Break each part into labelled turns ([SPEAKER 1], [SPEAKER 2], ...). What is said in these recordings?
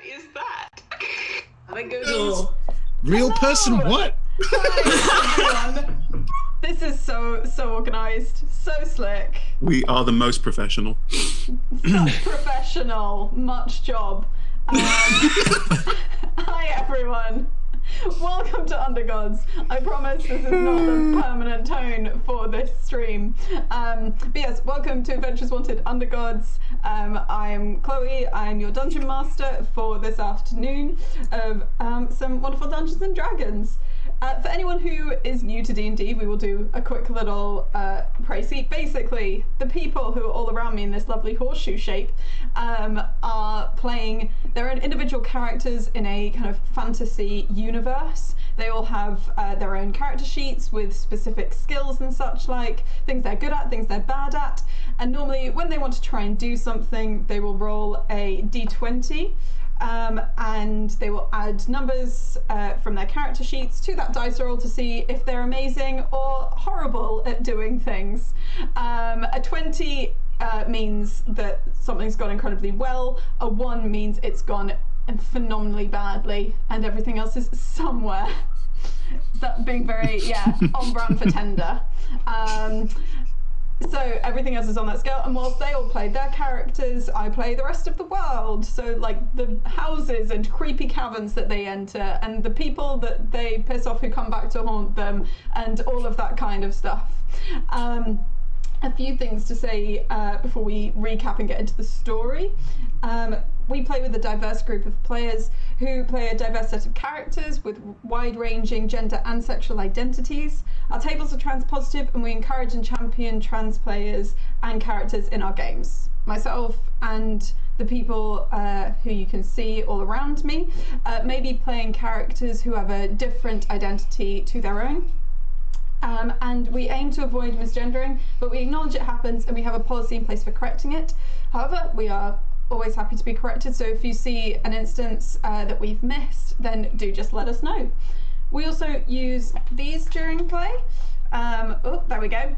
[SPEAKER 1] is that?
[SPEAKER 2] And it goes,
[SPEAKER 3] real person, what?
[SPEAKER 4] Hi, everyone. This is so organised, so slick.
[SPEAKER 3] We are the most professional.
[SPEAKER 4] Such professional, much job. Hi everyone. Welcome to Undergods. I promise this is not the permanent tone for this stream. But yes, welcome to Adventures Wanted Undergods. I'm Chloe. I'm your dungeon master for this afternoon of some wonderful Dungeons and Dragons. For anyone who is new to D&D, we will do a quick little précis. Basically, the people who are all around me in this lovely horseshoe shape are playing their own individual characters in a kind of fantasy universe. They all have their own character sheets with specific skills and such like, things they're good at, things they're bad at. And normally when they want to try and do something, they will roll a d20. And they will add numbers from their character sheets to that dice roll to see if they're amazing or horrible at doing things. A 20 means that something's gone incredibly well. A 1 means it's gone phenomenally badly, and everything else is somewhere. That being very, on brand for Tender. So everything else is on that scale, and whilst they all play their characters, I play the rest of the world. So like the houses and creepy caverns that they enter, and the people that they piss off who come back to haunt them, and all of that kind of stuff. A few things to say before we recap and get into the story. We play with a diverse group of players who play a diverse set of characters with wide-ranging gender and sexual identities. Our tables are trans-positive, and we encourage and champion trans players and characters in our games. Myself and the people who you can see all around me may be playing characters who have a different identity to their own. And we aim to avoid misgendering, but we acknowledge it happens and we have a policy in place for correcting it. However, we are always happy to be corrected, so if you see an instance that we've missed, then do just let us know. We also use these during play. Oh, there we go.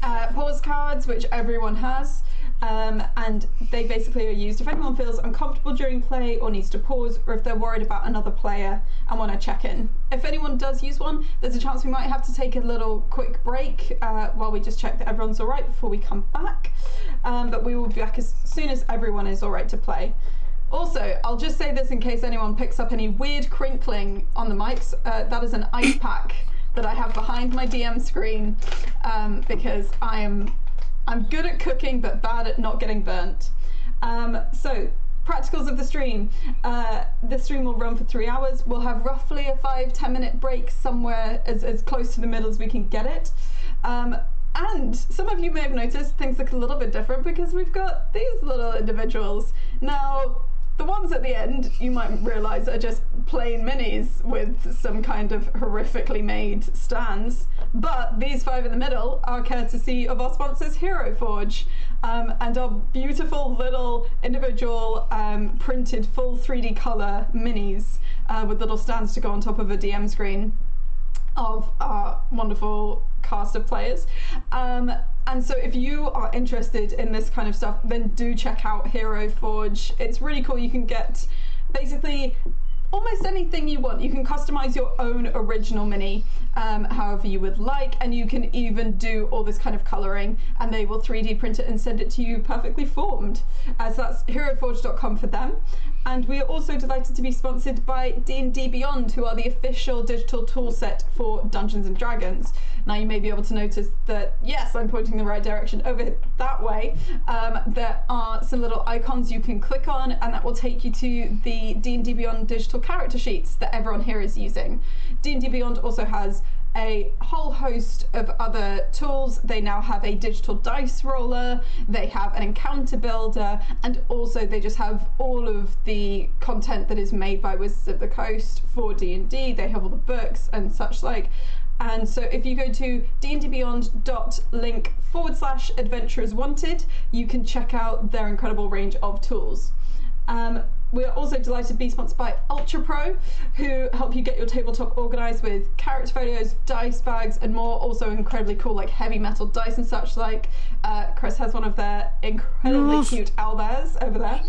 [SPEAKER 4] Pause cards, which everyone has. And they basically are used if anyone feels uncomfortable during play or needs to pause, or if they're worried about another player and want to check in. If anyone does use one, there's a chance we might have to take a little quick break while we just check that everyone's all right before we come back. But we will be back as soon as everyone is all right to play. Also, I'll just say this in case anyone picks up any weird crinkling on the mics. That is an ice pack that I have behind my DM screen because I'm good at cooking but bad at not getting burnt. So, practicals of the stream. The stream will run for 3 hours. We'll have roughly a 5-10 minute break somewhere as close to the middle as we can get it. And some of you may have noticed things look a little bit different because we've got these little individuals. Now, the ones at the end, you might realise, are just plain minis with some kind of horrifically made stands. But these 5 in the middle are courtesy of our sponsors, Hero Forge, and our beautiful little individual printed full 3D colour minis with little stands to go on top of a DM screen of our wonderful cast of players. And so if you are interested in this kind of stuff, then do check out Hero Forge. It's really cool. You can get basically almost anything you want. You can customize your own original mini however you would like, and you can even do all this kind of coloring, and they will 3D print it and send it to you perfectly formed. So that's heroforge.com for them. And we are also delighted to be sponsored by D&D Beyond, who are the official digital toolset for Dungeons and Dragons. Now you may be able to notice that, yes, I'm pointing the right direction over that way. There are some little icons you can click on, and that will take you to the D&D Beyond digital character sheets that everyone here is using. D&D Beyond also has a whole host of other tools. They now have a digital dice roller, they have an encounter builder, and also they just have all of the content that is made by Wizards of the Coast for D&D. They have all the books and such like. And so if you go to dndbeyond.link/adventurers wanted, you can check out their incredible range of tools. we're also delighted to be sponsored by Ultra Pro, who help you get your tabletop organized with character photos, dice bags, and more. Also incredibly cool, like heavy metal dice and such. Like Chris has one of their incredibly cute owlbears over there.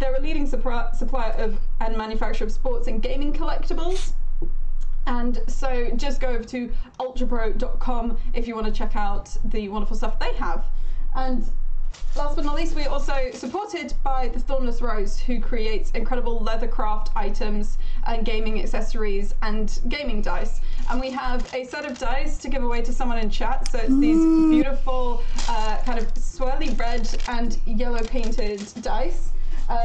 [SPEAKER 4] They're a leading supplier of and manufacturer of sports and gaming collectibles. And so just go over to ultrapro.com if you want to check out the wonderful stuff they have. And last but not least, we're also supported by the Thornless Rose, who creates incredible leathercraft items and gaming accessories and gaming dice. And we have a set of dice to give away to someone in chat. So it's these beautiful kind of swirly red and yellow painted dice.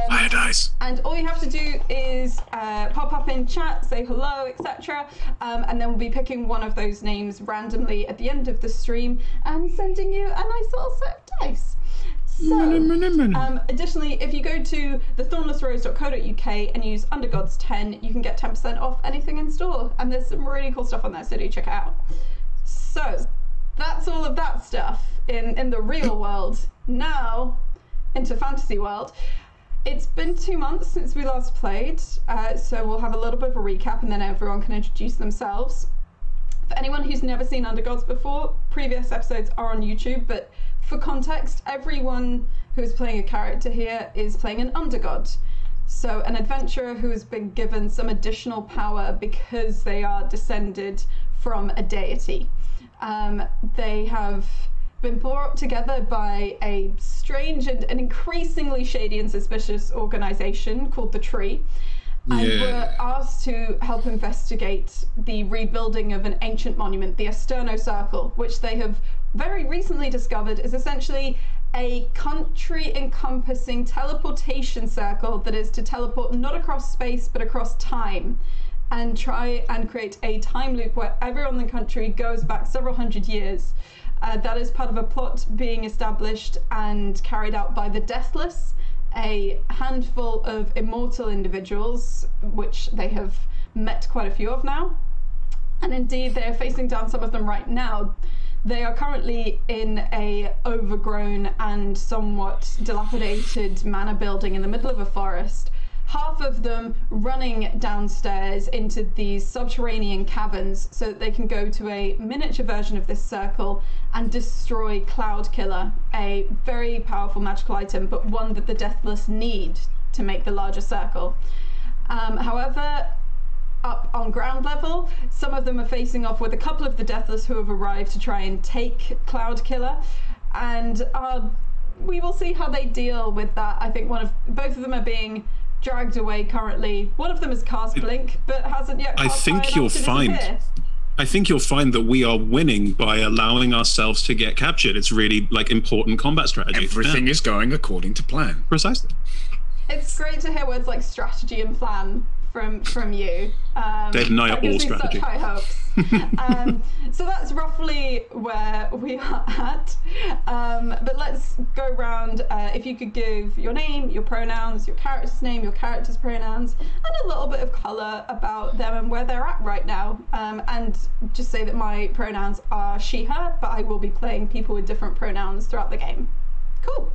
[SPEAKER 3] Fire dice.
[SPEAKER 4] And all you have to do is pop up in chat, say hello, etc. And then we'll be picking one of those names randomly at the end of the stream and sending you a nice little set of dice. So, additionally, if you go to thethornlessrose.co.uk and use Undergods 10, you can get 10% off anything in store. And there's some really cool stuff on there, so do check it out. So, that's all of that stuff in the real world. Now, into fantasy world. It's been 2 months since we last played, so we'll have a little bit of a recap and then everyone can introduce themselves. For anyone who's never seen Undergods before, previous episodes are on YouTube, but for context, everyone who is playing a character here is playing an Undergod. So an adventurer who has been given some additional power because they are descended from a deity. They have been brought together by a strange and increasingly shady and suspicious organization called the Tree, and were asked to help investigate the rebuilding of an ancient monument, the Esterno Circle, which they have very recently discovered is essentially a country-encompassing teleportation circle that is to teleport not across space but across time, and try and create a time loop where everyone in the country goes back several hundred years. That is part of a plot being established and carried out by the Deathless, a handful of immortal individuals, which they have met quite a few of now. And indeed, they are facing down some of them right now. They are currently in a overgrown and somewhat dilapidated manor building in the middle of a forest. Half of them running downstairs into these subterranean caverns so that they can go to a miniature version of this circle and destroy Cloud Killer, a very powerful magical item, but one that the Deathless need to make the larger circle. However, up on ground level, some of them are facing off with a couple of the Deathless who have arrived to try and take Cloud Killer, and we will see how they deal with that. I think both of them are being dragged away currently. One of them has cast Blink, but hasn't yet cast Fire enough to disappear.
[SPEAKER 3] I think you'll find that we are winning by allowing ourselves to get captured. It's really like important combat strategy.
[SPEAKER 1] Everything is going according to plan.
[SPEAKER 3] Precisely.
[SPEAKER 4] It's great to hear words like strategy and plan from you.
[SPEAKER 3] Dave and I are all
[SPEAKER 4] Such
[SPEAKER 3] strategy.
[SPEAKER 4] high hopes. So that's roughly where we are at. But let's go around. If you could give your name, your pronouns, your character's name, your character's pronouns, and a little bit of colour about them and where they're at right now. And just say that my pronouns are she, her, but I will be playing people with different pronouns throughout the game. Cool.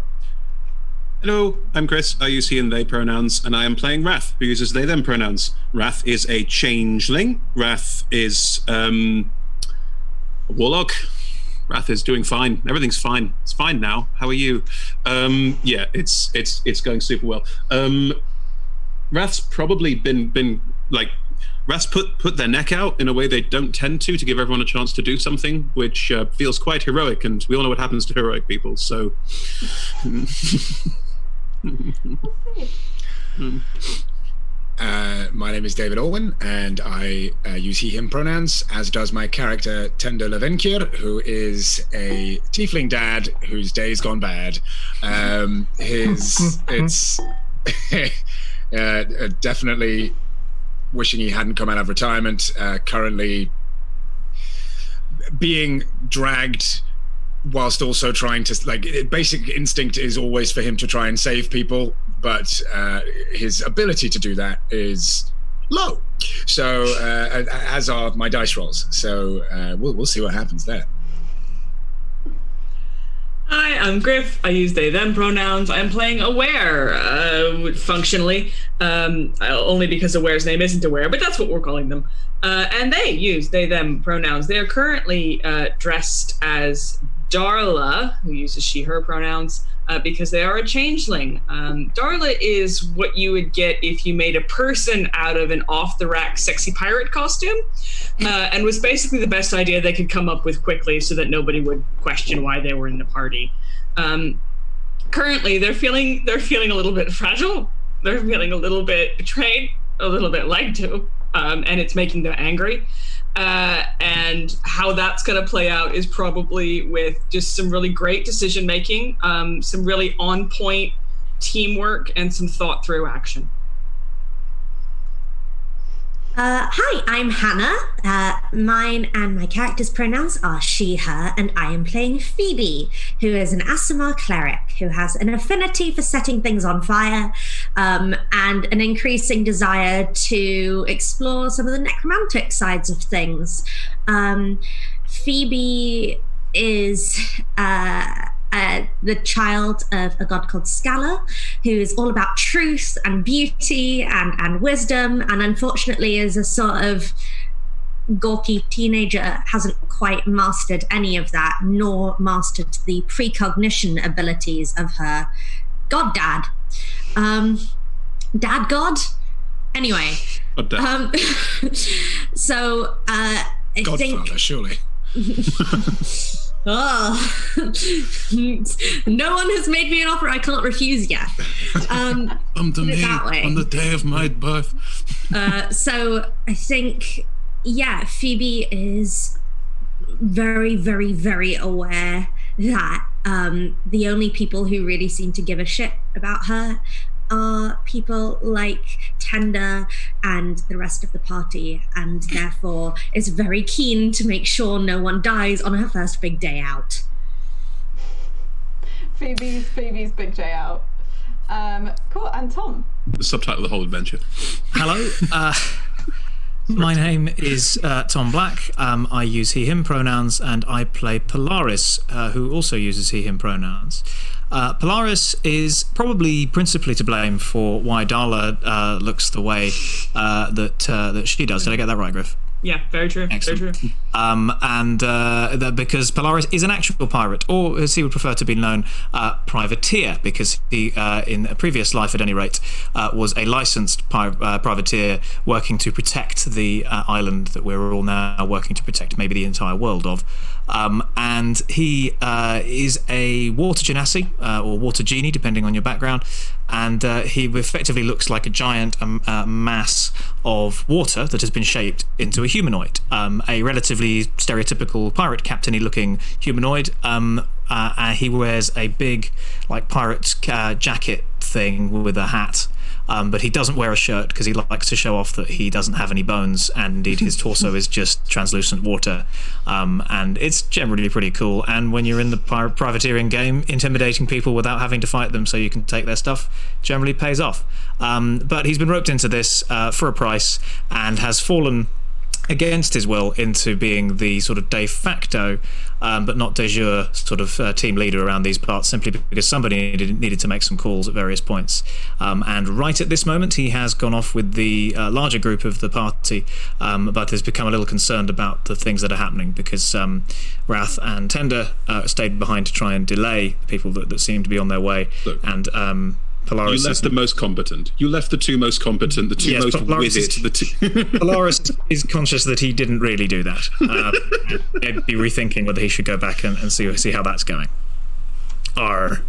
[SPEAKER 3] Hello, I'm Chris. I use he and they pronouns, and I am playing Wrath, who uses they them pronouns. Wrath is a changeling. Wrath is a warlock. Wrath is doing fine. Everything's fine. It's fine now. How are you? Yeah, it's going super well. Wrath's probably been like Wrath's put their neck out in a way they don't tend to give everyone a chance to do something, which feels quite heroic, and we all know what happens to heroic people. So.
[SPEAKER 1] My name is David Alwyn, and I use he, him pronouns, as does my character Tendo Levenkir, who is a tiefling dad whose day's gone bad. It's definitely wishing he hadn't come out of retirement, currently being dragged whilst also trying to, like, basic instinct is always for him to try and save people, but his ability to do that is low. So as are my dice rolls. So we'll see what happens there.
[SPEAKER 2] Hi, I'm Griff. I use they, them pronouns. I'm playing Aware, functionally, only because Aware's name isn't Aware, but that's what we're calling them. And they use they, them pronouns. They are currently dressed as Darla, who uses she, her pronouns, because they are a changeling. Darla is what you would get if you made a person out of an off-the-rack sexy pirate costume, and was basically the best idea they could come up with quickly so that nobody would question why they were in the party. Currently, they're feeling a little bit fragile. They're feeling a little bit betrayed, a little bit lied to, and it's making them angry. And how that's going to play out is probably with just some really great decision making, some really on point teamwork, and some thought through action.
[SPEAKER 5] Hi, I'm Hannah. Mine and my character's pronouns are she, her, and I am playing Phoebe, who is an Aasimar cleric who has an affinity for setting things on fire, and an increasing desire to explore some of the necromantic sides of things. Phoebe is the child of a god called Scala, who is all about truth and beauty and wisdom, and unfortunately is a sort of gawky teenager, hasn't quite mastered any of that, nor mastered the precognition abilities of her god dad. Dad god? Anyway. So I
[SPEAKER 1] Godfather,
[SPEAKER 5] think...
[SPEAKER 1] surely.
[SPEAKER 5] Oh, no one has made me an offer I can't refuse yet.
[SPEAKER 3] Come to me on the day of my birth.
[SPEAKER 5] So I think, yeah, Phoebe is very, very, very aware that the only people who really seem to give a shit about her are people like Tender and the rest of the party, and therefore is very keen to make sure no one dies on her first big day out.
[SPEAKER 4] Phoebe's big day out. Cool. And Tom?
[SPEAKER 3] The subtitle of the whole adventure.
[SPEAKER 6] Hello. My name is Tom Black. I use he, him pronouns, and I play Polaris, who also uses he, him pronouns. Polaris is probably principally to blame for why Darla looks the way that she does. Did I get that right, Griff?
[SPEAKER 2] Yeah, very true.
[SPEAKER 6] Excellent. Very true. And that because Polaris is an actual pirate, or as he would prefer to be known, privateer, because he, in a previous life at any rate, was a licensed privateer working to protect the island that we're all now working to protect, maybe the entire world of. And he is a water genasi, or water genie, depending on your background, and he effectively looks like a giant mass of water that has been shaped into a humanoid, a relatively stereotypical pirate captain-y looking humanoid. He wears a big like pirate jacket thing with a hat, but he doesn't wear a shirt because he likes to show off that he doesn't have any bones, and indeed his torso is just translucent water, and it's generally pretty cool. And when you're in the privateering game, intimidating people without having to fight them so you can take their stuff generally pays off. But he's been roped into this for a price, and has fallen against his will into being the sort of de facto but not de jure sort of team leader around these parts, simply because somebody needed to make some calls at various points, and right at this moment he has gone off with the larger group of the party, but has become a little concerned about the things that are happening, because Wrath and Tender stayed behind to try and delay the people that seem to be on their way. Look. And Polaris, you left the most competent. You left the two most competent, the two most with it. Polaris is conscious that he didn't really do that. Maybe be rethinking whether he should go back and see how that's going. Arr.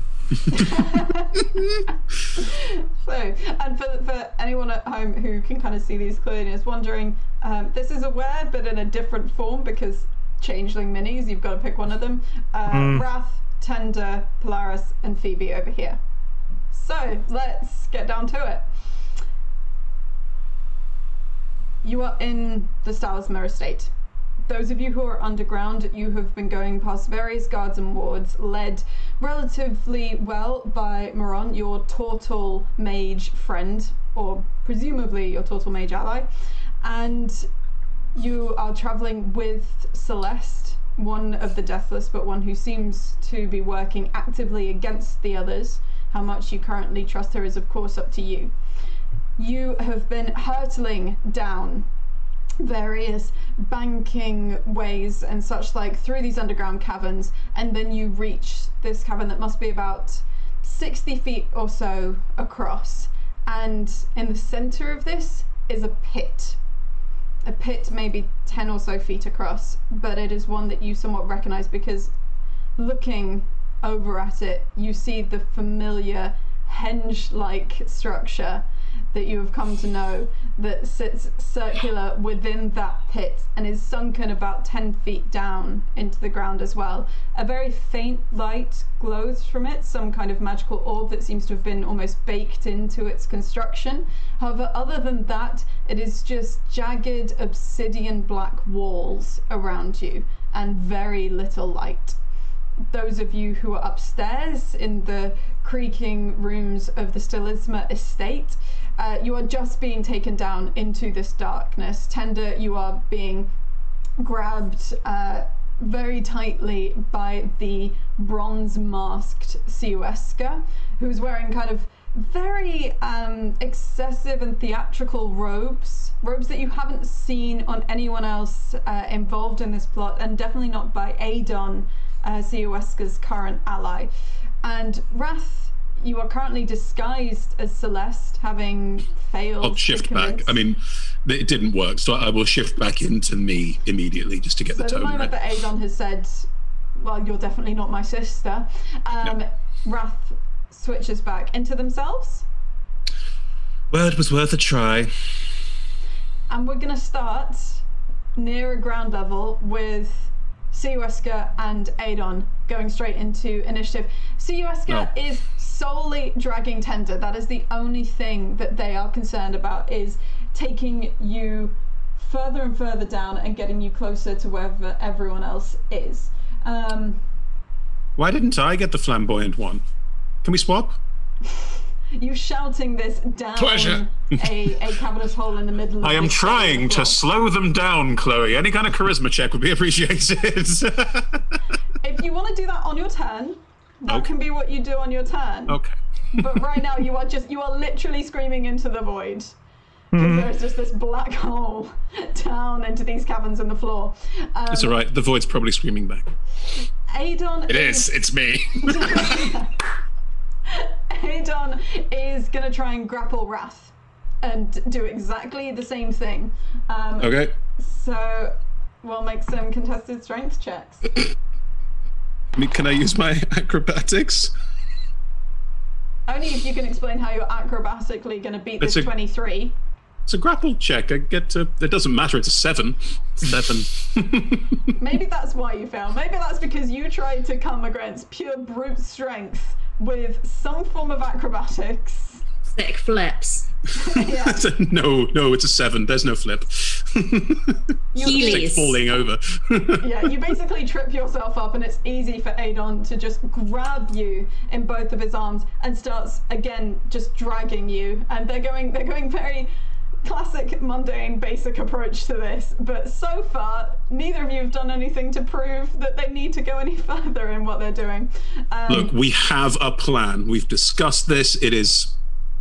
[SPEAKER 4] So, and for anyone at home who can kind of see these clearly and is wondering, this is Aware, but in a different form, because changeling minis, you've got to pick one of them. Wrath, Tender, Polaris, and Phoebe over here. So let's get down to it. You are in the Stalismer estate. Those of you who are underground, you have been going past various guards and wards, led relatively well by Moron, your Tortle mage friend, or presumably your Tortle mage ally, and you are traveling with Celeste, one of the Deathless, but one who seems to be working actively against the others. How much you currently trust her is, of course, up to you. You have been hurtling down various banking ways and such like through these underground caverns, and then you reach this cavern that must be about 60 feet or so across, and in the center of this is a pit maybe 10 or so feet across, but it is one that you somewhat recognize because looking over at it you see the familiar henge-like structure that you have come to know that sits circular within that pit and is sunken about 10 feet down into the ground as well. A very faint light glows from it, some kind of magical orb that seems to have been almost baked into its construction. However, other than that, it is just jagged obsidian black walls around you and very little light. Those of you who are upstairs in the creaking rooms of the Stilisma estate, you are just being taken down into this darkness. Tender, you are being grabbed very tightly by the bronze-masked Siueska, who's wearing kind of very excessive and theatrical robes that you haven't seen on anyone else involved in this plot, and definitely not by Adon, Siueska's current ally. And Wrath, you are currently disguised as Celeste, having failed.
[SPEAKER 3] I'll shift back. I mean, it didn't work, so I will shift back into me immediately just to get the tone
[SPEAKER 4] the moment
[SPEAKER 3] right.
[SPEAKER 4] that Adon has said, well, you're definitely not my sister,
[SPEAKER 3] No.
[SPEAKER 4] Wrath switches back into themselves.
[SPEAKER 3] Well, it was worth a try.
[SPEAKER 4] And we're going to start near a ground level with Siueska and Adon going straight into initiative. Siueska is solely dragging Tender. That is the only thing that they are concerned about, is taking you further and further down and getting you closer to wherever everyone else is.
[SPEAKER 3] Why didn't I get the flamboyant one? Can we swap?
[SPEAKER 4] You shouting this down
[SPEAKER 1] Pleasure.
[SPEAKER 4] a cavernous hole in the middle of
[SPEAKER 3] I am
[SPEAKER 4] this
[SPEAKER 3] trying to
[SPEAKER 4] floor.
[SPEAKER 3] slow them down, Chloe. Any kind of charisma check would be appreciated.
[SPEAKER 4] If you want to do that on your turn, that can be what you do on your turn.
[SPEAKER 3] Okay.
[SPEAKER 4] But right now you are literally screaming into the void. Because there's just this black hole down into these caverns in the floor.
[SPEAKER 3] It's all right. The void's probably screaming back.
[SPEAKER 4] Adon
[SPEAKER 1] It is. It's me.
[SPEAKER 4] Adon is going to try and grapple Wrath and do exactly the same thing.
[SPEAKER 3] Okay.
[SPEAKER 4] So we'll make some contested strength checks.
[SPEAKER 3] Can I use my acrobatics?
[SPEAKER 4] Only if you can explain how you're acrobatically going to beat this 23.
[SPEAKER 3] It's a grapple check. I get to. It doesn't matter. It's a 7. 7.
[SPEAKER 4] Maybe that's why you fail. Maybe that's because you tried to come against pure brute strength with some form of acrobatics.
[SPEAKER 5] Sick flips.
[SPEAKER 4] Yeah.
[SPEAKER 3] No, it's a 7. There's no flip.
[SPEAKER 5] Heelys.
[SPEAKER 3] Like falling over.
[SPEAKER 4] Yeah, you basically trip yourself up, and it's easy for Adon to just grab you in both of his arms and starts again just dragging you. And they're going very classic, mundane, basic approach to this. But so far, neither of you have done anything to prove that they need to go any further in what they're doing.
[SPEAKER 3] Look, we have a plan. We've discussed this.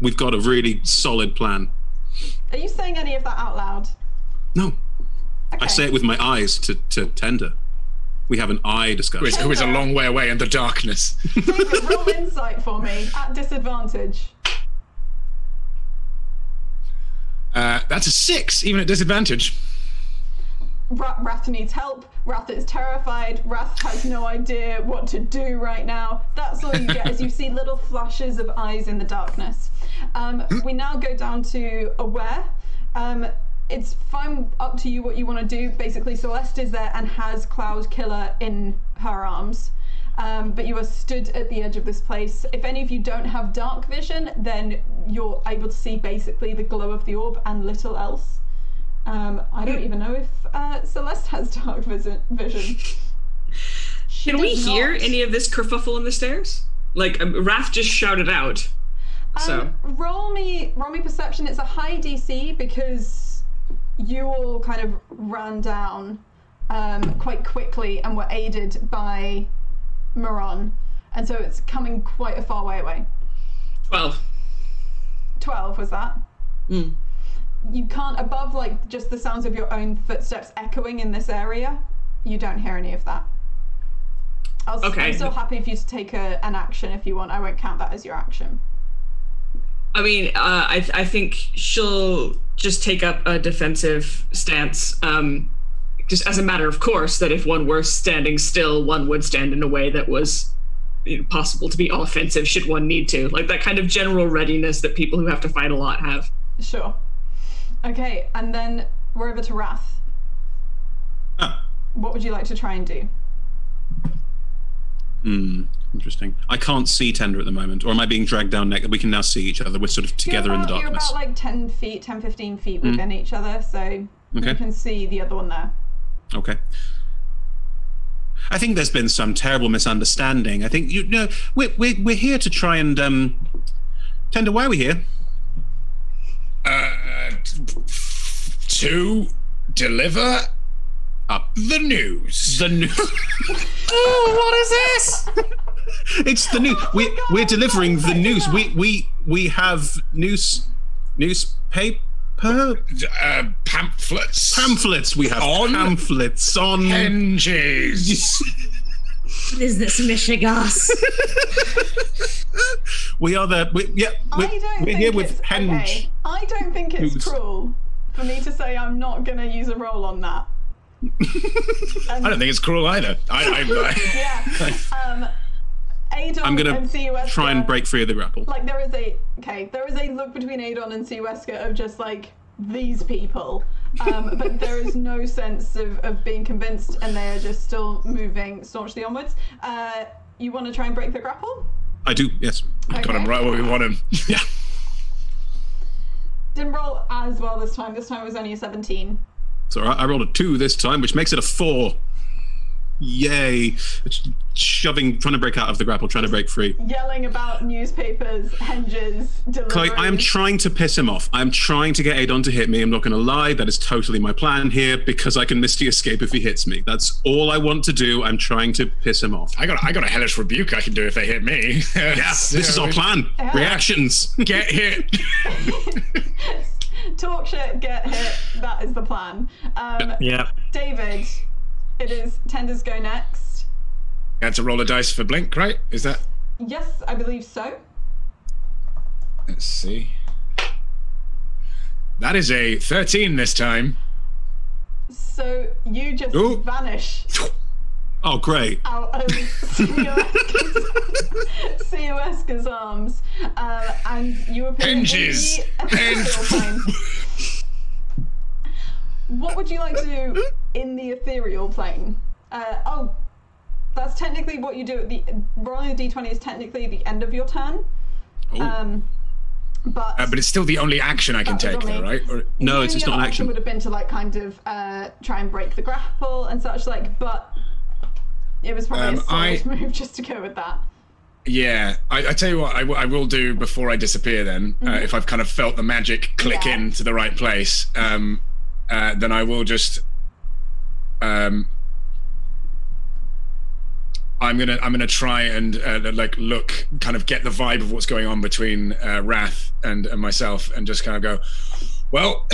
[SPEAKER 3] We've got a really solid plan.
[SPEAKER 4] Are you saying any of that out loud?
[SPEAKER 3] No.
[SPEAKER 4] Okay.
[SPEAKER 3] I say it with my eyes to Tender. We have an eye discussion.
[SPEAKER 1] Who is a long way away in the darkness.
[SPEAKER 4] David, roll insight for me at disadvantage.
[SPEAKER 1] That's a 6, even at disadvantage.
[SPEAKER 4] Wrath needs help. Wrath is terrified. Wrath has no idea what to do right now. That's all you get as you see little flashes of eyes in the darkness. We now go down to Aware. It's fine, up to you what you want to do. Basically, Celeste is there and has Cloud Killer in her arms. But you are stood at the edge of this place. If any of you don't have dark vision, then you're able to see basically the glow of the orb and little else. I don't even know if Celeste has dark vision.
[SPEAKER 2] Can we
[SPEAKER 4] does
[SPEAKER 2] hear
[SPEAKER 4] not.
[SPEAKER 2] any of this kerfuffle on the stairs? Like, Wrath just shouted out. So
[SPEAKER 4] roll me perception. It's a high DC because you all kind of ran down quite quickly and were aided by Moran. And so it's coming quite a far way away.
[SPEAKER 2] 12.
[SPEAKER 4] 12 was that?
[SPEAKER 2] Mm.
[SPEAKER 4] You can't, above like just the sounds of your own footsteps echoing in this area, you don't hear any of that.
[SPEAKER 2] Okay.
[SPEAKER 4] I'm still happy for you to take an action if you want. I won't count that as your action.
[SPEAKER 2] I mean, I think she'll just take up a defensive stance, just as a matter of course, that if one were standing still, one would stand in a way that was possible to be offensive should one need to. Like that kind of general readiness that people who have to fight a lot have.
[SPEAKER 4] Sure. Okay, and then we're over to Wrath. What would you like to try and do?
[SPEAKER 3] Interesting. I can't see Tender at the moment, or am I being dragged down next? We can now see each other. We're sort of together in the darkness.
[SPEAKER 4] You're about like 10 feet, 10, 15 feet within each other, so you can see the other one there.
[SPEAKER 3] Okay. I think there's been some terrible misunderstanding. I think we're here to try and Tender, why are we here?
[SPEAKER 1] To deliver the news.
[SPEAKER 3] The news.
[SPEAKER 6] Oh, what is this?
[SPEAKER 3] It's the news. We're delivering the news. We have newspaper.
[SPEAKER 1] Pamphlets.
[SPEAKER 3] Pamphlets. We have
[SPEAKER 1] On
[SPEAKER 3] pamphlets on
[SPEAKER 1] hinges.
[SPEAKER 5] What is this, Michigas?
[SPEAKER 3] We are the. We're here with Henge.
[SPEAKER 4] Okay. I don't think it's cruel for me to say I'm not going to use a roll on that.
[SPEAKER 1] I don't think it's cruel either.
[SPEAKER 4] Yeah. Adon
[SPEAKER 3] I'm gonna
[SPEAKER 4] and Seawesker,
[SPEAKER 3] try and break free of the grapple.
[SPEAKER 4] Like there is a look between Adon and Seawesker of just like these people, but there is no sense of being convinced, and they are just still moving staunchly onwards. You want to try and break the grapple?
[SPEAKER 3] I do. Yes.
[SPEAKER 4] Okay.
[SPEAKER 1] Got him right where we want him.
[SPEAKER 3] Yeah.
[SPEAKER 4] Didn't roll as well this time. This time it was only a 17.
[SPEAKER 3] It's all right. I rolled a 2 this time, which makes it a 4. Yay. Trying to break out of the grapple, trying to break free.
[SPEAKER 4] Yelling about newspapers, henges, deliveries.
[SPEAKER 3] Chloe, I am trying to piss him off. I'm trying to get Adon to hit me. I'm not going to lie. That is totally my plan here, because I can Misty Escape if he hits me. That's all I want to do. I'm trying to piss him off.
[SPEAKER 1] I got a hellish rebuke I can do if they hit me.
[SPEAKER 3] Yeah, this is our plan.
[SPEAKER 4] Yeah.
[SPEAKER 3] Reactions.
[SPEAKER 1] Get hit.
[SPEAKER 4] Talk shit, get hit. That is the plan.
[SPEAKER 6] Yeah.
[SPEAKER 4] David, it is Tender's go next.
[SPEAKER 1] You had to roll a dice for blink, right? Is that?
[SPEAKER 4] Yes, I believe so.
[SPEAKER 1] Let's see. That is a 13 this time.
[SPEAKER 4] So you just vanish
[SPEAKER 3] Oh, great.
[SPEAKER 4] out of Seawesker's arms, and you appear
[SPEAKER 1] Hinges.
[SPEAKER 4] in the ethereal plane. What would you like to do in the ethereal plane? That's technically what you do at the rolling a d20 is technically the end of your turn. But
[SPEAKER 1] it's still the only action I can take, though, right? Or,
[SPEAKER 3] No, it's
[SPEAKER 4] the
[SPEAKER 3] not an
[SPEAKER 4] other
[SPEAKER 3] action.
[SPEAKER 4] would have been to like kind of try and break the grapple and such like, but it was probably a solid move just to go with that.
[SPEAKER 1] yeah, I tell you what, I will do before I disappear. Then, if I've kind of felt the magic click into the right place, then I will just. I'm gonna try and look, kind of get the vibe of what's going on between Wrath and myself, and just kind of go, well,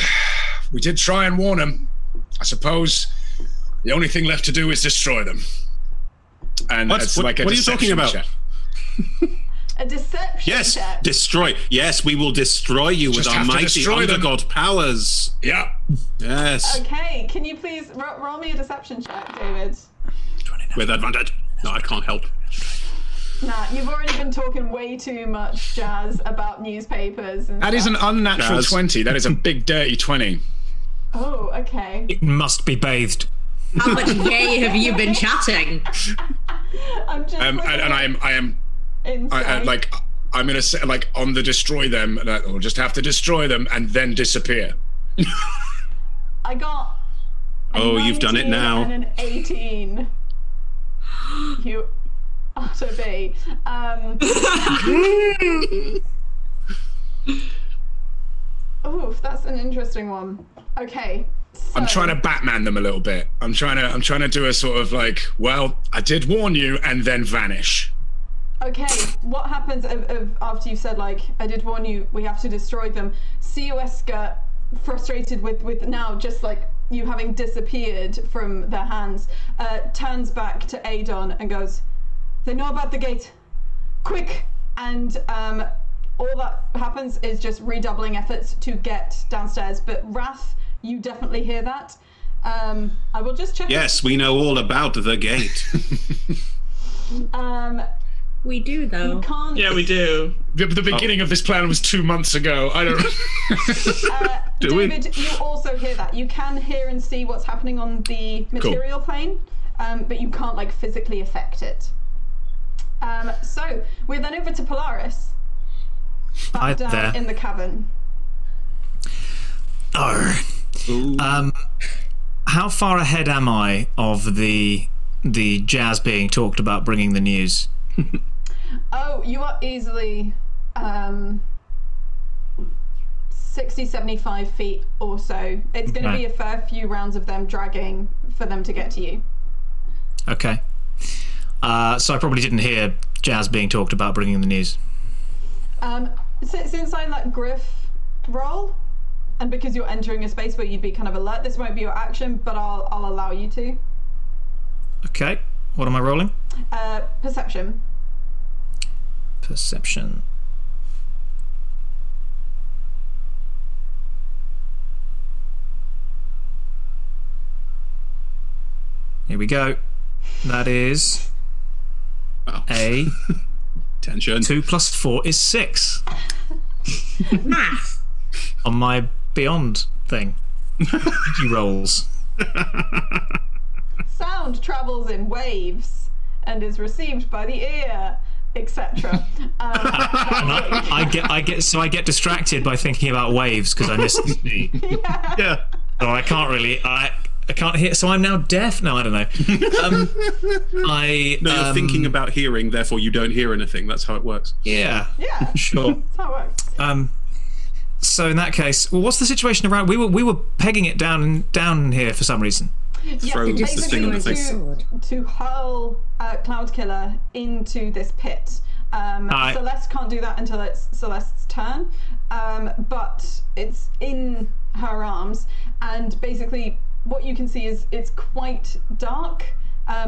[SPEAKER 1] we did try and warn them. I suppose the only thing left to do is destroy them. And it's like a
[SPEAKER 3] what are you talking about?
[SPEAKER 1] check.
[SPEAKER 4] A deception
[SPEAKER 3] Yes,
[SPEAKER 4] check.
[SPEAKER 3] destroy. Yes, we will destroy you with
[SPEAKER 1] Just
[SPEAKER 3] our
[SPEAKER 1] have to
[SPEAKER 3] mighty
[SPEAKER 1] destroy them.
[SPEAKER 3] undergod powers.
[SPEAKER 1] Yeah.
[SPEAKER 3] Yes,
[SPEAKER 4] Okay, can you please roll me a deception check, David?
[SPEAKER 3] with advantage. No, I can't help.
[SPEAKER 4] Nah, you've already been talking way too much jazz about newspapers and
[SPEAKER 1] That is an
[SPEAKER 4] stuff.
[SPEAKER 1] unnatural
[SPEAKER 3] Jazz.
[SPEAKER 1] 20. That is a big dirty 20.
[SPEAKER 4] Oh, okay.
[SPEAKER 6] It must be bathed.
[SPEAKER 5] How much gay have you been chatting?
[SPEAKER 4] I'm just
[SPEAKER 1] And I am
[SPEAKER 4] inside.
[SPEAKER 1] I'm gonna say on the destroy them. We'll just have to destroy them and then disappear.
[SPEAKER 4] I got a
[SPEAKER 3] Oh, you've done it
[SPEAKER 4] 19
[SPEAKER 3] now.
[SPEAKER 4] and an 18. You utter bee. Oof, that's an interesting one. Okay,
[SPEAKER 1] I'm trying to Batman them a little bit. I'm trying to do a sort of like, well, I did warn you, and then vanish.
[SPEAKER 4] Okay, what happens after you've said, like, I did warn you, we have to destroy them? Sioeska, frustrated with now just like you having disappeared from their hands, turns back to Adon and goes, they know about the gate. Quick! And all that happens is just redoubling efforts to get downstairs. But Wrath, you definitely hear that. I will just check.
[SPEAKER 3] Yes, we know all about the gate.
[SPEAKER 5] We do, though.
[SPEAKER 4] You can't.
[SPEAKER 2] Yeah, we do.
[SPEAKER 1] The beginning of this plan was 2 months ago. I don't.
[SPEAKER 4] David, you also hear that. You can hear and see what's happening on the material plane, but you can't like physically affect it. So we're then over to Polaris. Back down
[SPEAKER 6] there.
[SPEAKER 4] in the cavern.
[SPEAKER 6] Oh. How far ahead am I of the Jazz being talked about bringing the news?
[SPEAKER 4] Oh, you are easily 60, 75 feet or so. It's going to be a fair few rounds of them dragging for them to get to you.
[SPEAKER 6] Okay. So I probably didn't hear Jazz being talked about bringing the news.
[SPEAKER 4] Since I let Griff roll, and because you're entering a space where you'd be kind of alert, this won't be your action, but I'll allow you to.
[SPEAKER 6] Okay. What am I rolling?
[SPEAKER 4] Perception.
[SPEAKER 6] Perception. Here we go. That is a
[SPEAKER 3] Tension.
[SPEAKER 6] 2 + 4 is 6
[SPEAKER 5] Math.
[SPEAKER 6] on my Beyond thing. He rolls.
[SPEAKER 4] Sound travels in waves and is received by the ear, etc.
[SPEAKER 6] I get distracted by thinking about waves because I miss the sea.
[SPEAKER 3] Yeah.
[SPEAKER 6] So I can't really. I can't hear. So I'm now deaf. No, I don't know.
[SPEAKER 3] No, you're thinking about hearing, therefore you don't hear anything. That's how it works.
[SPEAKER 6] Yeah.
[SPEAKER 4] Yeah.
[SPEAKER 6] Sure.
[SPEAKER 4] That's how it works.
[SPEAKER 6] So in that case, well, what's the situation around? We were pegging it down here for some reason.
[SPEAKER 4] Yeah,
[SPEAKER 3] Throw this thing on the
[SPEAKER 4] basically
[SPEAKER 3] thing.
[SPEAKER 4] to hurl Cloud Killer into this pit.
[SPEAKER 6] Aye.
[SPEAKER 4] Celeste can't do that until it's Celeste's turn, but it's in her arms, and basically what you can see is it's quite dark.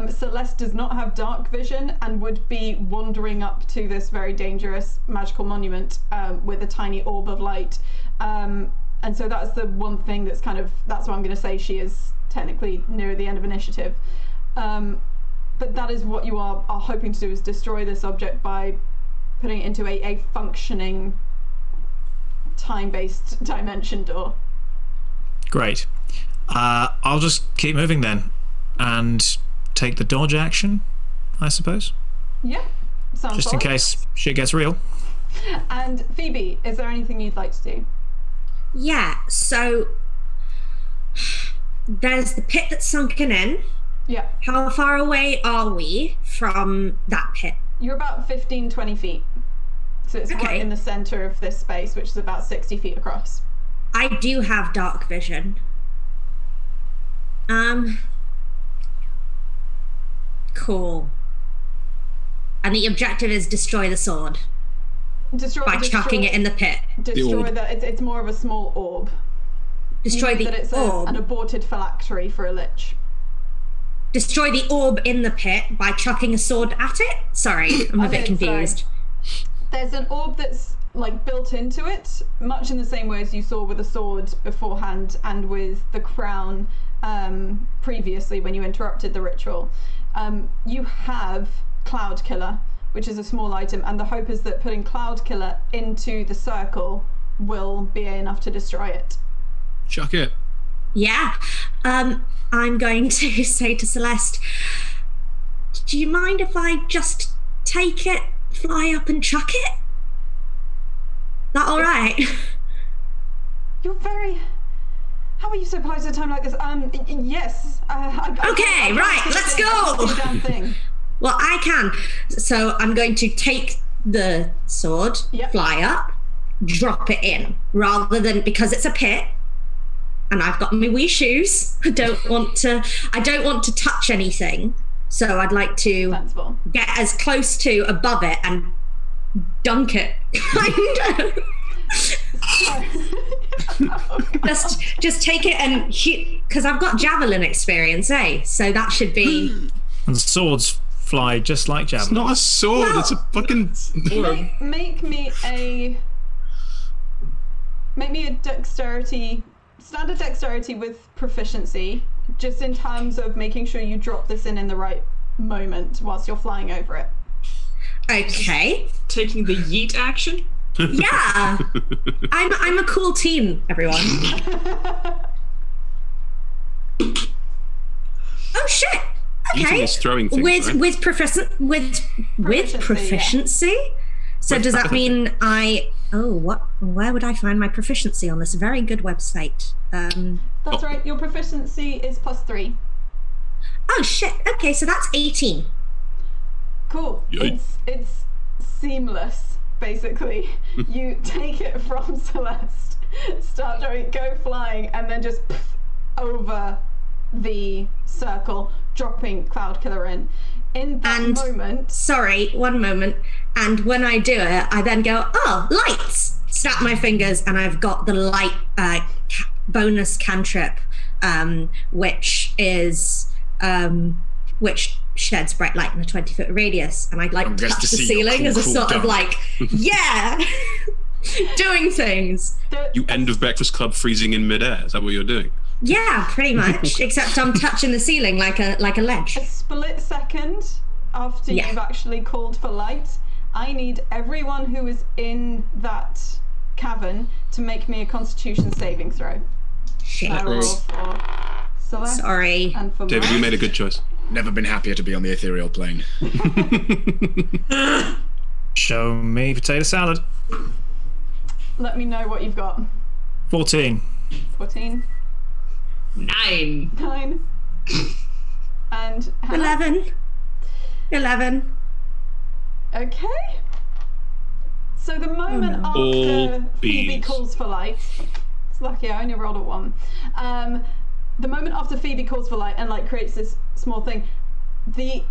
[SPEAKER 4] Celeste does not have dark vision and would be wandering up to this very dangerous magical monument with a tiny orb of light. And so that's the one thing that's that's why I'm going to say she is technically near the end of initiative. But that is what you are hoping to do, is destroy this object by putting it into a functioning time-based dimension door.
[SPEAKER 6] Great. I'll just keep moving then, and take the dodge action, I suppose.
[SPEAKER 4] Yeah, sounds
[SPEAKER 6] Just in
[SPEAKER 4] solid.
[SPEAKER 6] case shit gets real.
[SPEAKER 4] And Phoebe, is there anything you'd like to do?
[SPEAKER 5] Yeah, so there's the pit that's sunken in.
[SPEAKER 4] Yeah,
[SPEAKER 5] How far away are we from that pit?
[SPEAKER 4] you're about 15, 20 feet. So it's
[SPEAKER 5] Okay.
[SPEAKER 4] right in the center of this space, which is about 60 feet across.
[SPEAKER 5] I do have dark vision. Cool. And the objective is destroy the sword by chucking it in the pit.
[SPEAKER 4] Destroy
[SPEAKER 3] orb.
[SPEAKER 4] it's more of a small orb.
[SPEAKER 5] Destroy
[SPEAKER 4] You know that
[SPEAKER 5] the
[SPEAKER 4] it's
[SPEAKER 5] orb.
[SPEAKER 4] an aborted phylactery for a lich.
[SPEAKER 5] Destroy the orb in the pit by chucking a sword at it? Sorry, I'm a bit
[SPEAKER 4] Okay,
[SPEAKER 5] confused.
[SPEAKER 4] There's an orb that's like built into it, much in the same way as you saw with the sword beforehand and with the crown previously when you interrupted the ritual. You have Cloud Killer, which is a small item, and the hope is that putting Cloud Killer into the circle will be enough to destroy it.
[SPEAKER 3] Chuck it.
[SPEAKER 5] Yeah. I'm going to say to Celeste, do you mind if I just take it, fly up and chuck it? That all right?
[SPEAKER 4] You're very... How are you so polite at a time like this? Yes.
[SPEAKER 5] Okay, right, let's go.
[SPEAKER 4] Damn thing.
[SPEAKER 5] Well, I can. So I'm going to take the sword,
[SPEAKER 4] Yep.
[SPEAKER 5] fly up, drop it in, rather than, because it's a pit, and I've got my wee shoes. I don't want to touch anything. So I'd like to
[SPEAKER 4] Sensible.
[SPEAKER 5] get as close to above it and dunk it. Kind of. just take it and because I've got javelin experience, so that should be.
[SPEAKER 6] And swords fly just like javelin.
[SPEAKER 3] It's not a sword. It's a fucking.
[SPEAKER 4] Make me a dexterity, standard dexterity with proficiency, just in terms of making sure you drop this in the right moment whilst you're flying over it.
[SPEAKER 5] Okay.
[SPEAKER 2] Taking the yeet action?
[SPEAKER 5] Yeah. I'm a cool team, everyone. Oh shit. Okay.
[SPEAKER 3] Yeeting is throwing things, right?
[SPEAKER 5] with proficiency. Yeah. So does that mean where would I find my proficiency on this very good website?
[SPEAKER 4] That's right. Your proficiency is +3.
[SPEAKER 5] Oh shit. Okay, so that's 18.
[SPEAKER 4] Cool. It's seamless, basically. You take it from Celeste, start go flying, and then just over the circle, dropping Cloud Killer in. In that moment...
[SPEAKER 5] Sorry, one moment. And when I do it, I then go, oh, lights! Snap my fingers, and I've got the light bonus cantrip, which is... which sheds bright light in a 20-foot radius, and I'd like to touch the ceiling as a sort of like, yeah, doing things.
[SPEAKER 3] You end of Breakfast Club freezing in midair. Is that what you're doing?
[SPEAKER 5] Yeah, pretty much. Except I'm touching the ceiling like a ledge.
[SPEAKER 4] A split second after you've actually called for light, I need everyone who is in that cavern to make me a Constitution saving throw.
[SPEAKER 5] Shit.
[SPEAKER 4] Sorry. And for
[SPEAKER 3] David, you made a good choice.
[SPEAKER 1] Never been happier to be on the ethereal plane.
[SPEAKER 6] Show me potato salad.
[SPEAKER 4] Let me know what you've got.
[SPEAKER 6] 14.
[SPEAKER 4] 14.
[SPEAKER 2] 9.
[SPEAKER 4] 9. And Hannah?
[SPEAKER 5] 11.
[SPEAKER 4] Okay. So the moment after Phoebe calls for light, it's lucky I only rolled a 1. The moment after Phoebe calls for light and like creates this small thing, the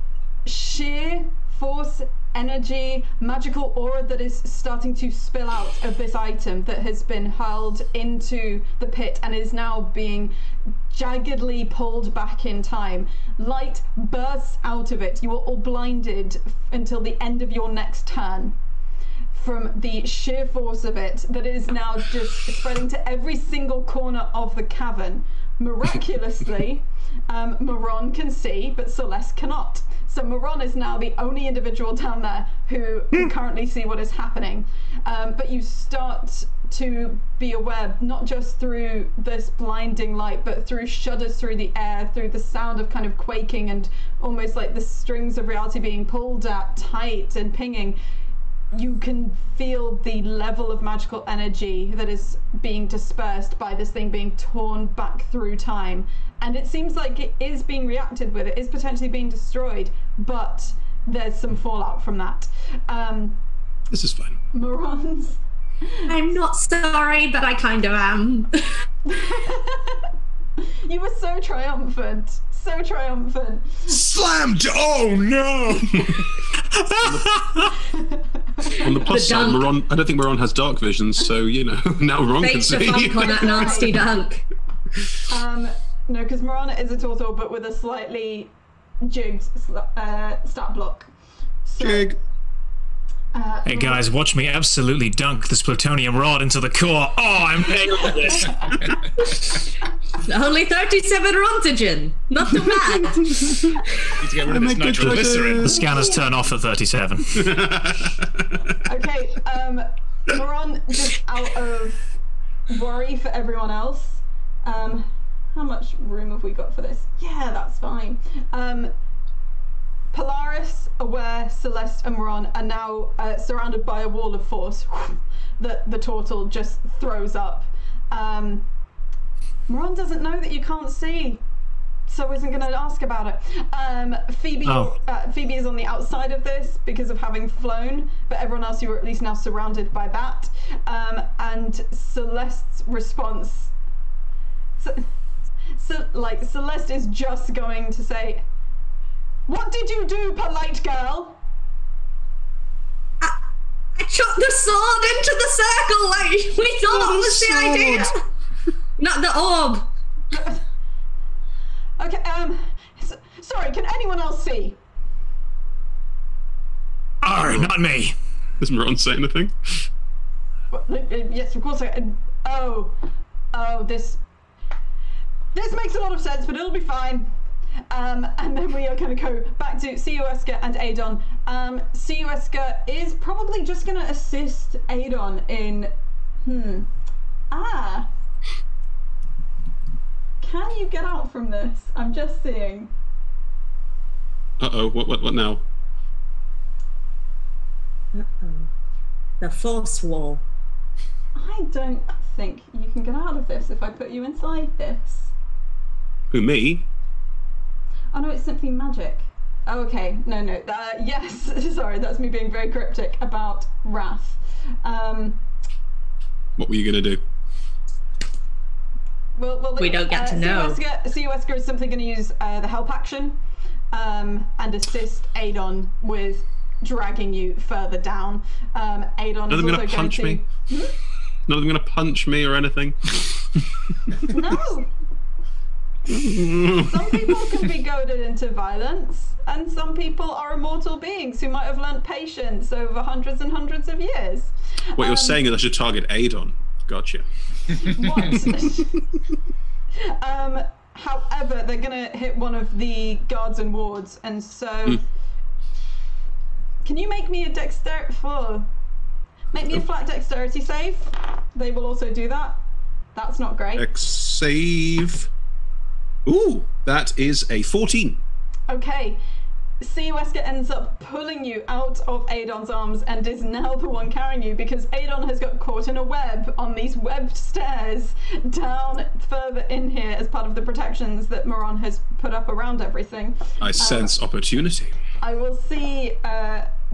[SPEAKER 4] sheer force, energy, magical aura that is starting to spill out of this item that has been hurled into the pit and is now being jaggedly pulled back in time. Light bursts out of it. You are all blinded until the end of your next turn from the sheer force of it that is now just spreading to every single corner of the cavern. Miraculously, Maron can see, but Celeste cannot. So Maron is now the only individual down there who can currently see what is happening. But you start to be aware, not just through this blinding light, but through shudders through the air, through the sound of kind of quaking and almost like the strings of reality being pulled at tight and pinging. You can feel the level of magical energy that is being dispersed by this thing being torn back through time. And it seems like it is being reacted with, it is potentially being destroyed, but there's some fallout from that.
[SPEAKER 3] This is fine.
[SPEAKER 4] Maron's...
[SPEAKER 5] I'm not sorry, but I kind of am.
[SPEAKER 4] You were so triumphant. So triumphant.
[SPEAKER 1] Slammed! Oh no!
[SPEAKER 3] On the plus side, Maron, I don't think Maron has dark vision, so now Ron can see.
[SPEAKER 5] Baked the funk on that nasty dunk.
[SPEAKER 4] No, because Maron is a turtle, but with a slightly jigged stat block. So,
[SPEAKER 3] Jig.
[SPEAKER 6] Hey guys, watch me absolutely dunk this plutonium rod into the core. Oh, I'm nailing this.
[SPEAKER 5] Only 37 rontogen. Not too bad.
[SPEAKER 1] Need to get rid of this nitroglycerin.
[SPEAKER 6] The scanners turn off at 37.
[SPEAKER 4] Okay, Maron, just out of worry for everyone else, how much room have we got for this? Yeah, that's fine. Polaris, Aware, Celeste, and Maron are now surrounded by a wall of force that the turtle just throws up. Maron doesn't know that you can't see, so isn't going to ask about it. Phoebe is on the outside of this because of having flown, but everyone else, you are at least now surrounded by that. And Celeste's response So, like, Celeste is just going to say, "What did you do, polite girl?"
[SPEAKER 5] I chucked the sword into the circle like we thought
[SPEAKER 3] Not a
[SPEAKER 5] was the idea. Not the orb.
[SPEAKER 4] Okay, sorry, can anyone else see?
[SPEAKER 6] Oh, not me.
[SPEAKER 3] Does Moran say anything?
[SPEAKER 4] Yes, of course this makes a lot of sense, but it'll be fine. And then we are going to go back to Siueska and Adon. Siueska is probably just going to assist Adon in... Can you get out from this? I'm just seeing.
[SPEAKER 3] Uh-oh, what now?
[SPEAKER 5] The force wall.
[SPEAKER 4] I don't think you can get out of this if I put you inside this.
[SPEAKER 3] Who, me?
[SPEAKER 4] Oh no, it's simply magic. Oh, okay, no. Yes, sorry, that's me being very cryptic about Wrath.
[SPEAKER 3] What were you going to do?
[SPEAKER 4] Well,
[SPEAKER 5] We don't get to know.
[SPEAKER 4] Siueska is simply going to use the help action and assist Adon with dragging you further down. Adon
[SPEAKER 3] None of
[SPEAKER 4] is
[SPEAKER 3] them
[SPEAKER 4] also
[SPEAKER 3] going to punch me? None of them going to punch me or anything?
[SPEAKER 4] No! Some people can be goaded into violence, and some people are immortal beings who might have learnt patience over hundreds and hundreds of years.
[SPEAKER 3] What you're saying is I should target Adon. Gotcha.
[SPEAKER 4] What? However, they're going to hit one of the guards and wards, and so... Can you make me a Make me a flat dexterity save. They will also do that. That's not great.
[SPEAKER 3] Dex save. Ooh, that is a 14.
[SPEAKER 4] Okay. Siueska ends up pulling you out of Adon's arms and is now the one carrying you because Adon has got caught in a web on these webbed stairs down further in here as part of the protections that Moran has put up around everything.
[SPEAKER 3] I sense opportunity.
[SPEAKER 4] I will see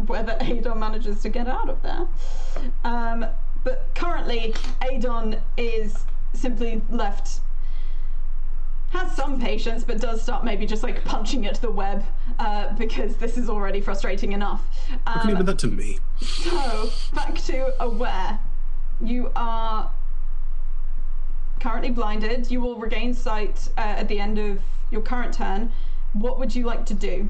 [SPEAKER 4] whether Adon manages to get out of there. But currently, Adon is simply left, has some patience, but does start maybe just like punching at the web because this is already frustrating enough.
[SPEAKER 3] How can you do that to me?
[SPEAKER 4] So, back to Aware. You are currently blinded. You will regain sight at the end of your current turn. What would you like to do?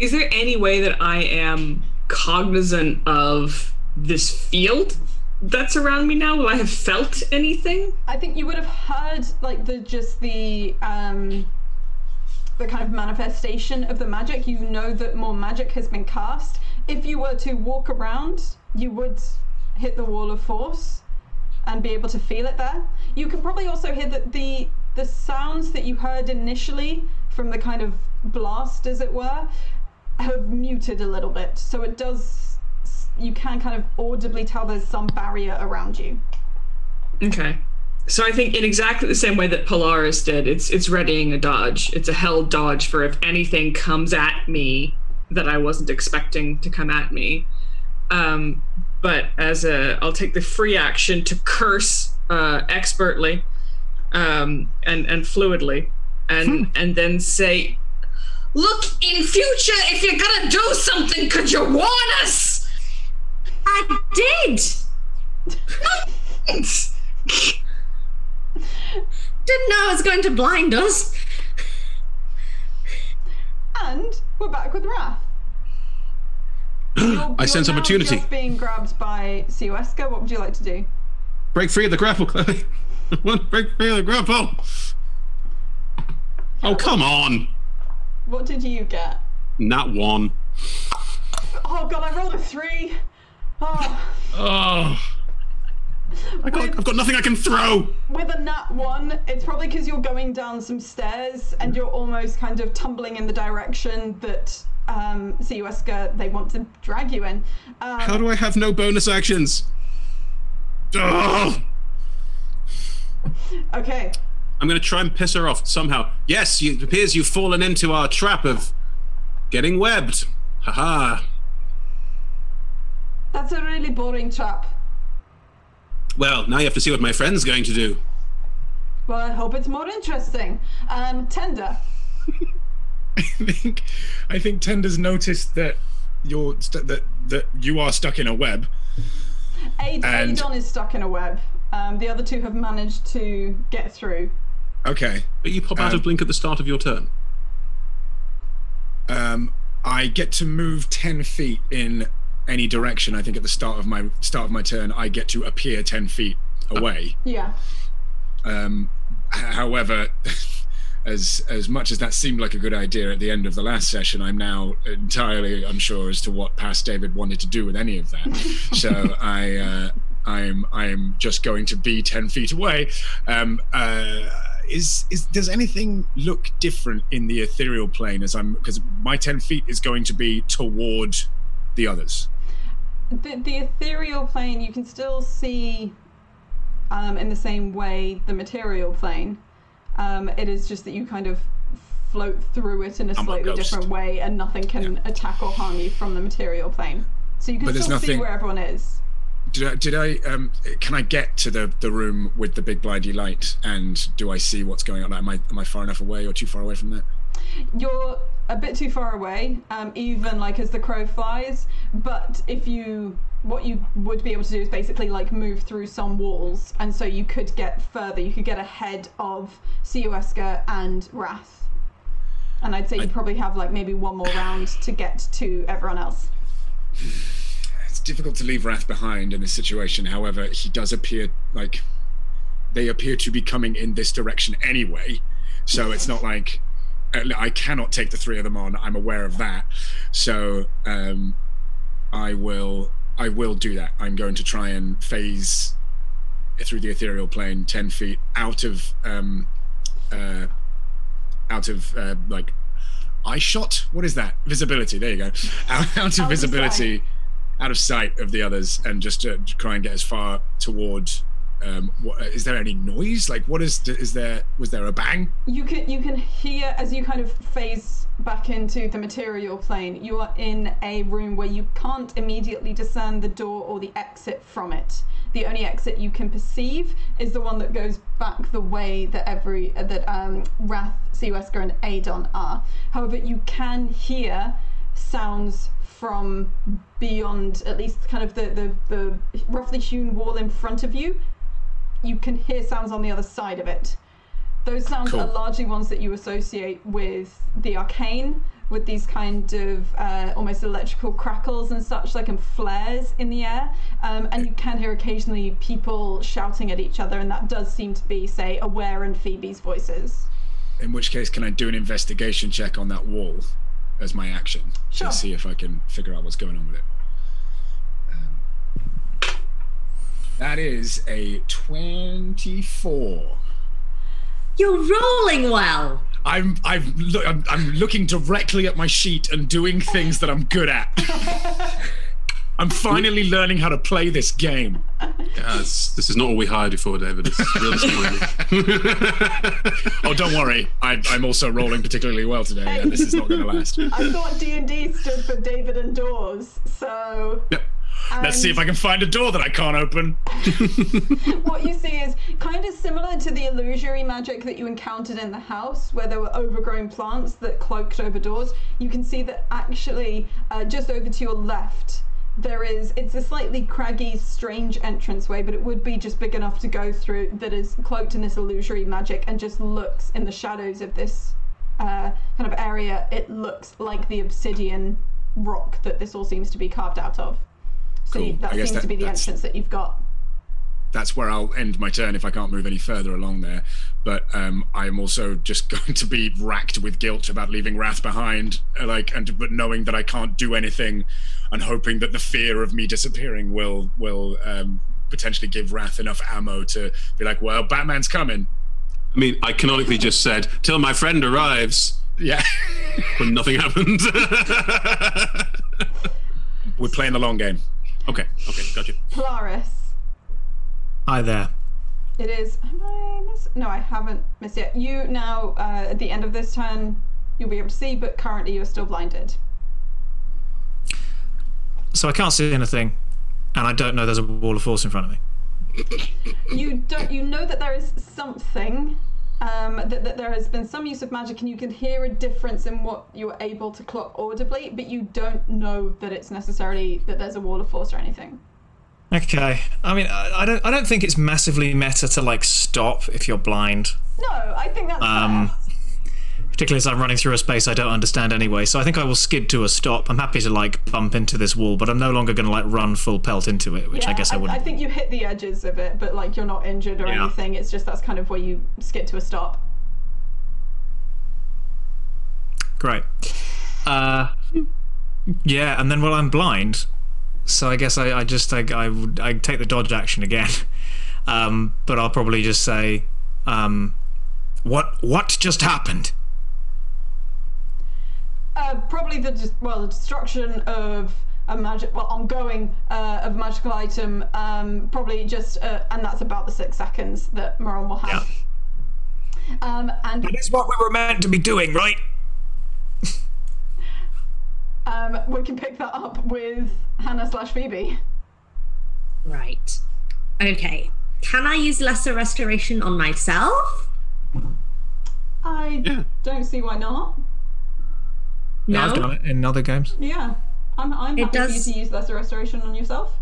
[SPEAKER 2] Is there any way that I am cognizant of this field that's around me now? Will I have felt anything?
[SPEAKER 4] I think you would have heard like the kind of manifestation of the magic. You know that more magic has been cast. If you were to walk around, you would hit the wall of force and be able to feel it there. You can probably also hear that the sounds that you heard initially from the kind of blast, as it were, have muted a little bit. So it does, you can kind of audibly tell there's some barrier around you.
[SPEAKER 2] Okay. So I think in exactly the same way that Polaris did, it's readying a dodge. It's a held dodge for if anything comes at me that I wasn't expecting to come at me. But I'll take the free action to curse expertly and fluidly, and then say, "Look, in future, if you're gonna do something, could you warn us?"
[SPEAKER 5] I did. Didn't know it was going to blind us.
[SPEAKER 4] And we're back with Wrath.
[SPEAKER 3] I sense opportunity.
[SPEAKER 4] Just being grabbed by Siueska. What would you like to do?
[SPEAKER 3] Break free of the grapple, Chloe. I want to break free of the grapple. Oh, come on.
[SPEAKER 4] What did you get?
[SPEAKER 3] Nat 1.
[SPEAKER 4] Oh god, I rolled a 3. Oh.
[SPEAKER 3] Oh. I've got nothing I can throw.
[SPEAKER 4] With a nat 1, it's probably because you're going down some stairs and you're almost kind of tumbling in the direction that Siueska, they want to drag you in.
[SPEAKER 3] How do I have no bonus actions? Oh.
[SPEAKER 4] Okay.
[SPEAKER 3] I'm going to try and piss her off somehow. Yes, it appears you've fallen into our trap of getting webbed. Haha.
[SPEAKER 4] That's a really boring trap.
[SPEAKER 3] Well, now you have to see what my friend's going to do.
[SPEAKER 4] Well, I hope it's more interesting. Tender.
[SPEAKER 1] I think Tender's noticed that that you are stuck in a web.
[SPEAKER 4] Adon is stuck in a web. The other two have managed to get through.
[SPEAKER 1] Okay.
[SPEAKER 3] But you pop out of blink at the start of your turn.
[SPEAKER 1] I get to move 10 feet in any direction. I think at the start of my turn, I get to appear 10 feet away.
[SPEAKER 4] Yeah.
[SPEAKER 1] However, as much as that seemed like a good idea at the end of the last session, I'm now entirely unsure as to what past David wanted to do with any of that. So I'm just going to be 10 feet away. Does anything look different in the ethereal plane because my 10 feet is going to be toward the others?
[SPEAKER 4] The ethereal plane, you can still see in the same way the material plane. It is just that you kind of float through it in a slightly different way, and nothing can attack or harm you from the material plane. So you can still see where everyone is.
[SPEAKER 1] Did I can I get to the room with the big blindy light, and do I see what's going on? Am I far enough away or too far away from that?
[SPEAKER 4] You're a bit too far away, even like as the crow flies, but what you would be able to do is basically like move through some walls, and so you could get further. You could get ahead of Siueska and Wrath, and I'd say you probably have like maybe one more round to get to everyone else.
[SPEAKER 1] It's difficult to leave Wrath behind in this situation. However, he does appear like they appear to be coming in this direction anyway, so it's not like I cannot take the three of them on. I'm aware of that, so I will do that. I'm going to try and phase through the ethereal plane 10 feet out of like eye shot. What is that? Visibility. There you go. Out of visibility, out of sight of the others, and just to try and get as far toward. Is there any noise? Like, was there a bang? You
[SPEAKER 4] can hear as you kind of phase back into the material plane. You are in a room where you can't immediately discern the door or the exit from it. The only exit you can perceive is the one that goes back the way that Wrath, Siueska, and Adon are. However, you can hear sounds from beyond, at least kind of the roughly hewn wall in front of you. You can hear sounds on the other side of it. Those sounds are largely ones that you associate with the arcane, with these kind of almost electrical crackles and such, like, and flares in the air. And you can hear occasionally people shouting at each other, and that does seem to be, say, Aware and Phoebe's voices.
[SPEAKER 1] In which case, can I do an investigation check on that wall as my action?
[SPEAKER 4] Sure.
[SPEAKER 1] To see if I can figure out what's going on with it. That is a 24.
[SPEAKER 5] You're rolling well.
[SPEAKER 1] I'm looking directly at my sheet and doing things that I'm good at. I'm finally learning how to play this game.
[SPEAKER 3] Yes, this is not what we hired you for, David. It's real disappointing.
[SPEAKER 1] Oh, don't worry. I'm also rolling particularly well today. Yeah, this is not going to last.
[SPEAKER 4] I thought D&D stood for David and Doors, so...
[SPEAKER 1] Yep. Let's see if I can find a door that I can't open.
[SPEAKER 4] What you see is kind of similar to the illusory magic that you encountered in the house, where there were overgrown plants that cloaked over doors. You can see that actually just over to your left, it's a slightly craggy, strange entranceway, but it would be just big enough to go through, that is cloaked in this illusory magic and just looks in the shadows of this kind of area. It looks like the obsidian rock that this all seems to be carved out of. So
[SPEAKER 1] Cool.
[SPEAKER 4] that seems to be the entrance that you've got.
[SPEAKER 1] That's where I'll end my turn if I can't move any further along there. But I'm also just going to be racked with guilt about leaving Wrath behind, but knowing that I can't do anything, and hoping that the fear of me disappearing will potentially give Wrath enough ammo to be like, well, Batman's coming.
[SPEAKER 3] I mean, I canonically just said, till my friend arrives.
[SPEAKER 1] Yeah.
[SPEAKER 3] When nothing happened.
[SPEAKER 1] We're playing the long game.
[SPEAKER 3] Okay, gotcha.
[SPEAKER 4] Polaris.
[SPEAKER 6] Hi there.
[SPEAKER 4] It is. Have I missed? No, I haven't missed yet. You now, at the end of this turn, you'll be able to see, but currently you're still blinded.
[SPEAKER 6] So I can't see anything, and I don't know there's a wall of force in front of me.
[SPEAKER 4] You know that there is something, that there has been some use of magic, and you can hear a difference in what you're able to clock audibly, but you don't know that it's necessarily that there's a wall of force or anything.
[SPEAKER 6] Okay. I mean, I don't think it's massively meta to like stop if you're blind.
[SPEAKER 4] No, I think that's fair.
[SPEAKER 6] Particularly as I'm running through a space I don't understand anyway. So I think I will skid to a stop. I'm happy to like bump into this wall, but I'm no longer going to like run full pelt into it, which I guess I wouldn't.
[SPEAKER 4] I think you hit the edges of it, but like you're not injured or anything. It's just that's kind of where you skid to a stop.
[SPEAKER 6] Great. Yeah, and then I'm blind, so I guess I take the dodge action again. But I'll probably just say, what just happened?
[SPEAKER 4] Probably the destruction of a ongoing of a magical item. Probably just, and that's about the 6 seconds that Moron will have. Yeah. And
[SPEAKER 6] that is what we were meant to be doing, right?
[SPEAKER 4] We can pick that up with Hannah/Phoebe.
[SPEAKER 5] Right. Okay. Can I use Lesser Restoration on myself?
[SPEAKER 4] I don't see why not.
[SPEAKER 5] No,
[SPEAKER 6] I've done it in other games.
[SPEAKER 4] Yeah, I'm happy for you to use Lesser Restoration on yourself.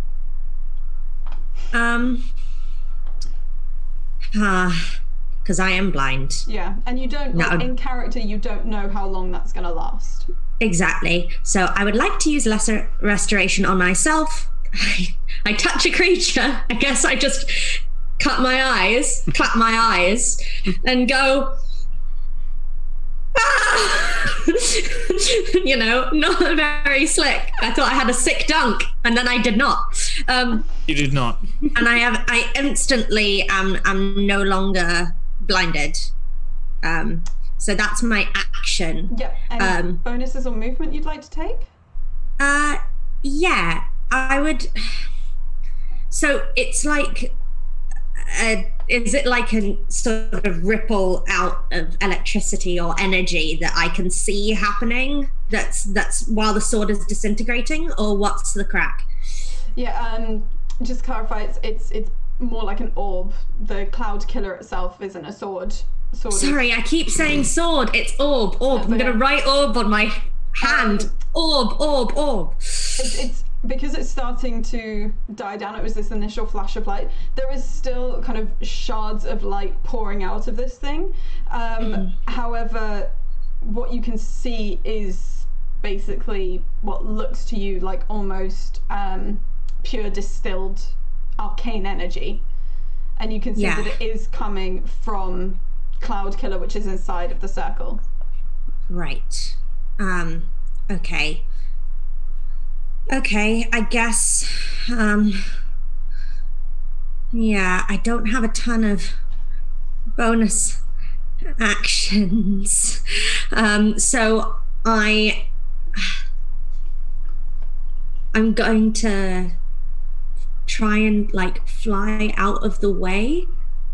[SPEAKER 5] Because I am blind.
[SPEAKER 4] Yeah, and you don't in character. You don't know how long that's going to last.
[SPEAKER 5] Exactly. So I would like to use Lesser Restoration on myself. I touch a creature. I guess I just clap my eyes, and go. You know, not very slick. I thought I had a sick dunk, and then I did not.
[SPEAKER 6] You did not.
[SPEAKER 5] And I instantly am no longer blinded. So that's my action.
[SPEAKER 4] Yep. Any bonuses or movement you'd like to take?
[SPEAKER 5] Yeah, I would. So it's like, is it like a sort of ripple out of electricity or energy that I can see happening? That's while the sword is disintegrating, or what's the crack?
[SPEAKER 4] Yeah. Just to clarify, it's more like an orb. The cloud killer itself isn't a sword.
[SPEAKER 5] Sorry, I keep saying sword. It's orb. I'm going to write orb on my hand. Orb.
[SPEAKER 4] It's because it's starting to die down. It was this initial flash of light. There is still kind of shards of light pouring out of this thing. However, what you can see is basically what looks to you like almost pure distilled arcane energy. And you can see that it is coming from Cloud Killer, which is inside of the circle.
[SPEAKER 5] Right. Okay, I guess, yeah, I don't have a ton of bonus actions. So I'm going to try and like fly out of the way,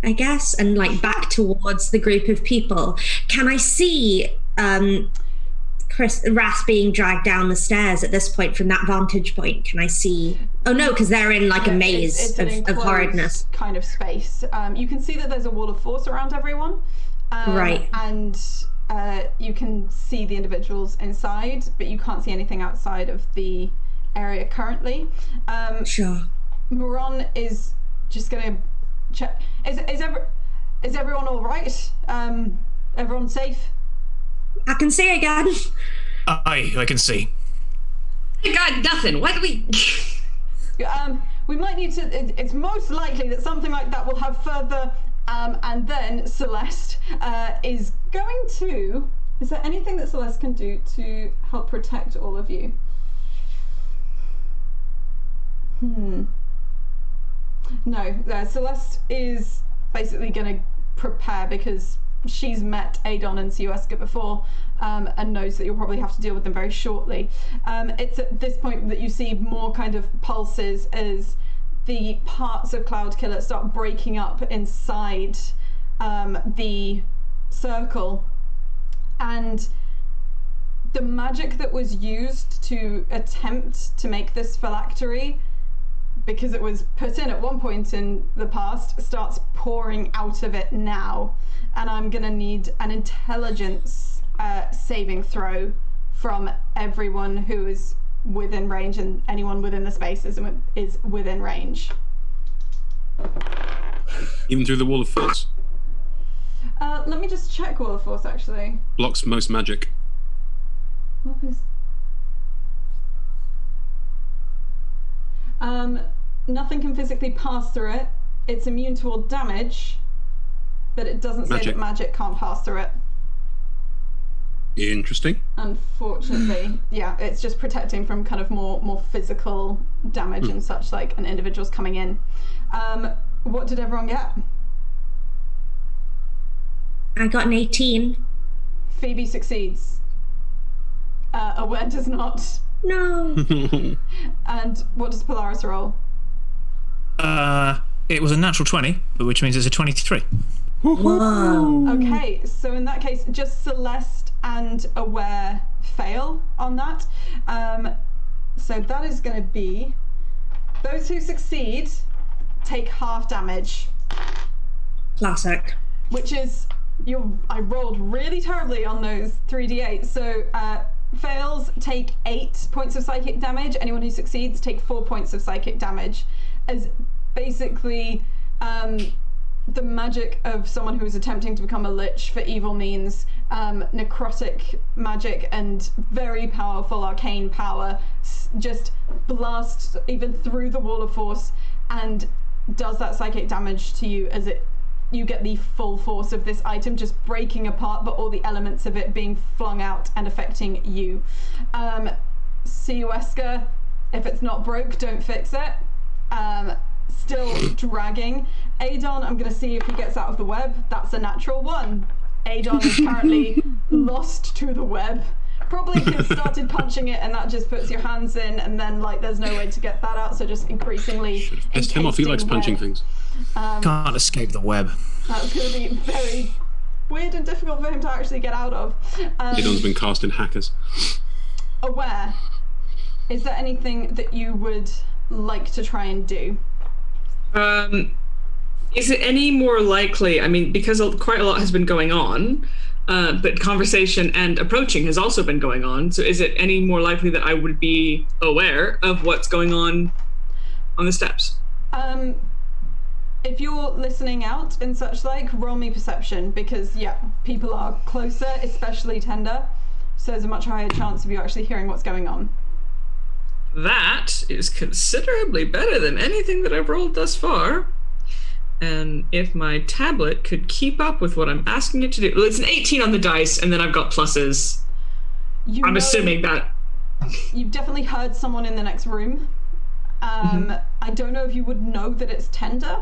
[SPEAKER 5] I guess, and like back towards the group of people. Can I see Wrath being dragged down the stairs at this point from that vantage point? Can I see? Oh no, because they're in like a maze of horridness
[SPEAKER 4] kind of space. You can see that there's a wall of force around everyone,
[SPEAKER 5] right?
[SPEAKER 4] And you can see the individuals inside, but you can't see anything outside of the area currently.
[SPEAKER 5] Sure.
[SPEAKER 4] Moron is just gonna check. Is everyone all right? Everyone safe?
[SPEAKER 5] I can see again.
[SPEAKER 6] Aye, I can see.
[SPEAKER 2] I got nothing. Why do we?
[SPEAKER 4] We might need to. It's most likely that something like that will have further. And then Celeste is going to. Is there anything that Celeste can do to help protect all of you? No, Celeste is basically going to prepare because she's met Adon and Siueska before and knows that you'll probably have to deal with them very shortly. It's at this point that you see more kind of pulses as the parts of Cloud Killer start breaking up inside the circle, and the magic that was used to attempt to make this phylactery because it was put in at one point in the past, starts pouring out of it now. And I'm going to need an intelligence saving throw from everyone who is within range, and anyone within the space is within range.
[SPEAKER 3] Even through the wall of force?
[SPEAKER 4] Let me just check Wall of Force, actually.
[SPEAKER 3] Blocks most magic.
[SPEAKER 4] Nothing can physically pass through it. It's immune to all damage, but it doesn't say that magic can't pass through it.
[SPEAKER 3] Interesting.
[SPEAKER 4] Unfortunately, yeah, it's just protecting from kind of more physical damage and such, like an individual's coming in. What did everyone get?
[SPEAKER 5] I got an 18.
[SPEAKER 4] Phoebe succeeds. Aware does not.
[SPEAKER 5] No.
[SPEAKER 4] And what does Polaris roll?
[SPEAKER 6] It was a natural 20, which means it's a 23.
[SPEAKER 5] Whoa.
[SPEAKER 4] Okay, so in that case, just Celeste and Aware fail on that. So that is going to be those who succeed take half damage.
[SPEAKER 5] Classic.
[SPEAKER 4] Which is, I rolled really terribly on those 3d8. So fails take 8 points of psychic damage. Anyone who succeeds take 4 points of psychic damage. As basically the magic of someone who is attempting to become a lich for evil means, necrotic magic and very powerful arcane power just blasts even through the wall of force and does that psychic damage to you, as you get the full force of this item just breaking apart, but all the elements of it being flung out and affecting you. Siueska, if it's not broke, don't fix it. Still dragging. Adon, I'm going to see if he gets out of the web. That's a natural 1. Adon is currently lost to the web. Probably because started punching it and that just puts your hands in, and then there's no way to get that out, so just increasingly
[SPEAKER 3] Should have pissed him off. He likes punching things.
[SPEAKER 6] Can't escape the web.
[SPEAKER 4] That's going to be very weird and difficult for him to actually get out of.
[SPEAKER 3] Adon's been cast in Hackers.
[SPEAKER 4] Aware, is there anything that you would like to try and do?
[SPEAKER 2] Is it any more likely, because quite a lot has been going on, but conversation and approaching has also been going on, so is it any more likely that I would be aware of what's going on the steps?
[SPEAKER 4] If you're listening out and such roll me perception, because people are closer, especially Tender, so there's a much higher chance of you actually hearing what's going on.
[SPEAKER 2] That is considerably better than anything that I've rolled thus far. And if my tablet could keep up with what I'm asking it to do. Well, it's an 18 on the dice, and then I've got pluses. I'm assuming that.
[SPEAKER 4] You've definitely heard someone in the next room. I don't know if you would know that it's Tender.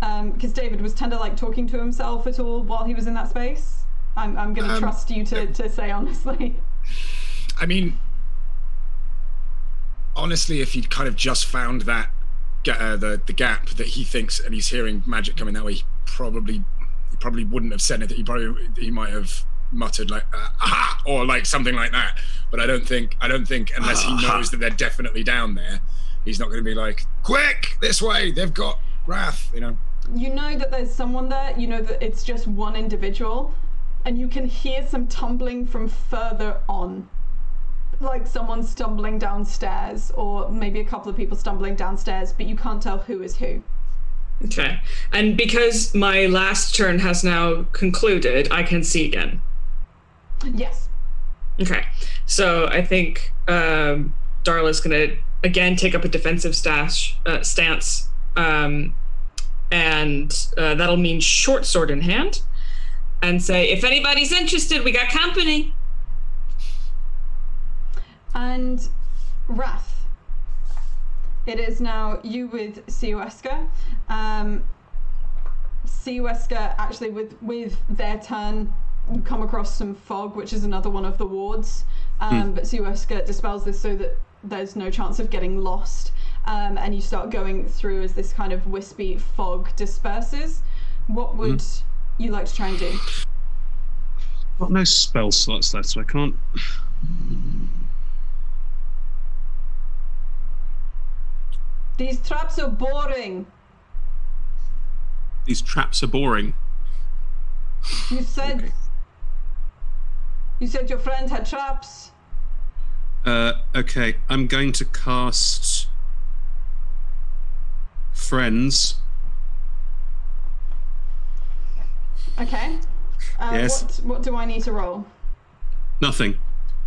[SPEAKER 4] Because David, was Tender talking to himself at all while he was in that space? I'm going to trust you to say honestly.
[SPEAKER 1] Honestly, if he'd kind of just found that the gap that he thinks, and he's hearing magic coming that way, he probably wouldn't have said anything. He might have muttered aha, or something like that. But I don't think unless he knows that they're definitely down there, he's not going to be quick, this way, they've got Wrath,
[SPEAKER 4] You know that there's someone there, you know that it's just one individual, and you can hear some tumbling from further on. Someone stumbling downstairs, or maybe a couple of people stumbling downstairs, but you can't tell who is who.
[SPEAKER 2] Okay. And because my last turn has now concluded, I can see again.
[SPEAKER 4] Yes.
[SPEAKER 2] Okay. So I think Darla's going to, again, take up a defensive stance, and that'll mean short sword in hand, and say, if anybody's interested, we got company. And
[SPEAKER 4] Wrath, it is now you with Siueska. Siueska, actually, with their turn, you come across some fog, which is another one of the wards. But Siueska dispels this so that there's no chance of getting lost. And you start going through as this kind of wispy fog disperses. What would you like to try and do?
[SPEAKER 3] I've got no spell slots left, so I can't.
[SPEAKER 4] These traps are boring.
[SPEAKER 3] These traps are boring.
[SPEAKER 4] You said your friend had traps.
[SPEAKER 3] Okay, I'm going to cast Friends.
[SPEAKER 4] Okay.
[SPEAKER 3] Yes.
[SPEAKER 4] What do I need to roll?
[SPEAKER 3] Nothing.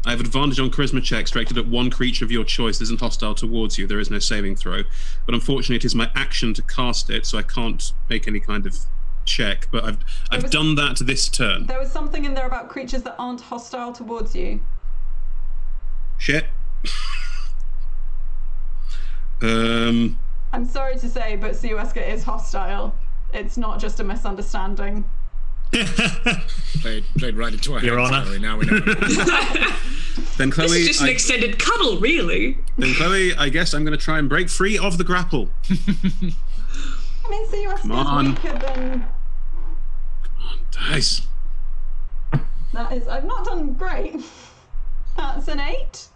[SPEAKER 3] I have advantage on charisma checks directed at one creature of your choice that isn't hostile towards you. There is no saving throw. But unfortunately, it is my action to cast it, so I can't make any kind of check. But I've done that this turn.
[SPEAKER 4] There was something in there about creatures that aren't hostile towards you.
[SPEAKER 3] Shit.
[SPEAKER 4] I'm sorry to say, but Siweska is hostile. It's not just a misunderstanding.
[SPEAKER 1] Played right into our
[SPEAKER 6] Your
[SPEAKER 1] hands,
[SPEAKER 6] Honor.
[SPEAKER 1] Chloe. Now we know.
[SPEAKER 3] Then Chloe,
[SPEAKER 2] This is just an extended cuddle, really.
[SPEAKER 3] then Chloe, I guess I'm going to try and break free of the grapple.
[SPEAKER 4] I mean, Siweska
[SPEAKER 3] Come on.
[SPEAKER 4] is weaker than...
[SPEAKER 3] Dice.
[SPEAKER 4] That is... I've not done great. That's an 8.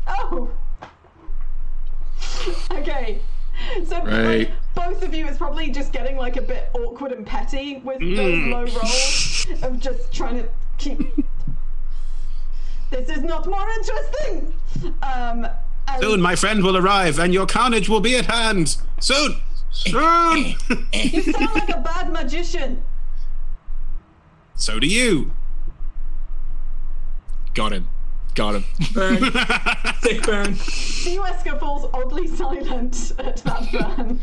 [SPEAKER 4] Oh! Okay. So
[SPEAKER 3] Right.
[SPEAKER 4] like, both of you is probably just getting like a bit awkward and petty with those low rolls of just trying to keep... This is not more interesting! And
[SPEAKER 3] Soon my friend will arrive and your carnage will be at hand. Soon! Soon!
[SPEAKER 4] you sound like a bad magician.
[SPEAKER 3] So do you.
[SPEAKER 1] Got him.
[SPEAKER 2] Burn. Sick burn.
[SPEAKER 4] Siweska falls oddly silent at that burn.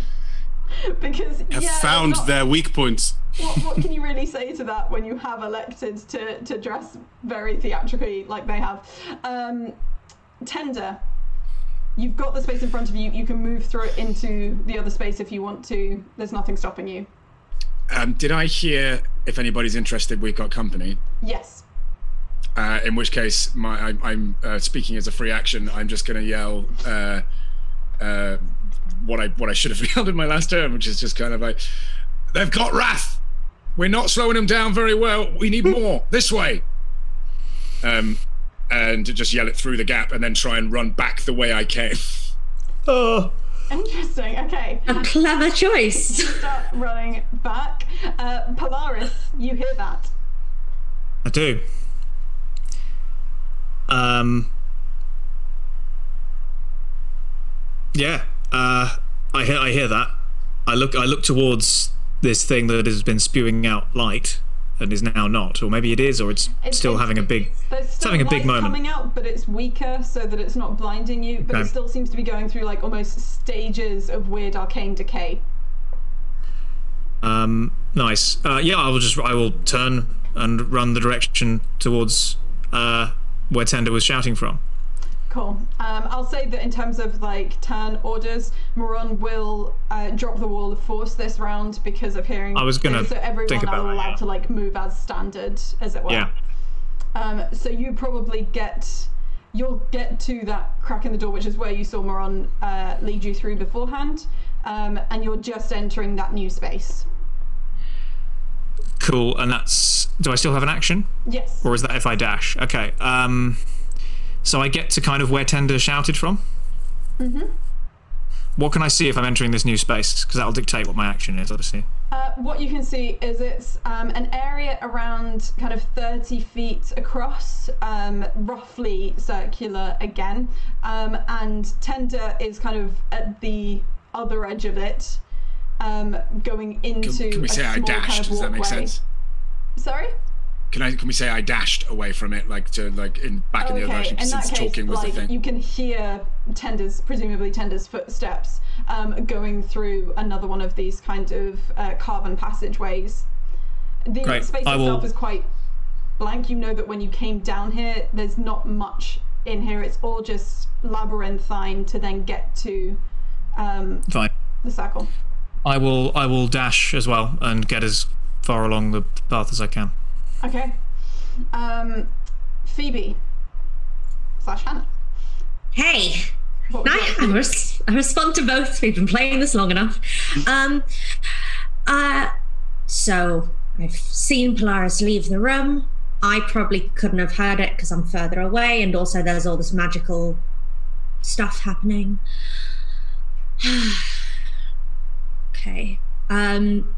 [SPEAKER 4] Because,
[SPEAKER 3] Have
[SPEAKER 4] yeah,
[SPEAKER 3] found
[SPEAKER 4] not-
[SPEAKER 3] their weak points.
[SPEAKER 4] What can you really say to that when you have elected to dress very theatrically like they have? Tender, you've got the space in front of you. You can move through it into the other space if you want to. There's nothing stopping you.
[SPEAKER 1] Did I hear if anybody's interested, we've got company?
[SPEAKER 4] Yes.
[SPEAKER 1] In which case, I'm speaking as a free action. I'm just going to yell what I should have yelled in my last turn, which is just kind of like, they've got wrath. We're not slowing them down very well. We need more. This way. And just yell it through the gap, and then try and run back the way I came.
[SPEAKER 6] Oh.
[SPEAKER 4] Interesting. Okay.
[SPEAKER 5] A clever choice.
[SPEAKER 4] Start running back. Polaris, you hear that?
[SPEAKER 6] I do. Yeah. I hear that. I look towards this thing that has been spewing out light and is now not, or maybe it is, or it's still having a big.
[SPEAKER 4] There's still
[SPEAKER 6] having a big
[SPEAKER 4] light
[SPEAKER 6] moment.
[SPEAKER 4] coming out, but it's weaker so that it's not blinding you. But
[SPEAKER 6] Okay.
[SPEAKER 4] it still seems to be going through like almost stages of weird arcane decay.
[SPEAKER 6] Nice. Yeah, I will turn and run the direction towards where Tender was shouting from.
[SPEAKER 4] Cool. I'll say that in terms of like turn orders, Moron will drop the wall of force this round because of hearing.
[SPEAKER 6] I was gonna
[SPEAKER 4] so everyone
[SPEAKER 6] think about
[SPEAKER 4] are
[SPEAKER 6] that,
[SPEAKER 4] allowed
[SPEAKER 6] yeah.
[SPEAKER 4] to like move as standard, as it were.
[SPEAKER 6] Yeah.
[SPEAKER 4] So you probably you'll get to that crack in the door, which is where you saw Moron lead you through beforehand, and you're just entering that new space.
[SPEAKER 6] Cool. And that's. Do I still have an action?
[SPEAKER 4] Yes.
[SPEAKER 6] Or is that if I dash? Okay. So I get to kind of where Tender shouted from?
[SPEAKER 4] Mm-hmm.
[SPEAKER 6] What can I see if I'm entering this new space? Because that'll dictate what my action is, obviously.
[SPEAKER 4] What you can see is it's an area around kind of 30 feet across, roughly circular again, and Tender is kind of at the other edge of it, going into
[SPEAKER 1] Can we say
[SPEAKER 4] a
[SPEAKER 1] I
[SPEAKER 4] small
[SPEAKER 1] dashed?
[SPEAKER 4] kind of
[SPEAKER 1] Does that make
[SPEAKER 4] walkway.
[SPEAKER 1] sense?
[SPEAKER 4] Sorry?
[SPEAKER 1] Can we say I dashed away from it, like to like in back in the other direction,
[SPEAKER 4] In
[SPEAKER 1] because
[SPEAKER 4] that
[SPEAKER 1] since
[SPEAKER 4] case,
[SPEAKER 1] talking was
[SPEAKER 4] like,
[SPEAKER 1] the thing.
[SPEAKER 4] you can hear presumably Tender's footsteps going through another one of these kind of carven passageways. The
[SPEAKER 6] Great.
[SPEAKER 4] space
[SPEAKER 6] I will-
[SPEAKER 4] itself is quite blank. You know that when you came down here, there's not much in here. It's all just labyrinthine to then get to
[SPEAKER 6] Fine.
[SPEAKER 4] the circle.
[SPEAKER 6] I will dash as well and get as far along the path as I can.
[SPEAKER 4] Okay. Phoebe / Hannah.
[SPEAKER 5] Hey.
[SPEAKER 4] What would you like to do?
[SPEAKER 5] I respond to both. We've been playing this long enough. So I've seen Polaris leave the room. I probably couldn't have heard it because I'm further away, and also there's all this magical stuff happening. Okay. I'm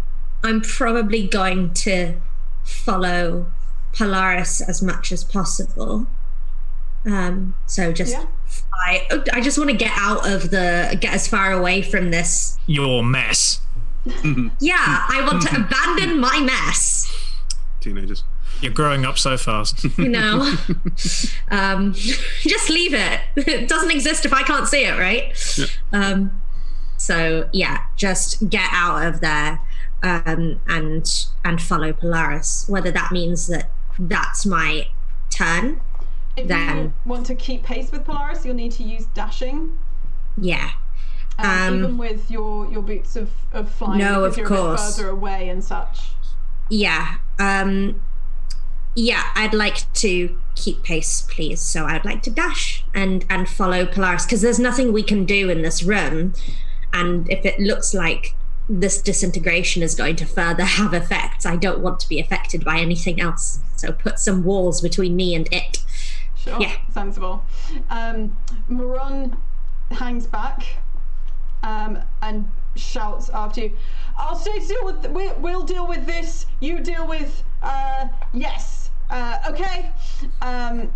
[SPEAKER 5] probably going to follow Polaris as much as possible. So just I just want to get as far away from this.
[SPEAKER 6] Your mess.
[SPEAKER 5] Yeah, I want to abandon my mess.
[SPEAKER 3] Teenagers.
[SPEAKER 6] You're growing up so fast.
[SPEAKER 5] You know, just leave it. It doesn't exist if I can't see it, right?
[SPEAKER 3] Yeah.
[SPEAKER 5] So yeah, just get out of there and follow Polaris. Whether that means that that's my turn.
[SPEAKER 4] If you want to keep pace with Polaris, you'll need to use dashing.
[SPEAKER 5] Yeah.
[SPEAKER 4] Even with your boots of flying,
[SPEAKER 5] no,
[SPEAKER 4] because
[SPEAKER 5] of
[SPEAKER 4] you're
[SPEAKER 5] course.
[SPEAKER 4] a bit further away and such.
[SPEAKER 5] Yeah. Yeah, I'd like to keep pace, please. So I'd like to dash and follow Polaris, because there's nothing we can do in this room. And if it looks like this disintegration is going to further have effects, I don't want to be affected by anything else. So put some walls between me and it.
[SPEAKER 4] Sure,
[SPEAKER 5] yeah.
[SPEAKER 4] Sensible. Maron hangs back and shouts after you, I'll stay still we'll deal with this, you deal with, yes, okay. And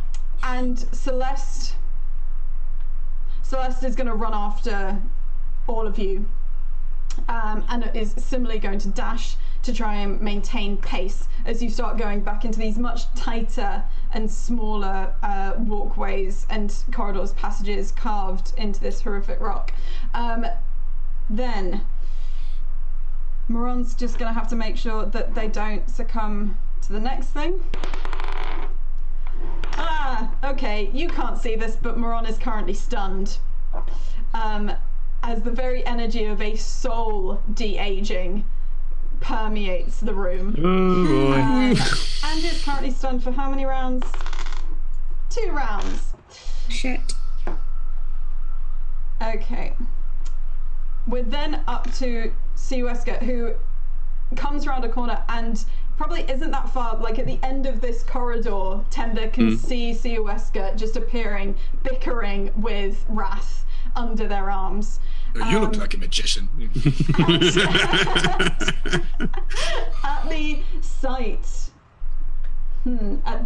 [SPEAKER 4] Celeste is going to run after all of you, and is similarly going to dash to try and maintain pace as you start going back into these much tighter and smaller walkways and corridors, passages carved into this horrific rock. Then Moron's just going to have to make sure that they don't succumb to the next thing. Okay, you can't see this, but Moron is currently stunned. As the very energy of a soul de-aging permeates the room.
[SPEAKER 6] Oh boy.
[SPEAKER 4] And is currently stunned for how many rounds? 2 rounds.
[SPEAKER 5] Shit.
[SPEAKER 4] Okay. We're then up to Siweska, who comes around a corner and probably isn't that far. Like at the end of this corridor, Tender can see Siweska just appearing, bickering with Wrath under their arms.
[SPEAKER 1] You look like a magician.
[SPEAKER 4] At the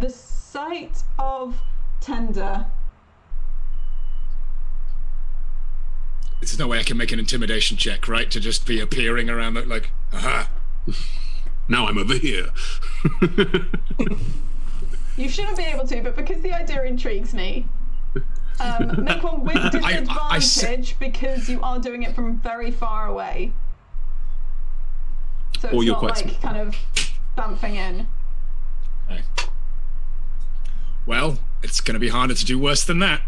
[SPEAKER 4] sight, of Tender.
[SPEAKER 1] There's no way I can make an intimidation check, right? To just be appearing around it like, aha.
[SPEAKER 3] Now I'm over here.
[SPEAKER 4] You shouldn't be able to, but because the idea intrigues me, make one with disadvantage because you are doing it from very far away. So it's not like kind of bouncing in.
[SPEAKER 1] Okay. Well, it's going to be harder to do worse than that.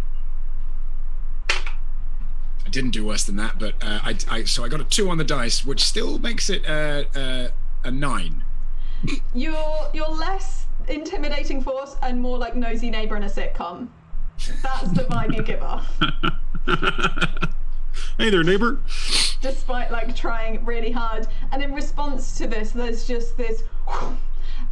[SPEAKER 1] I didn't do worse than that, but so I got a 2 on the dice, which still makes it a 9.
[SPEAKER 4] You're less intimidating force and more like nosy neighbor in a sitcom. That's the vibe you give off.
[SPEAKER 3] Hey there, neighbor.
[SPEAKER 4] Despite like trying really hard, and in response to this, there's just this.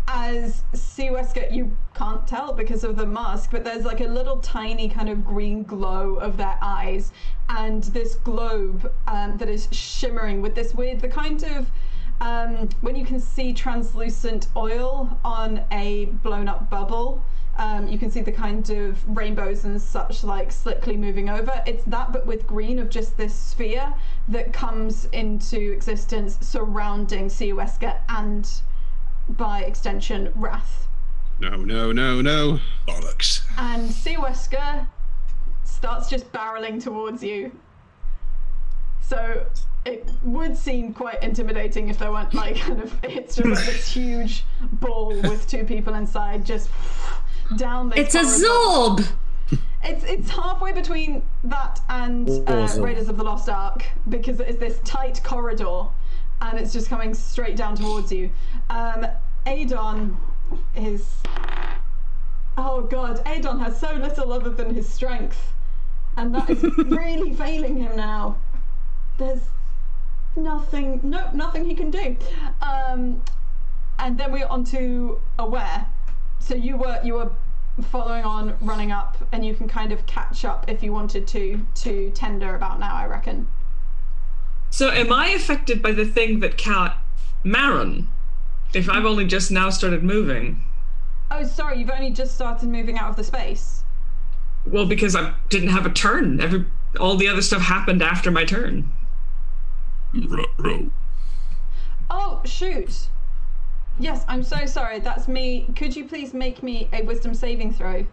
[SPEAKER 4] As Siweska, you can't tell because of the mask, but there's like a little tiny kind of green glow of their eyes, and this globe that is shimmering with this weird, the kind of when you can see translucent oil on a blown up bubble, you can see the kind of rainbows and such like slickly moving over. It's that, but with green, of just this sphere that comes into existence surrounding Siweska and, by extension, Wrath.
[SPEAKER 3] No.
[SPEAKER 1] Bollocks.
[SPEAKER 4] And Siweska starts just barreling towards you. So it would seem quite intimidating if there weren't like kind of, it's just like this huge ball with 2 people inside just down this
[SPEAKER 5] It's
[SPEAKER 4] corridor.
[SPEAKER 5] a Zorb!
[SPEAKER 4] It's halfway between that and Raiders of the Lost Ark, because it is this tight corridor and it's just coming straight down towards you. Adon is... Oh god, Adon has so little other than his strength, and that is really failing him now. There's nothing he can do. And then we're on to Aware. So you were following on, running up, and you can kind of catch up if you wanted to Tender about now, I reckon.
[SPEAKER 2] So am I affected by the thing that caught Maron? If I've only just now started moving?
[SPEAKER 4] Oh, sorry, you've only just started moving out of the space.
[SPEAKER 2] Well, because I didn't have a turn. All the other stuff happened after my turn.
[SPEAKER 4] Oh, shoot. Yes, I'm so sorry. That's me. Could you please make me a wisdom saving throw?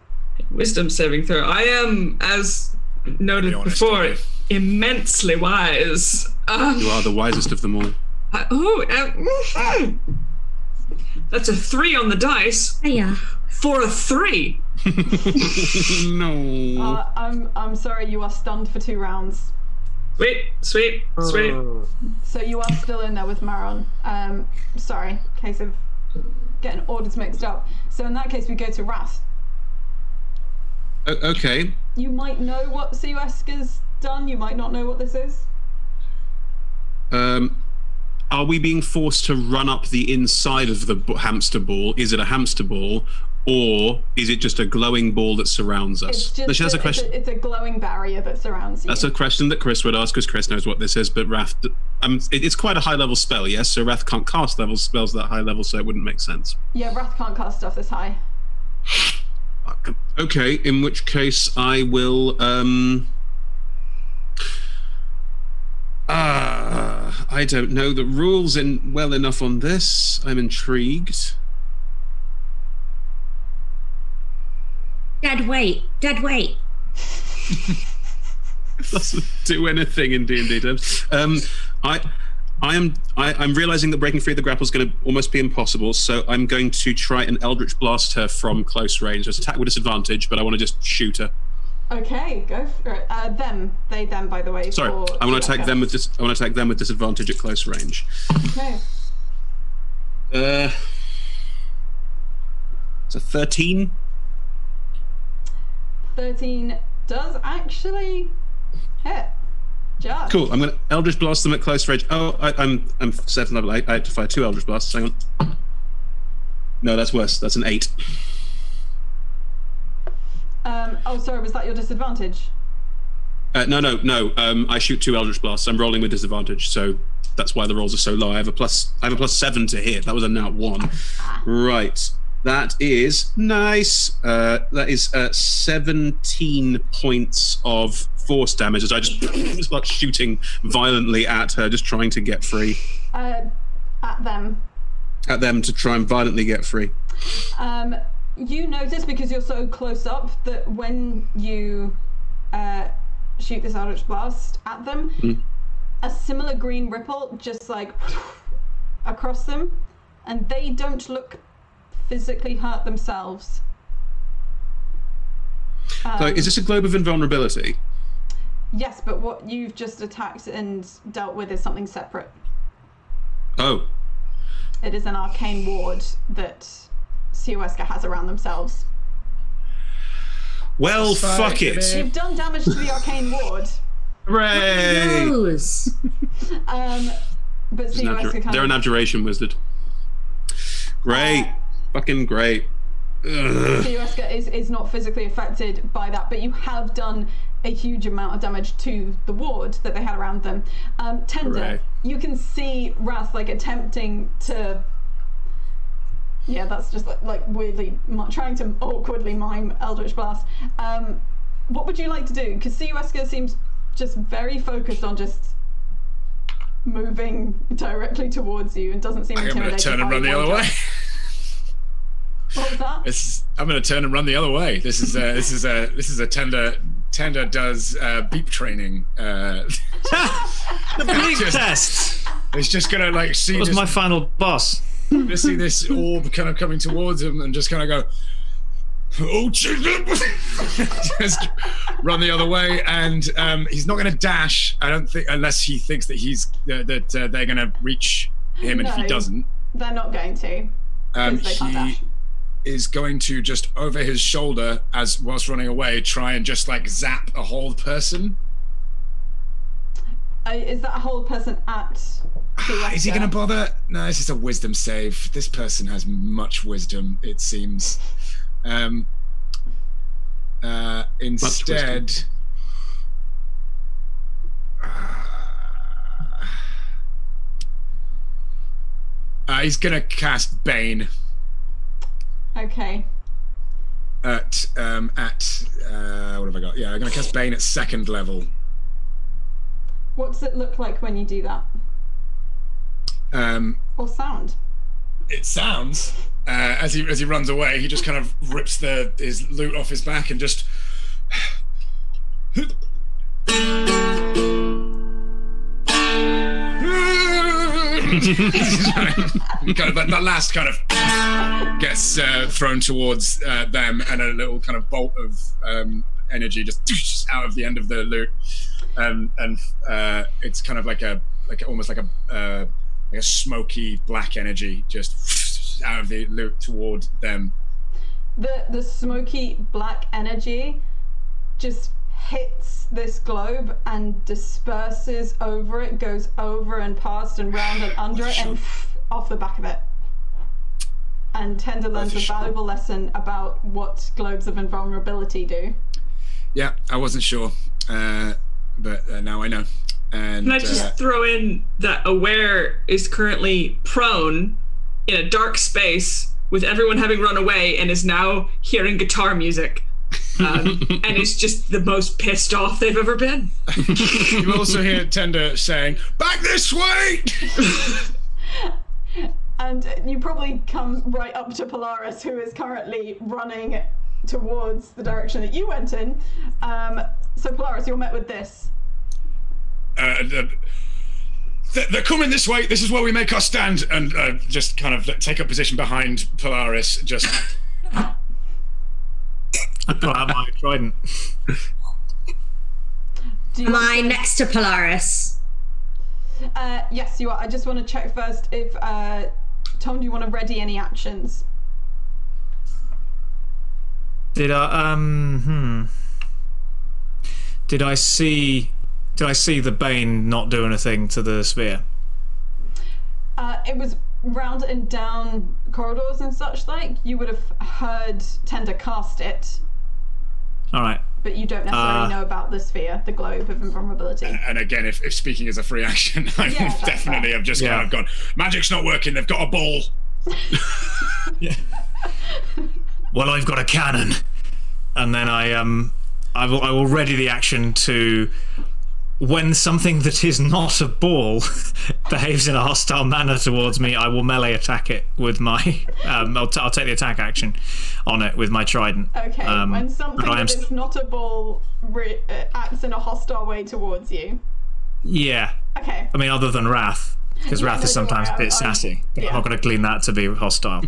[SPEAKER 2] Wisdom saving throw. I am, as noted before, immensely wise.
[SPEAKER 3] You are the wisest of them all.
[SPEAKER 2] That's a 3 on the dice.
[SPEAKER 5] Yeah.
[SPEAKER 2] For a 3.
[SPEAKER 3] No.
[SPEAKER 4] I'm sorry, you are stunned for 2 rounds.
[SPEAKER 2] Sweet.
[SPEAKER 4] So you are still in there with Maron. Sorry, case of getting orders mixed up. So in that case, we go to Wrath.
[SPEAKER 3] Okay.
[SPEAKER 4] You might know what Seaweska's done. You might not know what this is.
[SPEAKER 3] Are we being forced to run up the inside of the hamster ball? Is it a hamster ball, or is it just a glowing ball that surrounds us?
[SPEAKER 4] That's a question. It's a glowing barrier that surrounds you.
[SPEAKER 3] That's a question that Chris would ask, because Chris knows what this is. But Wrath, it's quite a high-level spell, yes. So Wrath can't cast level spells that high level, so it wouldn't make sense.
[SPEAKER 4] Yeah, Wrath can't cast stuff this high.
[SPEAKER 3] Okay, in which case I will. I don't know the rules well enough on this. I'm intrigued.
[SPEAKER 5] Dead weight.
[SPEAKER 3] Doesn't do anything in D&D terms. I'm realizing that breaking free of the grapple is going to almost be impossible, so I'm going to try an Eldritch Blaster from close range. There's attack with disadvantage, but I want to just shoot her.
[SPEAKER 4] Okay, go for it. Them, by the way.
[SPEAKER 3] Sorry, I want to attack them with I want to attack them with disadvantage at close range.
[SPEAKER 4] Okay.
[SPEAKER 3] It's a 13.
[SPEAKER 4] 13 does actually hit. Just.
[SPEAKER 3] Cool. I'm going to Eldritch Blast them at close range. Oh, I'm 7th level 8. I have to fire 2 Eldritch Blasts. Hang on. No, that's worse. That's an 8.
[SPEAKER 4] Oh, sorry. Was that your disadvantage?
[SPEAKER 3] No. I shoot 2 Eldritch Blasts. I'm rolling with disadvantage, so that's why the rolls are so low. I have a plus 7 to hit. That was a nat 1. Right. That is nice. That is 17 points of force damage as I just start shooting violently at her, just trying to get free.
[SPEAKER 4] At them.
[SPEAKER 3] At them to try and violently get free.
[SPEAKER 4] You notice, because you're so close up, that when you shoot this Eldritch Blast at them, a similar green ripple just like across them, and they don't look physically hurt themselves.
[SPEAKER 3] So is this a globe of invulnerability?
[SPEAKER 4] Yes, but what you've just attacked and dealt with is something separate.
[SPEAKER 3] Oh.
[SPEAKER 4] It is an arcane ward that Seaweska has around themselves.
[SPEAKER 3] Well, fuck it.
[SPEAKER 4] You've done damage to the arcane ward.
[SPEAKER 3] Hooray!
[SPEAKER 4] But Seaweska
[SPEAKER 3] they're an abjuration wizard. Great. Fucking great.
[SPEAKER 4] Seaweska is not physically affected by that, but you have done a huge amount of damage to the ward that they had around them. Tender,
[SPEAKER 3] Hooray.
[SPEAKER 4] you can see Wrath like attempting to. Yeah, that's just like weirdly trying to awkwardly mime Eldritch Blast. What would you like to do? Because Seaweska seems just very focused on just moving directly towards you and doesn't seem intimidated.
[SPEAKER 1] I'm going to turn and run the other way.
[SPEAKER 4] What was that?
[SPEAKER 1] I'm going to turn and run the other way. This is a Tender does beep training.
[SPEAKER 6] The bleep test.
[SPEAKER 1] It's just going to like see.
[SPEAKER 6] That was my final boss.
[SPEAKER 1] To see this orb kind of coming towards him and just kind of go, oh shit! Just run the other way, and he's not going to dash. I don't think, unless he thinks that they're going to reach him, and if he doesn't,
[SPEAKER 4] they're not going to.
[SPEAKER 1] He is going to just over his shoulder, as whilst running away, try and just like zap a whole person.
[SPEAKER 4] Is that a whole person at?
[SPEAKER 1] Is he going to bother? No, it's just a wisdom save. This person has much wisdom, it seems. Instead, He's gonna cast Bane
[SPEAKER 4] Okay.
[SPEAKER 1] at what have I got? Yeah, I'm gonna cast Bane at 2nd level.
[SPEAKER 4] What does it look like when you do that? Or sound?
[SPEAKER 1] It sounds as he runs away, he just kind of rips his loot off his back and just kind of that last kind of gets thrown towards them, and a little kind of bolt of energy just out of the end of the loot, and it's kind of like almost like a smoky black energy just out of the loot toward them.
[SPEAKER 4] The smoky black energy just hits this globe and disperses over it, goes over and past and round and under it, and off the back of it. And Tender learns a valuable lesson about what globes of invulnerability do. Yeah,
[SPEAKER 1] I wasn't sure, but now I know. And
[SPEAKER 2] can I just throw in that Aware is currently prone in a dark space with everyone having run away and is now hearing guitar music. And is just the most pissed off they've ever been.
[SPEAKER 1] You also hear Tender saying, "Back this way!"
[SPEAKER 4] And you probably come right up to Polaris, who is currently running towards the direction that you went in. So Polaris, you're met with this.
[SPEAKER 1] They're coming this way. This is where we make our stand. And just kind of take up position behind Polaris. Just...
[SPEAKER 6] I pull out my trident.
[SPEAKER 5] Am I next to Polaris?
[SPEAKER 4] Yes, you are. I just want to check first if Tom, do you want to ready any actions?
[SPEAKER 6] Did I see the Bane not do anything to the sphere?
[SPEAKER 4] It was round and down corridors and such like. You would have heard Tender cast it.
[SPEAKER 6] All right.
[SPEAKER 4] But you don't necessarily know about the sphere, the globe of invulnerability.
[SPEAKER 1] And again, if speaking is a free action, I definitely have just kind of gone, magic's not working, they've got a ball.
[SPEAKER 6] Yeah. Well, I've got a cannon. And then I will ready the action to, when something that is not a ball behaves in a hostile manner towards me, I will melee attack it with my... I'll take the attack action on it with my trident.
[SPEAKER 4] Okay, when something that is not a ball acts in a hostile way towards you.
[SPEAKER 6] Yeah.
[SPEAKER 4] Okay.
[SPEAKER 6] I mean, other than Wrath, because Wrath is sometimes a bit sassy. But I'm not going to clean that to be hostile.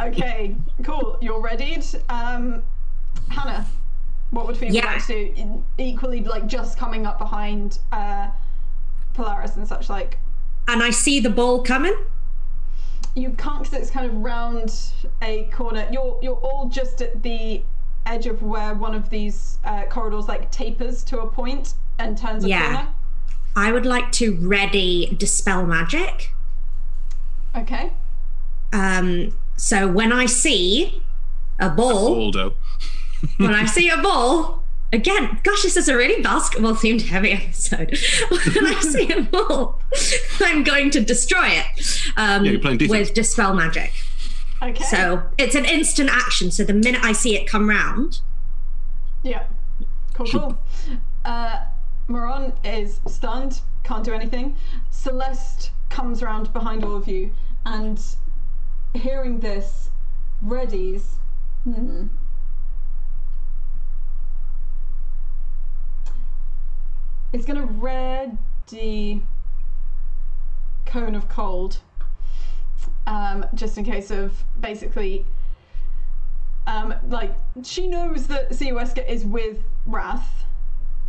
[SPEAKER 4] Okay, cool. You're readied. Hannah, what would Phoebe like to do? Equally, like, just coming up behind Polaris and such like.
[SPEAKER 5] And I see the ball coming?
[SPEAKER 4] You can't, because it's kind of round a corner. You're all just at the edge of where one of these corridors like tapers to a point and turns a corner.
[SPEAKER 5] I would like to ready Dispel Magic.
[SPEAKER 4] Okay.
[SPEAKER 5] So when I see a ball... when I see a ball... Again, gosh, this is a really basketball-themed heavy episode. When I see a ball, I'm going to destroy it
[SPEAKER 3] you're playing defense.
[SPEAKER 5] with Dispel Magic.
[SPEAKER 4] Okay.
[SPEAKER 5] So it's an instant action. So the minute I see it come round...
[SPEAKER 4] Yeah. Cool. Moron is stunned, can't do anything. Celeste comes round behind all of you and, hearing this, readies... It's going to ready Cone of Cold, just in case of, basically, like, she knows that Seawesker is with Wrath,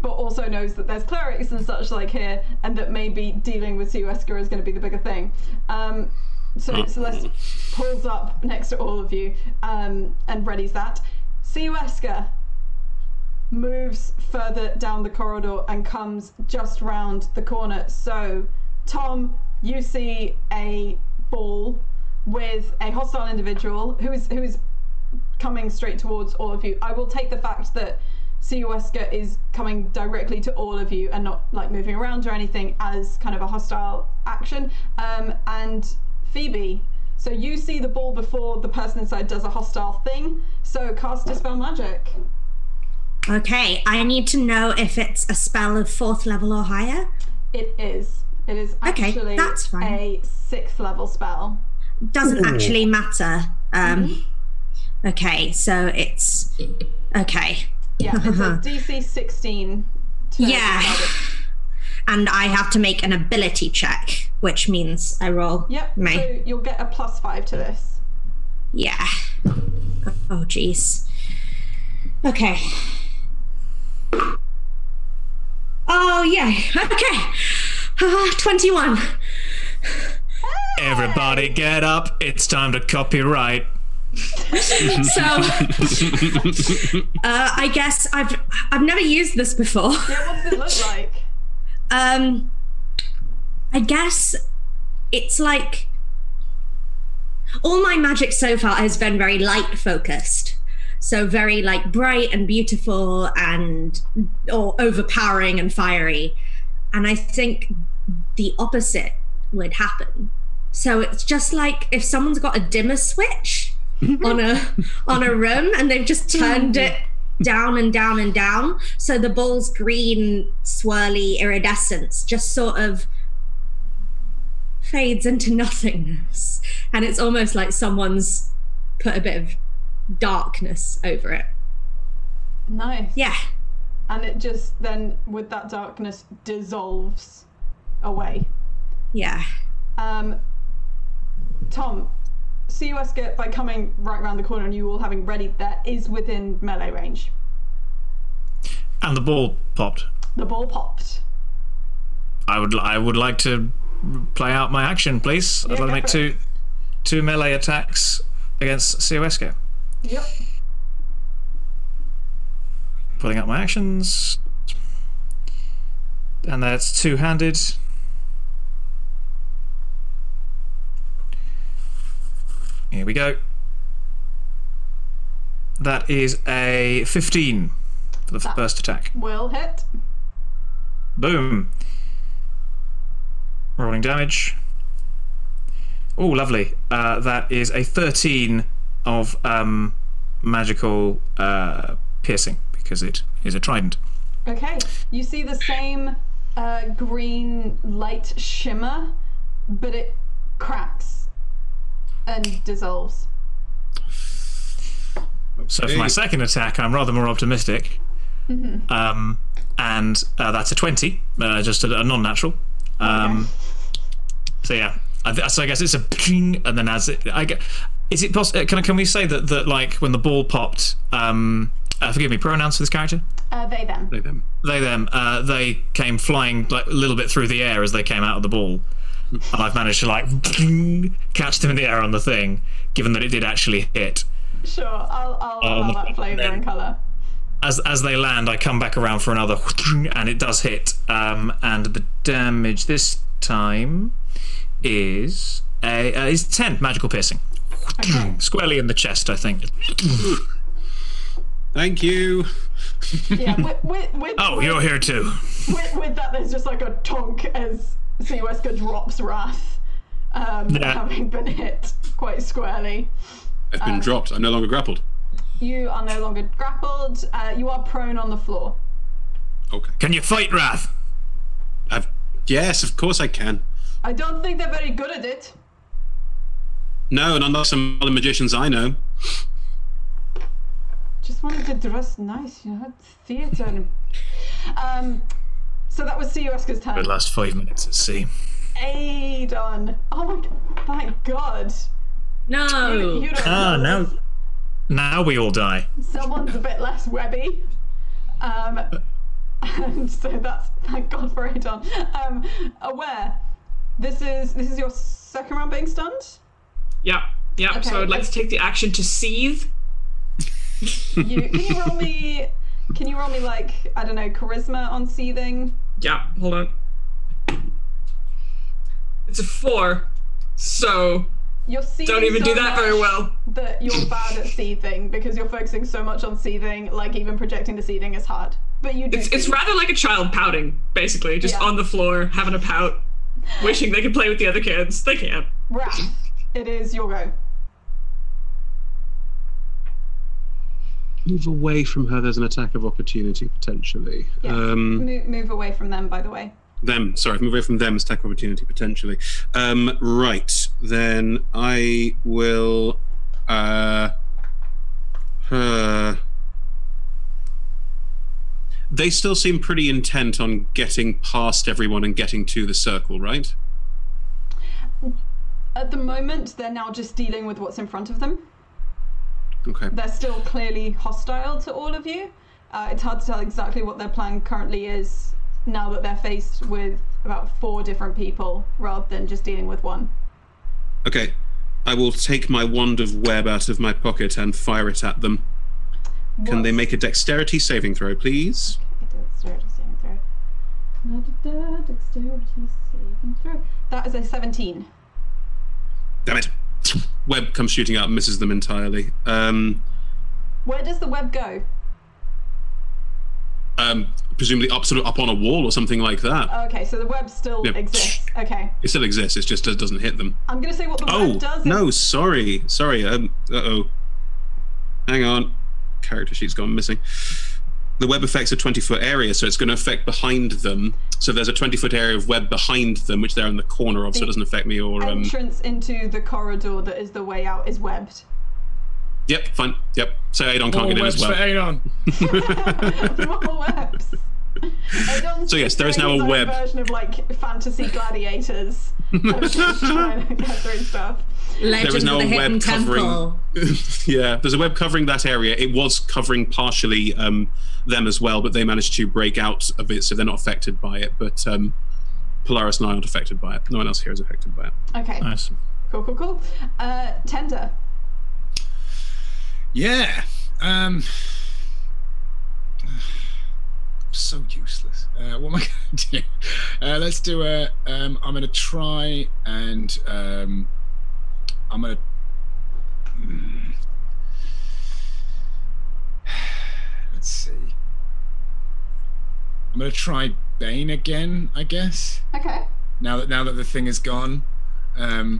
[SPEAKER 4] but also knows that there's clerics and such like here, and that maybe dealing with Seawesker is going to be the bigger thing. So Celeste pulls up next to all of you and readies that. Seawesker moves further down the corridor and comes just round the corner. So, Tom, you see a ball with a hostile individual who is coming straight towards all of you. I will take the fact that Seawesker is coming directly to all of you and not like moving around or anything as kind of a hostile action. And Phoebe. So you see the ball before the person inside does a hostile thing. So cast Dispel Magic.
[SPEAKER 5] Okay, I need to know if it's a spell of 4th level or higher.
[SPEAKER 4] It is. It is actually
[SPEAKER 5] that's fine.
[SPEAKER 4] a 6th level spell.
[SPEAKER 5] Doesn't actually matter. Okay, so it's okay.
[SPEAKER 4] Yeah, it's a DC 16.
[SPEAKER 5] Yeah. And I have to make an ability check, which means I roll.
[SPEAKER 4] Yep.
[SPEAKER 5] Me.
[SPEAKER 4] So you'll get a +5 to this.
[SPEAKER 5] Yeah. Oh, jeez. Okay. Oh, yeah. Okay. 21.
[SPEAKER 6] Everybody get up. It's time to copyright.
[SPEAKER 5] So, I guess I've never used this before.
[SPEAKER 4] Yeah, what does it look like?
[SPEAKER 5] I guess it's like all my magic so far has been very light focused. So very like bright and beautiful or overpowering and fiery. And I think the opposite would happen. So it's just like if someone's got a dimmer switch on a room and they've just turned it down and down and down. So the ball's green, swirly iridescence just sort of fades into nothingness. And it's almost like someone's put a bit of darkness over it.
[SPEAKER 4] Nice.
[SPEAKER 5] Yeah.
[SPEAKER 4] And it just then, with that darkness, dissolves away.
[SPEAKER 5] Yeah.
[SPEAKER 4] Tom, CUSK, by coming right around the corner and you all having ready, that is within melee range.
[SPEAKER 6] And the ball popped.
[SPEAKER 4] The ball popped.
[SPEAKER 6] I would like to play out my action, please. I'd like to make two melee attacks against COSK.
[SPEAKER 4] Yep.
[SPEAKER 6] Pulling out my actions. And that's two-handed. Here we go. That is a 15 for the first attack.
[SPEAKER 4] Will hit.
[SPEAKER 6] Boom. Rolling damage. Oh, lovely. That is a 13 of magical piercing because it is a trident.
[SPEAKER 4] Okay. You see the same green light shimmer, but it cracks and dissolves.
[SPEAKER 6] So for my second attack, I'm rather more optimistic.
[SPEAKER 4] Mm-hmm.
[SPEAKER 6] And that's a 20, just a non-natural.
[SPEAKER 4] Okay.
[SPEAKER 6] So yeah, so I guess it's a ping, and then as it, is it possible? Can we say that like when the ball popped? Forgive me. Pronouns for this character?
[SPEAKER 4] They them.
[SPEAKER 3] They them.
[SPEAKER 6] They them. They came flying like a little bit through the air as they came out of the ball, and I've managed to like catch them in the air on the thing, given that it did actually hit.
[SPEAKER 4] Sure, I'll allow that flavour and colour.
[SPEAKER 6] As they land, I come back around for another, and it does hit. And the damage this time is 10 magical piercing, squarely in the chest, I think.
[SPEAKER 3] Thank you.
[SPEAKER 4] Yeah.
[SPEAKER 6] You're here too.
[SPEAKER 4] With that, there's just like a tonk as CUSK drops Wrath, having been hit quite squarely.
[SPEAKER 3] I've been dropped. I'm no longer grappled.
[SPEAKER 4] You are no longer grappled. You are prone on the floor.
[SPEAKER 3] Okay.
[SPEAKER 6] Can you fight, Wrath?
[SPEAKER 3] Yes, of course I can.
[SPEAKER 4] I don't think they're very good at it.
[SPEAKER 3] No, and unlike some other magicians I know.
[SPEAKER 4] Just wanted to dress nice, you know, theatre. So that was CUSK's turn.
[SPEAKER 6] The last 5 minutes at sea.
[SPEAKER 4] Aidon. Oh my god, thank God.
[SPEAKER 5] No.
[SPEAKER 4] You don't know.
[SPEAKER 6] No. Now we all die.
[SPEAKER 4] Someone's a bit less webby. And so that's, thank God for Aidon. Aware. This is your second round being stunned?
[SPEAKER 2] Yeah.
[SPEAKER 4] Okay,
[SPEAKER 2] So I'd like to take the action to seethe.
[SPEAKER 4] Can you roll me like, I don't know, charisma on seething?
[SPEAKER 2] Yeah, hold on. It's a 4, so
[SPEAKER 4] You're seething
[SPEAKER 2] don't even
[SPEAKER 4] so
[SPEAKER 2] do that very
[SPEAKER 4] much
[SPEAKER 2] well.
[SPEAKER 4] that you're bad at seething because you're focusing so much on seething, like even projecting the seething is hard. But you do.
[SPEAKER 2] It's rather like a child pouting, basically, just
[SPEAKER 4] Yeah.
[SPEAKER 2] on the floor, having a pout. wishing they could play with the other kids. They can't.
[SPEAKER 4] Raph, it is your go.
[SPEAKER 3] Move away from her. There's an attack of opportunity, potentially.
[SPEAKER 4] Yes. Move away from them, by the way.
[SPEAKER 3] Them. Sorry, move away from them. Attack of opportunity, potentially. Right. Then I will... They still seem pretty intent on getting past everyone and getting to the circle, right?
[SPEAKER 4] At the moment, they're now just dealing with what's in front of them.
[SPEAKER 3] Okay.
[SPEAKER 4] They're still clearly hostile to all of you. It's hard to tell exactly what their plan currently is now that they're faced with about 4 different people rather than just dealing with one.
[SPEAKER 3] Okay. I will take my wand of web out of my pocket and fire it at them. Can they make a dexterity saving throw, please?
[SPEAKER 4] Okay, dexterity saving throw. Dexterity saving throw. That is a 17.
[SPEAKER 3] Damn it. Web comes shooting out and misses them entirely.
[SPEAKER 4] Where does the web go?
[SPEAKER 3] Presumably up on a wall or something like that.
[SPEAKER 4] Okay, so the web still exists. Okay.
[SPEAKER 3] It still exists, it just doesn't hit them.
[SPEAKER 4] I'm going to say what the web does.
[SPEAKER 3] No, sorry. Uh-oh. Hang on. Character sheet's gone missing. The web affects a 20-foot area, so it's going to affect behind them. So there's a 20-foot area of web behind them, which they're in the corner of, so it doesn't affect me or...
[SPEAKER 4] entrance into the corridor that is the way out is webbed.
[SPEAKER 3] Yep, fine. Yep. So Adon can't get in as well.
[SPEAKER 4] More webs.
[SPEAKER 3] So yes, there is now a web
[SPEAKER 4] version of like fantasy gladiators. Trying to get through stuff.
[SPEAKER 5] Legend
[SPEAKER 3] there is now
[SPEAKER 5] of the
[SPEAKER 3] a web
[SPEAKER 5] Hidden
[SPEAKER 3] covering.
[SPEAKER 5] Temple.
[SPEAKER 3] Yeah, there's a web covering that area. It was covering partially them as well, but they managed to break out of it, so they're not affected by it. But Polaris and I aren't affected by it. No one else here is affected by it.
[SPEAKER 4] Okay.
[SPEAKER 6] Nice.
[SPEAKER 4] Cool. Tender.
[SPEAKER 1] Yeah. So useless. What am I going to do? Let's do a... I'm going to try and... I'm going to... Let's see. I'm going to try Bane again, I guess.
[SPEAKER 4] Okay.
[SPEAKER 1] Now that the thing is gone. I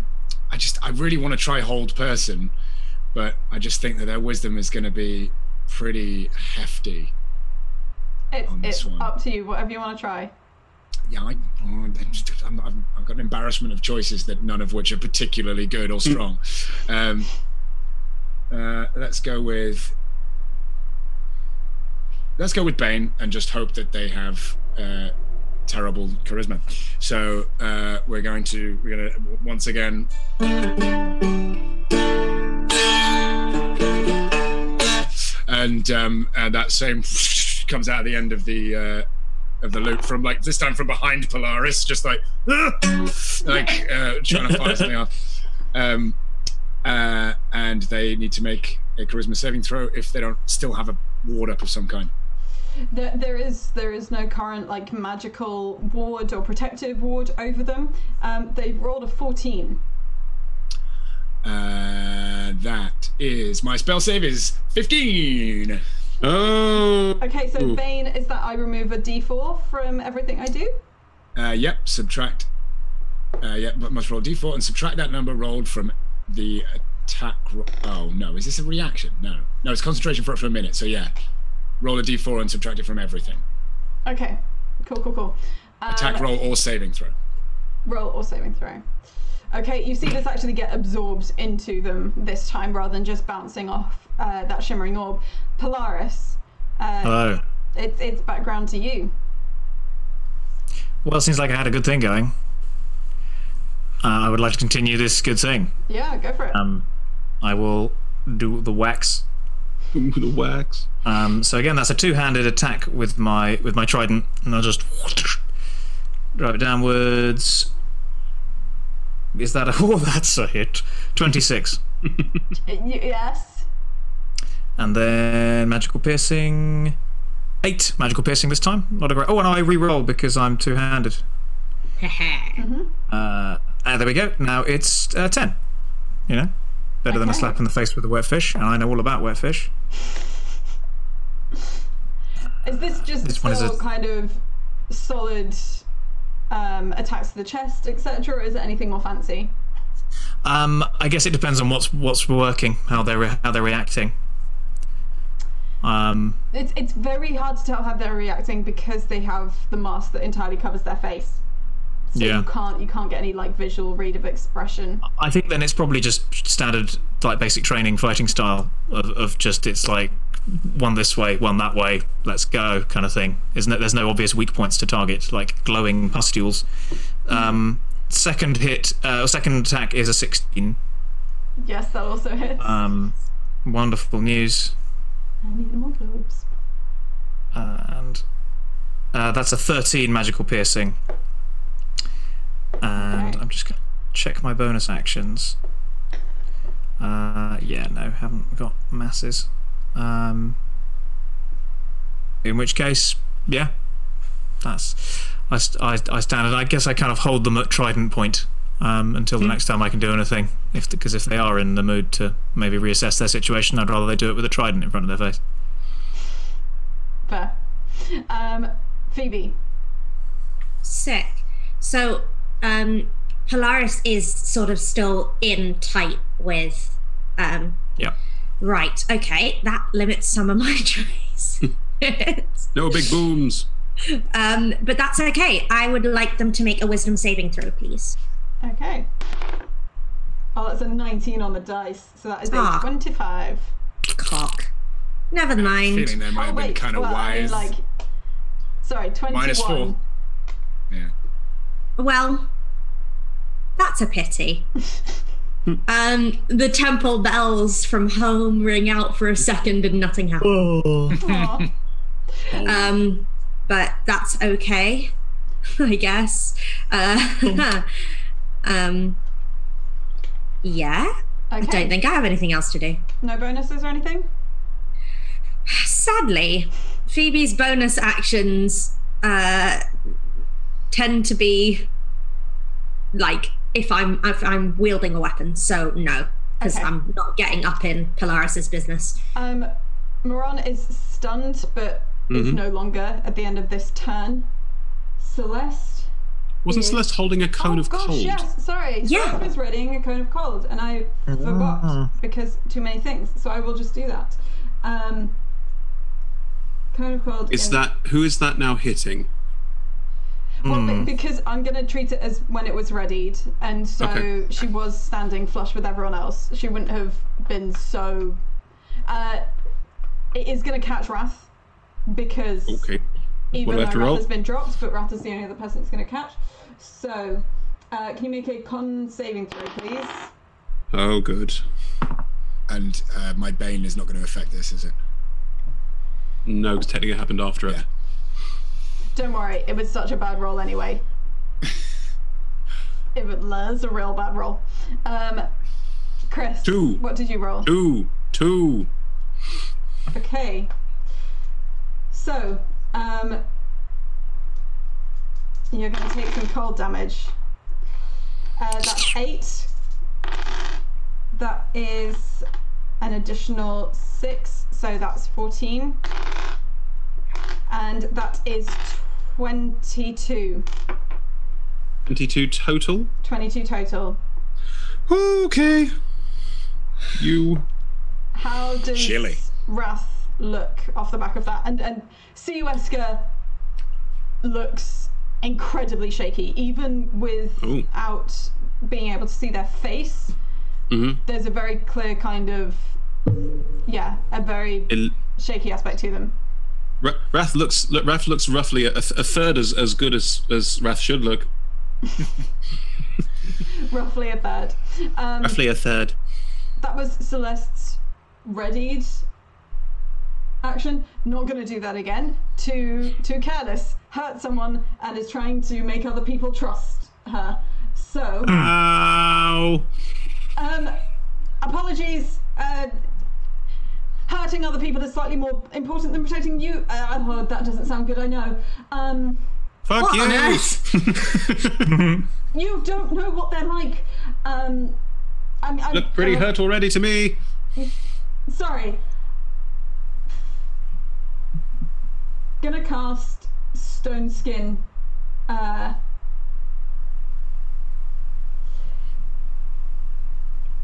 [SPEAKER 1] really want to try Hold Person, but I just think that their wisdom is going to be pretty hefty.
[SPEAKER 4] It's up to you, whatever you want to try.
[SPEAKER 1] Yeah, I've got an embarrassment of choices that none of which are particularly good or strong. Let's go with Bane and just hope that they have terrible charisma. So we're gonna once again. And that same comes out at the end of the loop from this time from behind Polaris, just trying to fire something off. And they need to make a charisma saving throw if they don't still have a ward up of some kind.
[SPEAKER 4] There is no current magical ward or protective ward over them. They've rolled a 14.
[SPEAKER 1] That is my spell save is 15.
[SPEAKER 3] Oh.
[SPEAKER 4] Okay, so Bane is that I remove a d4 from everything I do?
[SPEAKER 1] Yep, subtract. But must roll a d4 and subtract that number rolled from the attack. Oh no, is this a reaction? No, it's concentration for a minute. So yeah, roll a d4 and subtract it from everything.
[SPEAKER 4] Okay, cool.
[SPEAKER 1] Attack roll or saving throw.
[SPEAKER 4] Roll or saving throw. Okay, you see this actually get absorbed into them this time rather than just bouncing off that shimmering orb. Polaris.
[SPEAKER 6] Hello.
[SPEAKER 4] It's background to you.
[SPEAKER 6] Well, it seems like I had a good thing going. I would like to continue this good thing.
[SPEAKER 4] Yeah, go for it.
[SPEAKER 6] I will do the wax.
[SPEAKER 3] The wax.
[SPEAKER 6] So again, that's a two-handed attack with my trident, and I'll just drive it downwards. Is that that's a hit. 26.
[SPEAKER 4] Yes.
[SPEAKER 6] And then magical piercing. 8 magical piercing this time. Not a great. Oh, and I re-roll because I'm two-handed. There we go. Now it's 10. Better than a slap in the face with a wet fish, and I know all about wet fish.
[SPEAKER 4] Is this just kind of solid attacks to the chest, etc., or is it anything more fancy?
[SPEAKER 6] I guess it depends on what's working, how they're reacting.
[SPEAKER 4] It's very hard to tell how they're reacting because they have the mask that entirely covers their face. So
[SPEAKER 6] Yeah.
[SPEAKER 4] you can't get any like visual read of expression.
[SPEAKER 6] I think then it's probably just standard, like, basic training fighting style of just, it's like one this way, one that way, let's go kind of thing. Isn't it? There's no obvious weak points to target, like glowing pustules. Second attack is a 16.
[SPEAKER 4] Yes, that also hits.
[SPEAKER 6] Wonderful news.
[SPEAKER 4] I need more globes.
[SPEAKER 6] And that's a 13 magical piercing. And
[SPEAKER 4] Okay.
[SPEAKER 6] I'm just going to check my bonus actions. Yeah, no, haven't got masses. In which case, yeah, that's I stand, and I guess I kind of hold them at trident point until the next time I can do anything. Because if they are in the mood to maybe reassess their situation, I'd rather they do it with a trident in front of their face.
[SPEAKER 4] Fair. Phoebe.
[SPEAKER 5] Sick. So, Polaris is sort of still in tight with.
[SPEAKER 6] Yeah.
[SPEAKER 5] Right. Okay. That limits some of my choice.
[SPEAKER 3] No big booms.
[SPEAKER 5] But that's okay. I would like them to make a wisdom saving throw, please.
[SPEAKER 4] Okay. Oh, that's a 19 on the dice, so that is a 25.
[SPEAKER 5] Cock. Never mind.
[SPEAKER 1] Feeling they might have been kind of wise.
[SPEAKER 4] Sorry, 21.
[SPEAKER 1] -4. Yeah.
[SPEAKER 5] Well, that's a pity. The temple bells from home ring out for a second and nothing happens.
[SPEAKER 4] Aw.
[SPEAKER 5] But that's okay, I guess. Yeah. I
[SPEAKER 4] Okay.
[SPEAKER 5] don't think I have anything else to do.
[SPEAKER 4] No bonuses or anything?
[SPEAKER 5] Sadly, Phoebe's bonus actions tend to be like if I'm wielding a weapon. So no, because
[SPEAKER 4] Okay.
[SPEAKER 5] I'm not getting up in Polaris's business.
[SPEAKER 4] Moran is stunned, but is no longer at the end of this turn. Celeste.
[SPEAKER 3] Wasn't
[SPEAKER 4] is-
[SPEAKER 3] Celeste holding a cone of
[SPEAKER 4] gosh,
[SPEAKER 3] cold?
[SPEAKER 4] yes, sorry.
[SPEAKER 5] Yeah.
[SPEAKER 4] Celeste was readying a cone of cold, and I forgot because too many things. So I will just do that. Cone of cold.
[SPEAKER 3] Who is that now hitting?
[SPEAKER 4] Well, because I'm going to treat it as when it was readied, and so
[SPEAKER 3] Okay.
[SPEAKER 4] she was standing flush with everyone else. She wouldn't have been so. It is going to catch Wrath because
[SPEAKER 3] Okay.
[SPEAKER 4] even
[SPEAKER 3] What do I
[SPEAKER 4] though
[SPEAKER 3] have to
[SPEAKER 4] Wrath
[SPEAKER 3] roll?
[SPEAKER 4] has been dropped, but Wrath is the only other person it's going to catch. So, can you make a con saving throw, please?
[SPEAKER 3] Oh, good.
[SPEAKER 1] And my Bane is not going to affect this, is it?
[SPEAKER 3] No, because technically it happened after it.
[SPEAKER 1] Yeah.
[SPEAKER 4] Don't worry, it was such a bad roll anyway. It was a real bad roll. Chris,
[SPEAKER 3] 2.
[SPEAKER 4] what did you roll?
[SPEAKER 3] 2.
[SPEAKER 4] Okay. So, you're going to take some cold damage. That's 8. That is an additional 6, so that's 14. And that is 22.
[SPEAKER 3] 22 total.
[SPEAKER 4] 22 total.
[SPEAKER 3] Okay. You.
[SPEAKER 4] How does
[SPEAKER 1] Chilly.
[SPEAKER 4] Wrath look off the back of that? And Wesker looks incredibly shaky, even without being able to see their face. There's a very clear kind of, a very shaky aspect to them.
[SPEAKER 3] Wrath looks roughly a third as good as Wrath should look.
[SPEAKER 4] Roughly a third.
[SPEAKER 3] Roughly a third.
[SPEAKER 4] That was Celeste's readied action. Not going to do that again. Too careless. Hurt someone and is trying to make other people trust her. So,
[SPEAKER 3] Ow.
[SPEAKER 4] apologies. Hurting other people is slightly more important than protecting you. That doesn't sound good, I know.
[SPEAKER 3] Fuck
[SPEAKER 5] What
[SPEAKER 3] you.
[SPEAKER 5] on earth?
[SPEAKER 4] You don't know what they're like. I'm
[SPEAKER 3] Look pretty hurt already to me.
[SPEAKER 4] Sorry. Gonna cast Stone Skin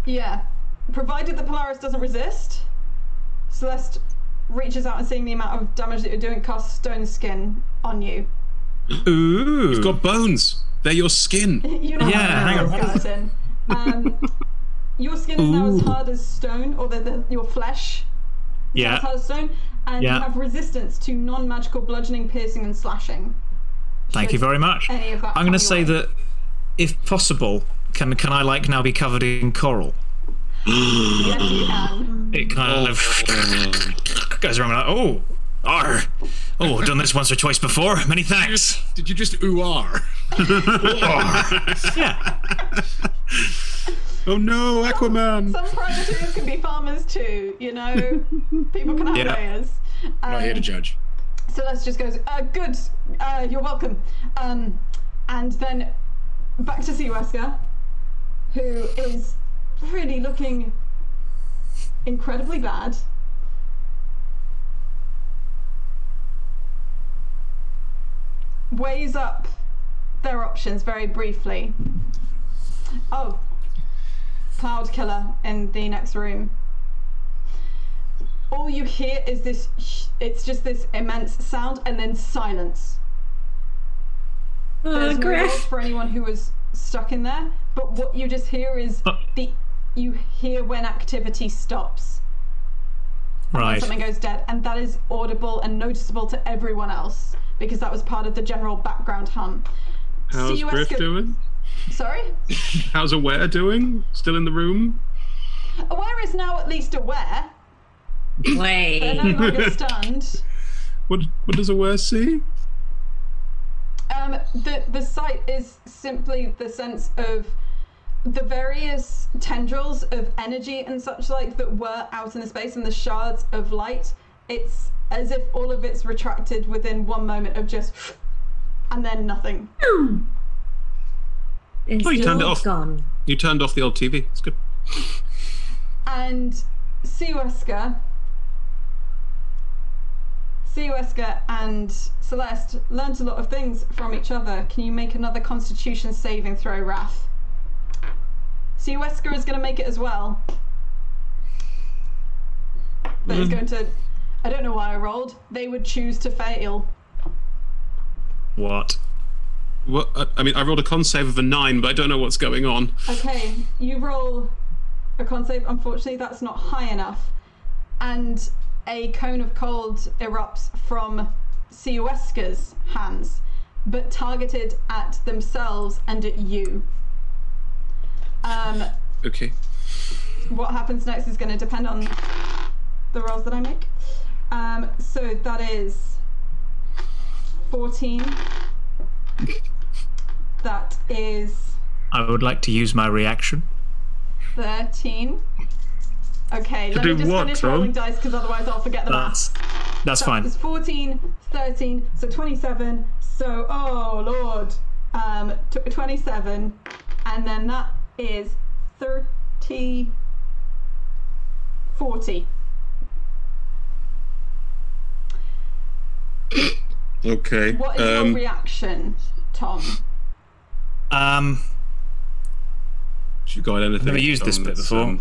[SPEAKER 4] Yeah. Provided the Polaris doesn't resist, Celeste reaches out and seeing the amount of damage that you're doing, casts Stone Skin on you.
[SPEAKER 6] Ooh.
[SPEAKER 3] You've got bones. They're your skin.
[SPEAKER 4] You know
[SPEAKER 6] hang on.
[SPEAKER 4] skeleton. Your skin is now as hard as stone, or your flesh is now as hard as stone, and you have resistance to non-magical bludgeoning, piercing, and slashing.
[SPEAKER 6] Thank you very much.
[SPEAKER 4] Any of that
[SPEAKER 6] I'm going to
[SPEAKER 4] come
[SPEAKER 6] say
[SPEAKER 4] your way.
[SPEAKER 6] that, if possible, can I like now be covered in coral?
[SPEAKER 4] Yes, you can.
[SPEAKER 6] It kind of goes around like, I've done this once or twice before. Many thanks.
[SPEAKER 1] Did you just ooh-ar?
[SPEAKER 6] Yeah.
[SPEAKER 3] Oh no, Aquaman!
[SPEAKER 4] Some privateers can be farmers too, you know? People can have layers.
[SPEAKER 1] Not here to judge.
[SPEAKER 4] Celeste just goes, good, you're welcome. And then back to Seawesker, who is really looking incredibly bad. Weighs up their options very briefly. Oh, Cloud Killer in the next room. All you hear is this, it's just this immense sound and then silence. There's no noise for anyone who was stuck in there, but what you just hear is you hear when activity stops. And when something goes dead, and that is audible and noticeable to everyone else because that was part of the general background hum.
[SPEAKER 3] How's Griff doing?
[SPEAKER 4] Sorry?
[SPEAKER 3] How's Aware doing? Still in the room?
[SPEAKER 4] Aware is now at least aware.
[SPEAKER 5] Wait.
[SPEAKER 4] They're no longer stunned.
[SPEAKER 3] What does Aware see?
[SPEAKER 4] The sight is simply the sense of the various tendrils of energy and such like that were out in the space and the shards of light. It's as if all of it's retracted within one moment of just and then nothing.
[SPEAKER 5] It's
[SPEAKER 3] you turned it off.
[SPEAKER 5] Gone.
[SPEAKER 3] You turned off the old TV. It's good.
[SPEAKER 4] And Seawesker and Celeste learnt a lot of things from each other. Can you make another Constitution saving throw, Wrath? Seawesker is going to make it as well. But he's going to... I don't know why I rolled. They would choose to fail.
[SPEAKER 3] What? I mean, I rolled a con save of a 9, but I don't know what's going on.
[SPEAKER 4] Okay, you roll a con save. Unfortunately, that's not high enough. And a cone of cold erupts from Seawesker's hands, but targeted at themselves and at you.
[SPEAKER 3] Okay.
[SPEAKER 4] What happens next is going to depend on the rolls that I make. So that is 14. That is...
[SPEAKER 6] I would like to use my reaction.
[SPEAKER 4] 13. Okay, let me just finish rolling dice because otherwise I'll forget the math.
[SPEAKER 6] That's fine.
[SPEAKER 4] It's 14, 13, so 27. So, oh Lord, 27, and then that is 30, 40.
[SPEAKER 3] Okay.
[SPEAKER 4] What is your reaction, Tom?
[SPEAKER 3] You got anything?
[SPEAKER 6] Never used this bit before.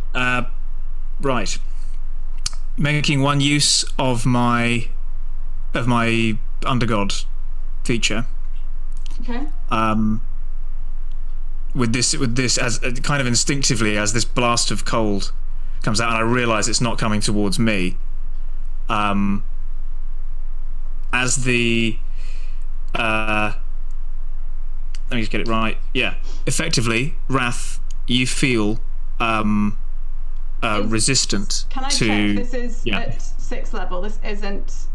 [SPEAKER 6] Right. Making one use of my Undergod feature.
[SPEAKER 4] Okay.
[SPEAKER 6] With this as kind of instinctively as this blast of cold comes out, and I realise it's not coming towards me. As the let me just get it right. Yeah. Effectively, Wrath, you feel resistant
[SPEAKER 4] Can I
[SPEAKER 6] to...
[SPEAKER 4] check? This is at 6th level. This isn't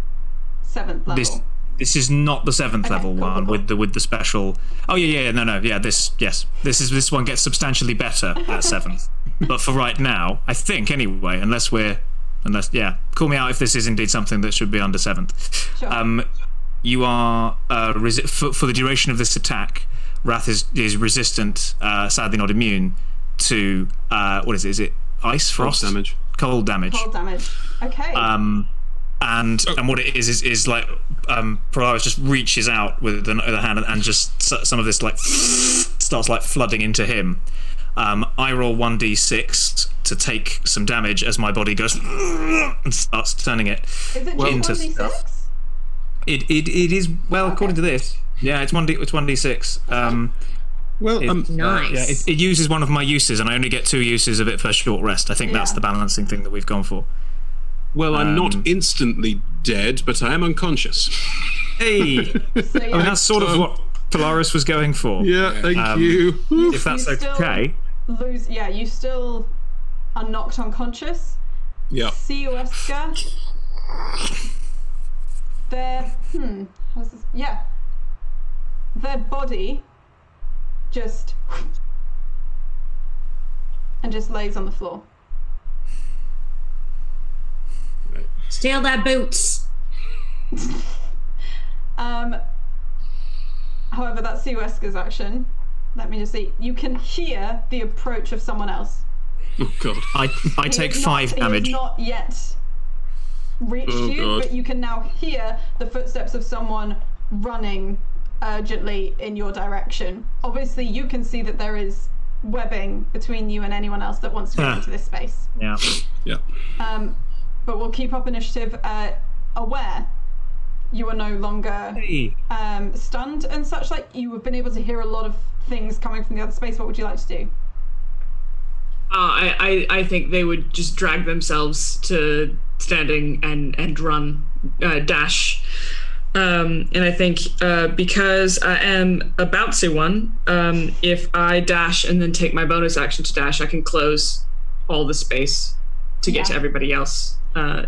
[SPEAKER 4] 7th level.
[SPEAKER 6] This is not the 7th level one with the special. Oh yeah. This one gets substantially better at 7th. But for right now, I think anyway, unless call me out if this is indeed something that should be under 7th.
[SPEAKER 4] Sure.
[SPEAKER 6] You are for the duration of this attack, Wrath is resistant, sadly not immune to what is it? Is it ice, frost,
[SPEAKER 3] damage,
[SPEAKER 6] cold damage?
[SPEAKER 4] Cold damage. Okay.
[SPEAKER 6] And what it is like Polaris just reaches out with the hand and just some of this like starts like flooding into him, I roll 1d6 to take some damage as my body goes and starts turning it
[SPEAKER 4] Is it
[SPEAKER 6] into
[SPEAKER 4] just 1d6?
[SPEAKER 6] stuff. It is, well, according to this. Yeah, it's 1d6.
[SPEAKER 5] Nice.
[SPEAKER 6] It uses one of my uses, and I only get 2 uses of it per short rest. I think that's
[SPEAKER 4] Yeah.
[SPEAKER 6] the balancing thing that we've gone for.
[SPEAKER 3] Well, I'm not instantly dead, but I am unconscious.
[SPEAKER 6] Hey!
[SPEAKER 4] So,
[SPEAKER 6] I mean, that's sort of what Polaris was going for.
[SPEAKER 3] Yeah, thank you.
[SPEAKER 6] If that's
[SPEAKER 4] you still
[SPEAKER 6] okay.
[SPEAKER 4] you still are knocked unconscious.
[SPEAKER 3] Yeah.
[SPEAKER 4] Siueska. Their their body just lays on the floor.
[SPEAKER 5] Steal their boots.
[SPEAKER 4] However, that's Siueska's action. Let me just see. You can hear the approach of someone else.
[SPEAKER 3] Oh god.
[SPEAKER 6] I
[SPEAKER 4] He
[SPEAKER 6] take
[SPEAKER 4] has
[SPEAKER 6] 5 damage.
[SPEAKER 4] He has not yet reached
[SPEAKER 3] Oh,
[SPEAKER 4] you,
[SPEAKER 3] God.
[SPEAKER 4] but you can now hear the footsteps of someone running urgently in your direction. Obviously, you can see that there is webbing between you and anyone else that wants to go into this space.
[SPEAKER 6] Yeah.
[SPEAKER 3] Yeah.
[SPEAKER 4] But we'll keep up initiative. Aware, you are no longer
[SPEAKER 6] Hey.
[SPEAKER 4] stunned and such. Like, you have been able to hear a lot of things coming from the other space. What would you like to do?
[SPEAKER 2] I think they would just drag themselves to standing and run, dash. And I think because I am a bouncy one, if I dash and then take my bonus action to dash, I can close all the space to get to everybody else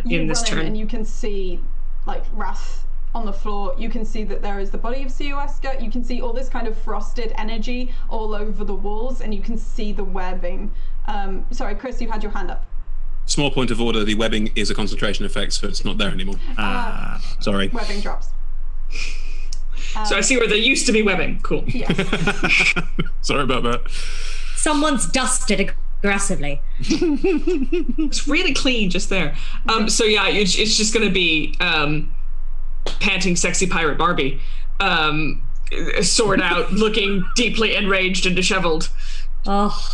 [SPEAKER 2] in this turn.
[SPEAKER 4] And you can see, like, Wrath on the floor. You can see that there is the body of Siueska. You can see all this kind of frosted energy all over the walls, and you can see the webbing. Sorry, Chris, you had your hand up.
[SPEAKER 3] Small point of order, the webbing is a concentration effect, so it's not there anymore. Sorry.
[SPEAKER 4] Webbing drops.
[SPEAKER 2] So I see where there used to be webbing. Cool.
[SPEAKER 4] Yes.
[SPEAKER 3] Sorry about that.
[SPEAKER 5] Someone's dusted aggressively.
[SPEAKER 2] It's really clean just there. So yeah, it's just going to be panting sexy pirate Barbie, sword out, looking deeply enraged and disheveled,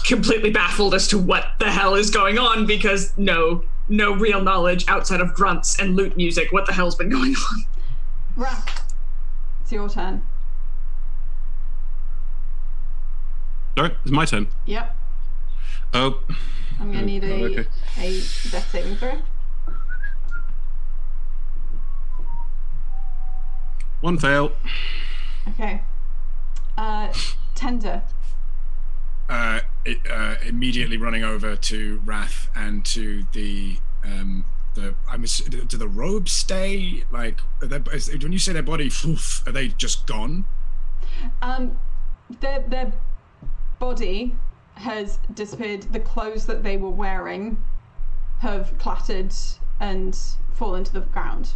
[SPEAKER 2] completely baffled as to what the hell is going on, because no real knowledge outside of grunts and lute music. What the hell's been going on?
[SPEAKER 4] Wrath, it's your turn.
[SPEAKER 3] Sorry, it's my turn.
[SPEAKER 4] Yep.
[SPEAKER 3] Oh.
[SPEAKER 4] I'm going to need a death saving throw.
[SPEAKER 3] One fail.
[SPEAKER 4] Okay. Tender.
[SPEAKER 1] Immediately running over to Wrath and to the do the robes stay? Like, when you say their body, are they just gone?
[SPEAKER 4] Their body has disappeared. The clothes that they were wearing have clattered and fallen to the ground.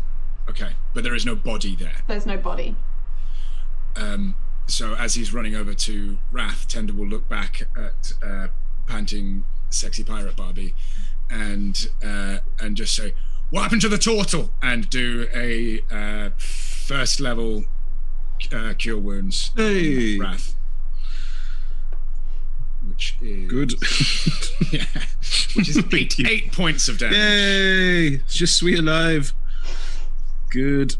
[SPEAKER 1] Okay, but there is no body there.
[SPEAKER 4] There's no body.
[SPEAKER 1] So as he's running over to Wrath, Tender will look back at panting sexy pirate Barbie and just say, "What happened to the turtle?" and do a first level cure wounds on Wrath. Which is
[SPEAKER 3] good.
[SPEAKER 1] Yeah, which is eight points of damage.
[SPEAKER 3] Yay! Je suis alive. Good.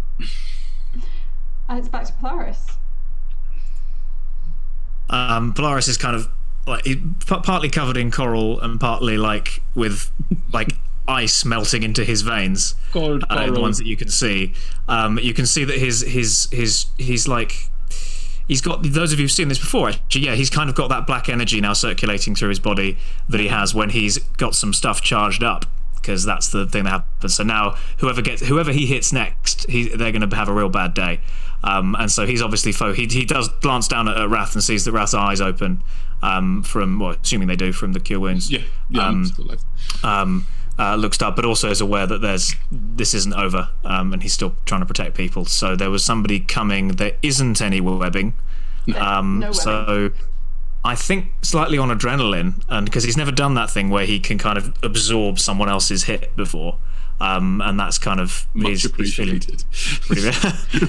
[SPEAKER 4] And it's back to Polaris.
[SPEAKER 6] Polaris is kind of like partly covered in coral and partly like with like ice melting into his veins.
[SPEAKER 3] Cold
[SPEAKER 6] The ones that you can see. You can see that he's like. He's got, those of you who've seen this before, actually, yeah, he's kind of got that black energy now circulating through his body that he has when he's got some stuff charged up, because that's the thing that happens. So now whoever he hits next, they're going to have a real bad day. And so he's obviously he does glance down at Wrath and sees that Wrath's eyes open from, well, assuming they do, from the cure wounds.
[SPEAKER 3] Yeah, I'm still alive.
[SPEAKER 6] Looks up, but also is aware that this isn't over, and he's still trying to protect people. So there was somebody coming. There isn't any webbing.
[SPEAKER 4] No webbing.
[SPEAKER 6] So I think slightly on adrenaline, and because he's never done that thing where he can kind of absorb someone else's hit before, and that's kind of
[SPEAKER 3] Much appreciated.
[SPEAKER 6] He's feeling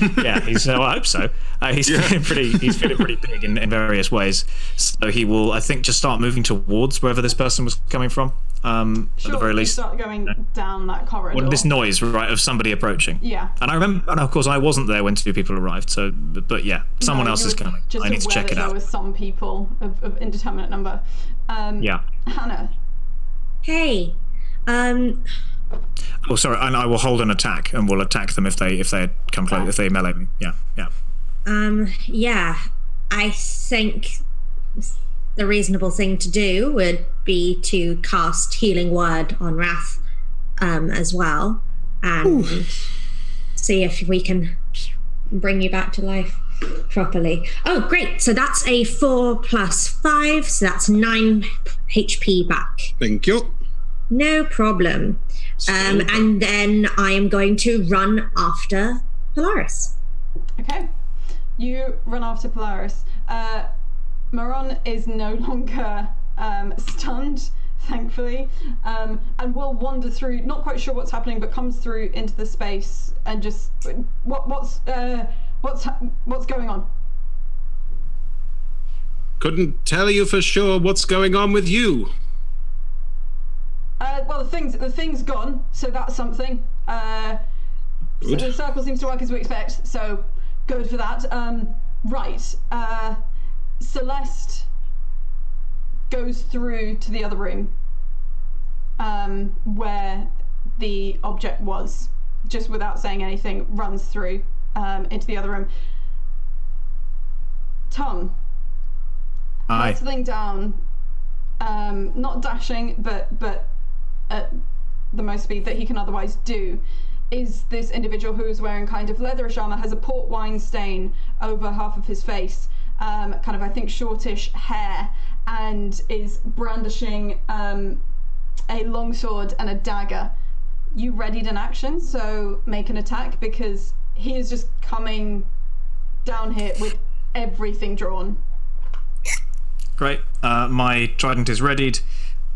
[SPEAKER 6] pretty yeah, I hope so. He's feeling pretty big in various ways. So he will, I think, just start moving towards wherever this person was coming from. At the very least,
[SPEAKER 4] start going down that corridor.
[SPEAKER 6] Well, this noise, right, of somebody approaching.
[SPEAKER 4] Yeah.
[SPEAKER 6] And I remember, and of course, I wasn't there when 2 people arrived. So, but yeah, someone else is coming. I need to check it out.
[SPEAKER 4] There were some people of indeterminate number.
[SPEAKER 6] Yeah.
[SPEAKER 4] Hannah.
[SPEAKER 5] Hey.
[SPEAKER 6] Oh, sorry, and I will hold an attack, and we'll attack them if they come close, if they melee me. Yeah.
[SPEAKER 5] Yeah. I think the reasonable thing to do would be to cast Healing Word on Wrath as well, and see if we can bring you back to life properly. Oh, great. So that's a 4 + 5, so that's 9 HP back.
[SPEAKER 3] Thank you.
[SPEAKER 5] No problem. And then I am going to run after Polaris.
[SPEAKER 4] Okay. You run after Polaris. Maron is no longer stunned, thankfully, and will wander through, not quite sure what's happening, but comes through into the space and just what's going on?
[SPEAKER 3] Couldn't tell you for sure what's going on with you.
[SPEAKER 4] Well, the thing's gone, so that's something. So the circle seems to work as we expect, so good for that. Right. Celeste goes through to the other room where the object was, just without saying anything, runs through into the other room. Tom, hurtling down, not dashing, but at the most speed that he can otherwise do, is this individual who is wearing kind of leatherish armor, has a port wine stain over half of his face, kind of, I think, shortish hair, and is brandishing a longsword and a dagger. You readied an action, so make an attack, because he is just coming down here with everything drawn.
[SPEAKER 6] Great. My trident is readied.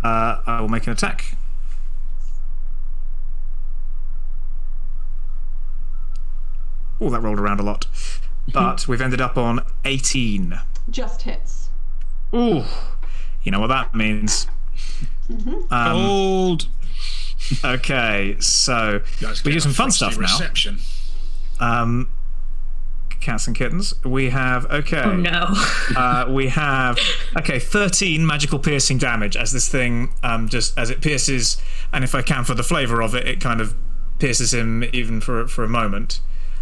[SPEAKER 6] I will make an attack. Oh, that rolled around a lot. But we've ended up on 18.
[SPEAKER 4] Just hits.
[SPEAKER 6] Ooh. You know what that means.
[SPEAKER 3] Gold.
[SPEAKER 6] Okay, so we do some fun stuff now. Cats and kittens. We have,
[SPEAKER 2] Oh no.
[SPEAKER 6] we have, 13 magical piercing damage as this thing, just as it pierces, and if I can for the flavour of it, it kind of pierces him even for a moment.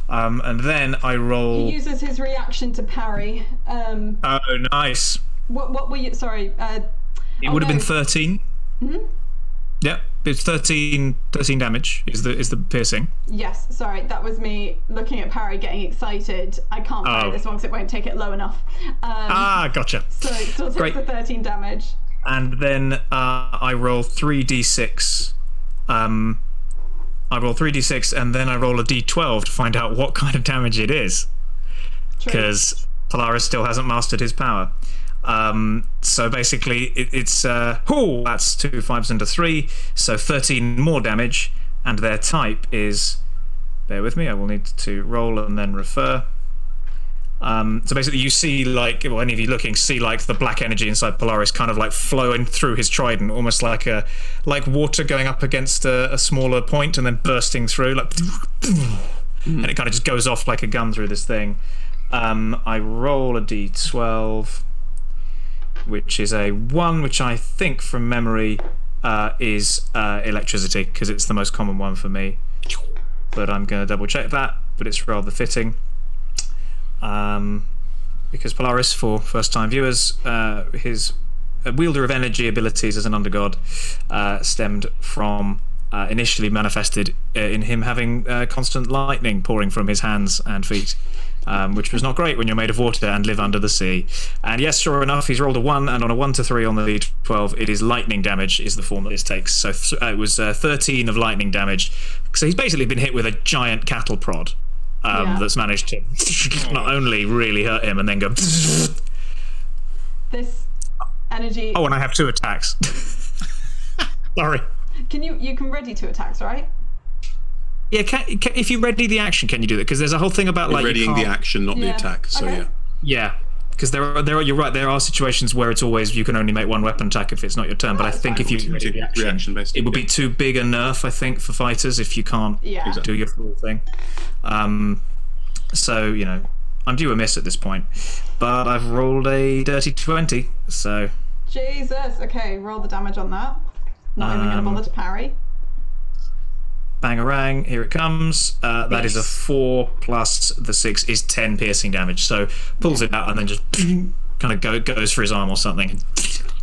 [SPEAKER 6] And then I roll...
[SPEAKER 4] He uses his reaction to parry.
[SPEAKER 6] Oh, nice.
[SPEAKER 4] What were you... Sorry.
[SPEAKER 6] It would have been 13.
[SPEAKER 4] Mm-hmm.
[SPEAKER 6] Yep, it's 13 damage is the piercing.
[SPEAKER 4] Yes, sorry, that was me looking at parry, getting excited. I can't parry this one because it won't take it low enough.
[SPEAKER 6] Gotcha.
[SPEAKER 4] So it still takes the 13 damage.
[SPEAKER 6] And then I roll 3d6. I roll 3d6 and then I roll a d12 to find out what kind of damage it is. Because Polaris still hasn't mastered his power. So basically it's that's 2 5s and a 3, so 13 more damage, and their type is, bear with me, I will need to roll and then refer. So basically you see, like, well, any of you looking see like the black energy inside Polaris kind of like flowing through his trident, almost like water going up against a smaller point and then bursting through, like, and it kind of just goes off like a gun through this thing. I roll a d12, which is a 1, which I think from memory is electricity, because it's the most common one for me. But I'm going to double check that, but it's rather fitting. Because Polaris, for first time viewers, his wielder of energy abilities as an undergod stemmed from initially manifested in him having constant lightning pouring from his hands and feet. Which was not great when you're made of water and live under the sea. And yes, sure enough, he's rolled a 1, and on a 1 to 3 on the d12, it is lightning damage is the form that this takes. So it was 13 of lightning damage. So he's basically been hit with a giant cattle prod that's managed to not only really hurt him and then go...
[SPEAKER 4] This energy...
[SPEAKER 6] Oh, and I have 2 attacks. Sorry.
[SPEAKER 4] You can ready 2 attacks, right?
[SPEAKER 6] Yeah, if you ready the action, can you do that? Because there's a whole thing about like
[SPEAKER 3] readying the action, not the
[SPEAKER 4] Yeah.
[SPEAKER 3] attack. So
[SPEAKER 4] Okay.
[SPEAKER 6] Yeah, because there are. You're right. There are situations where it's always you can only make one weapon attack if it's not your turn. But I think if you ready the action,
[SPEAKER 3] reaction-based,
[SPEAKER 6] it would be too big a nerf. I think for fighters if you can't
[SPEAKER 4] Yeah.
[SPEAKER 6] do your full thing. So I'm due a miss at this point, but I've rolled a dirty 20. So
[SPEAKER 4] Jesus. Okay, roll the damage on that. Not even going to bother to parry.
[SPEAKER 6] bangarang, here it comes. That is a 4 plus the 6 is 10 piercing damage. So pulls it out and then just kind of goes for his arm or something.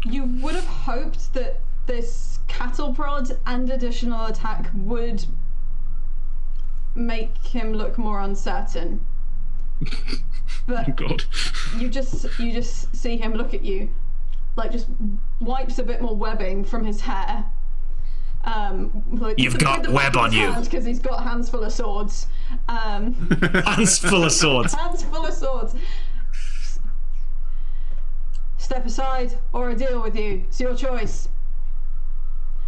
[SPEAKER 4] You would have hoped that this cattle prod and additional attack would make him look more uncertain. But
[SPEAKER 3] God.
[SPEAKER 4] you just see him look at you, like just wipes a bit more webbing from his hair. Like
[SPEAKER 6] You've got web on you
[SPEAKER 4] because he's got hands full of swords.
[SPEAKER 6] Hands full of swords.
[SPEAKER 4] Hands full of swords. Step aside, or I deal with you. It's your choice.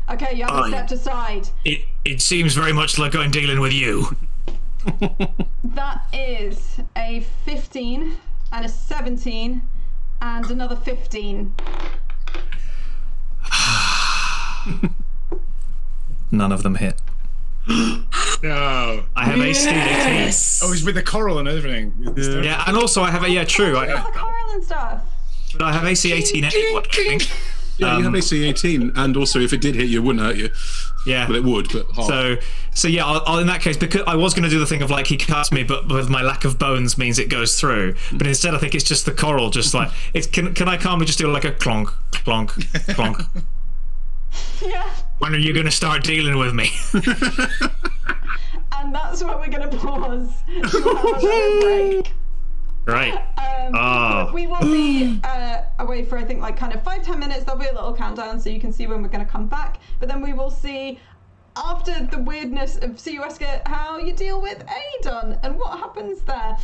[SPEAKER 4] Okay, you haven't stepped aside.
[SPEAKER 6] It seems very much like I'm dealing with you.
[SPEAKER 4] That is a 15 and a 17 and another 15.
[SPEAKER 6] None of them hit.
[SPEAKER 1] No.
[SPEAKER 6] I have AC 18.
[SPEAKER 1] Oh, he's with the coral and everything.
[SPEAKER 6] Yeah, and also I have true.
[SPEAKER 4] The coral and stuff.
[SPEAKER 6] I have AC 18 anyway, I think.
[SPEAKER 3] Yeah, you have AC 18, and also if it did hit you, it wouldn't hurt you.
[SPEAKER 6] Yeah.
[SPEAKER 3] Well, it would, but half.
[SPEAKER 6] So yeah, I'll in that case, because I was going to do the thing of like he cuts me, but with my lack of bones means it goes through. But instead, I think it's just the coral, just like it's. Can I calmly just do like a clonk, clonk, clonk?
[SPEAKER 4] Yeah.
[SPEAKER 6] When are you going to start dealing with me?
[SPEAKER 4] And that's where we're going to pause to have a little break.
[SPEAKER 6] Right.
[SPEAKER 4] We will be away for I think like kind of 5-10 minutes. There'll be a little countdown so you can see when we're going to come back. But then we will see after the weirdness of Seawesker how you deal with Adon and what happens there.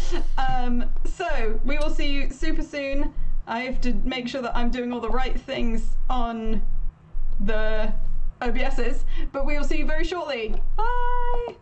[SPEAKER 4] So we will see you super soon. I have to make sure that I'm doing all the right things on the OBSs, but we will see you very shortly. Bye.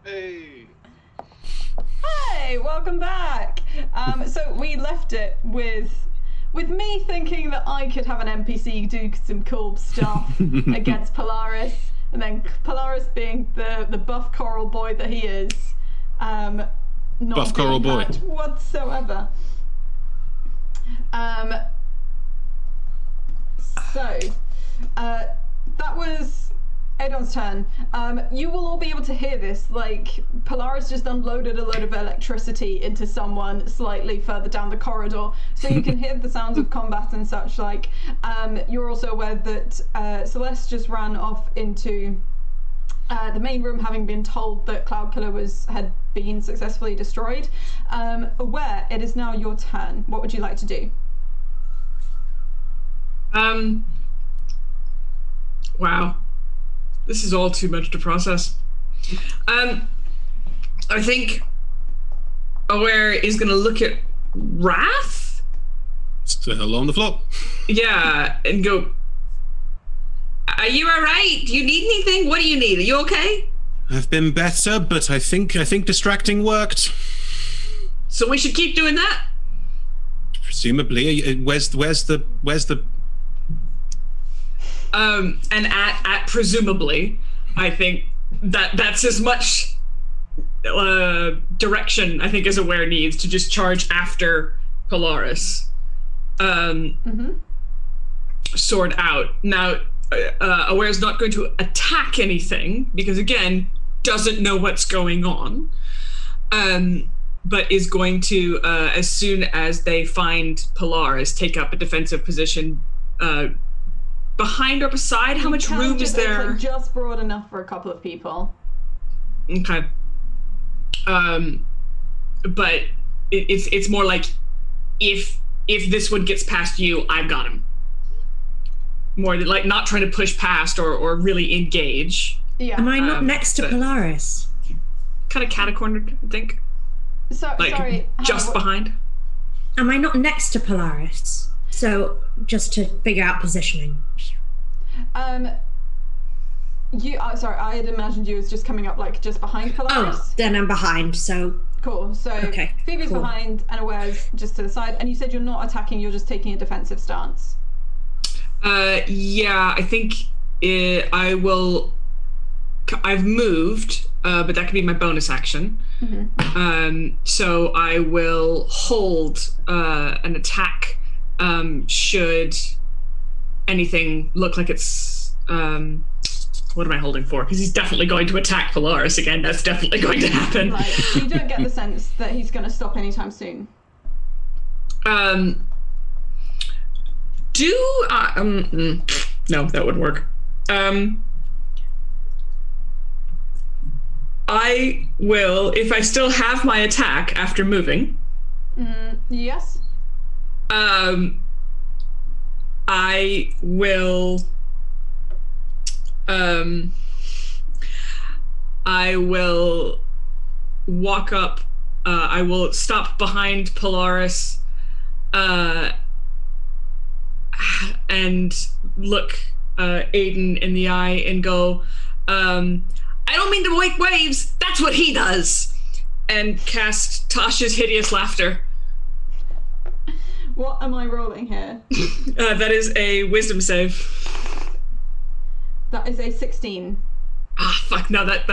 [SPEAKER 3] Hey.
[SPEAKER 4] Hey, welcome back. So we left it with me thinking that I could have an NPC do some cool stuff against Polaris, and then Polaris being the buff coral boy that he is, not
[SPEAKER 3] Buff coral boy
[SPEAKER 4] whatsoever. So that was Adon's turn. You will all be able to hear this, like Polaris just unloaded a load of electricity into someone slightly further down the corridor, so you can hear the sounds of combat and such like. You're also aware that Celeste just ran off into the main room, having been told that Cloud Killer had been successfully destroyed. Aware, it is now your turn. What would you like to do?
[SPEAKER 2] Wow. This is all too much to process. I think Aware is going to look at Wrath.
[SPEAKER 3] Still on the floor.
[SPEAKER 2] Yeah, and go, are you all right? Do you need anything? What do you need? Are you okay?
[SPEAKER 3] I've been better, but I think distracting worked.
[SPEAKER 2] So we should keep doing that?
[SPEAKER 3] Presumably. Where's the
[SPEAKER 2] and at presumably, I think that's as much direction I think as Aware needs to just charge after Polaris. Sword out. Now, Aware's not going to attack anything because, again, doesn't know what's going on. But is going to, as soon as they find Polaris, take up a defensive position behind or beside? How much room is there?
[SPEAKER 4] It's like just broad enough for a couple of people.
[SPEAKER 2] Okay. But it's more like if this one gets past you, I've got him. More than like not trying to push past or really engage.
[SPEAKER 4] Yeah.
[SPEAKER 5] Am I not next to Polaris?
[SPEAKER 2] Kind of catacornered, I think.
[SPEAKER 4] Sorry.
[SPEAKER 2] Just behind.
[SPEAKER 5] Am I not next to Polaris? So just to figure out positioning.
[SPEAKER 4] Sorry, I had imagined you as just coming up like just behind Polaris.
[SPEAKER 5] Oh, then I'm behind, so...
[SPEAKER 4] Cool, so
[SPEAKER 5] okay,
[SPEAKER 4] Phoebe's
[SPEAKER 5] cool.
[SPEAKER 4] behind and Aware's just to the side, and you said you're not attacking, you're just taking a defensive stance.
[SPEAKER 2] Yeah, I think I will... I've moved, but that could be my bonus action. So I will hold an attack should anything look like it's... what am I holding for? Because he's definitely going to attack Polaris again. That's definitely going to happen.
[SPEAKER 4] Like, you don't get the sense that he's going to stop anytime soon.
[SPEAKER 2] No, that wouldn't work. I will, if I still have my attack after moving.
[SPEAKER 4] Yes.
[SPEAKER 2] I will. I will walk up. I will stop behind Polaris, and look Aiden in the eye and go, I don't mean to wake waves. That's what he does. And cast Tasha's Hideous Laughter.
[SPEAKER 4] What am I rolling here?
[SPEAKER 2] That is a wisdom save.
[SPEAKER 4] That is a 16.
[SPEAKER 2] Ah, fuck, no, that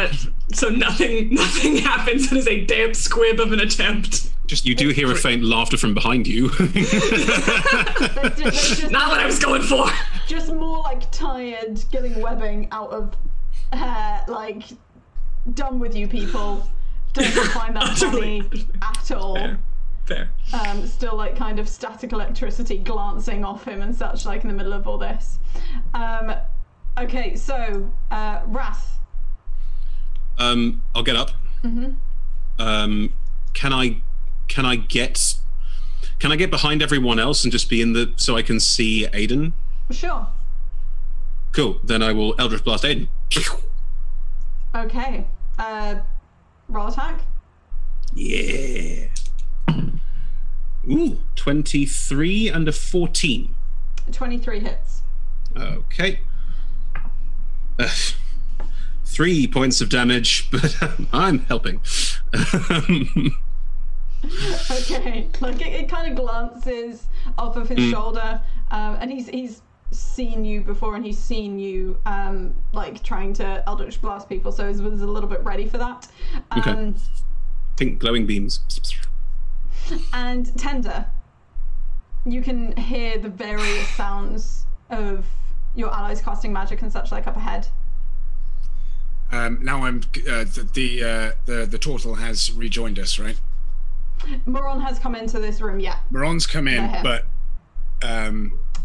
[SPEAKER 2] so nothing happens. It is a damp squib of an attempt.
[SPEAKER 3] Just, you do hear a faint laughter from behind you.
[SPEAKER 4] Just
[SPEAKER 2] Not what I was going for.
[SPEAKER 4] Just more like tired, getting webbing out of hair, like, done with you people. Don't find that funny at all.
[SPEAKER 2] Fair.
[SPEAKER 4] Still like kind of static electricity glancing off him and such like in the middle of all this. Okay, so Wrath.
[SPEAKER 3] I'll get up. Can I get behind everyone else and just be in so I can see Aiden?
[SPEAKER 4] Sure.
[SPEAKER 3] Cool. Then I will Eldritch Blast Aiden.
[SPEAKER 4] Okay. Roll attack.
[SPEAKER 3] Yeah. Ooh, 23 and a 14.
[SPEAKER 4] 23 hits.
[SPEAKER 3] Okay. 3 points of damage, but I'm helping.
[SPEAKER 4] Okay, like it kind of glances off of his shoulder, and he's seen you before, and he's seen you like trying to Eldritch Blast people, so he was a little bit ready for that.
[SPEAKER 3] Okay. Think glowing beams.
[SPEAKER 4] And Tender, you can hear the various sounds of your allies casting magic and such like up ahead.
[SPEAKER 1] Now I'm the turtle has rejoined us, right?
[SPEAKER 4] Moron has come into this room, yeah.
[SPEAKER 1] Moron's come in, but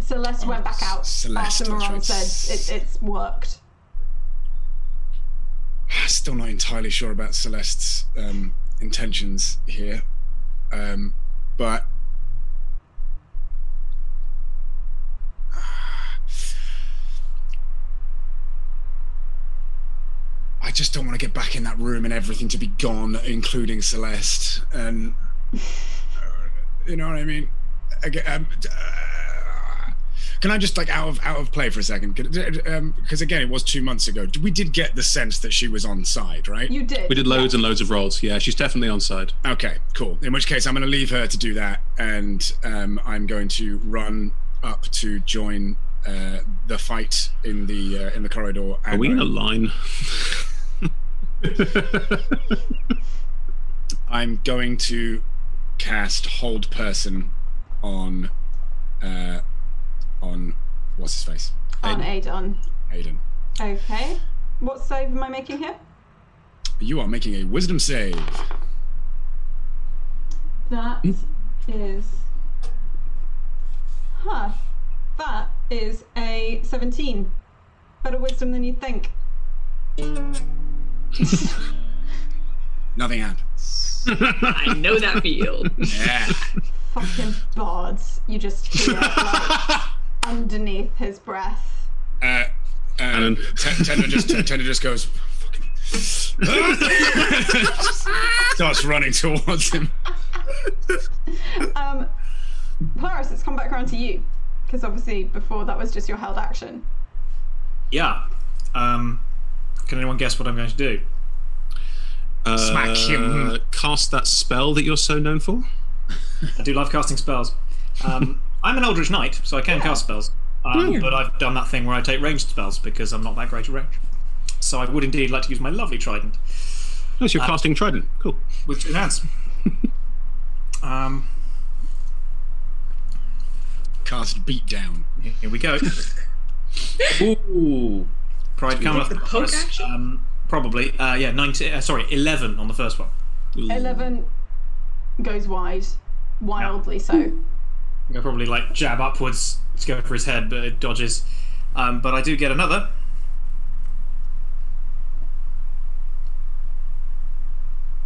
[SPEAKER 4] Celeste went back out
[SPEAKER 1] Celeste,
[SPEAKER 4] after Moron said it's worked.
[SPEAKER 1] Still not entirely sure about Celeste's intentions here, but I just don't want to get back in that room and everything to be gone, including Celeste. And you know what I mean? Can I just like out of play for a second? Because again, it was 2 months ago. We did get the sense that she was on side, right?
[SPEAKER 4] You did.
[SPEAKER 3] We did loads and loads of rolls. Yeah, she's definitely on side.
[SPEAKER 1] Okay, cool. In which case, I'm going to leave her to do that, and I'm going to run up to join the fight in the corridor.
[SPEAKER 3] Are we in a line?
[SPEAKER 1] I'm going to cast Hold Person on what's his face?
[SPEAKER 4] On Aiden. Okay. What save am I making here?
[SPEAKER 1] You are making a Wisdom save.
[SPEAKER 4] That is... That is a 17. Better wisdom than you'd think.
[SPEAKER 1] Nothing happens.
[SPEAKER 2] I know that feel.
[SPEAKER 1] Yeah.
[SPEAKER 4] Fucking bards. You just hear like underneath his breath.
[SPEAKER 1] Tender just goes. Starts running towards him.
[SPEAKER 4] Polaris, it's come back around to you, because obviously before that was just your held action.
[SPEAKER 6] Yeah. Can anyone guess what I'm going to do?
[SPEAKER 1] Smack him.
[SPEAKER 3] Cast that spell that you're so known for.
[SPEAKER 6] I do love casting spells. I'm an Eldritch Knight, so I can cast spells. But I've done that thing where I take ranged spells because I'm not that great at range. So I would indeed like to use my lovely trident.
[SPEAKER 3] Oh, so you're casting trident. Cool.
[SPEAKER 6] With two hands.
[SPEAKER 1] Cast Beatdown.
[SPEAKER 6] Here we go. Ooh. Pride cometh.
[SPEAKER 2] The poke action?
[SPEAKER 6] Probably. 11 on the first one.
[SPEAKER 4] 11 goes wide. Wildly so.
[SPEAKER 6] I'll probably like jab upwards to go for his head, but it dodges. But I do get another.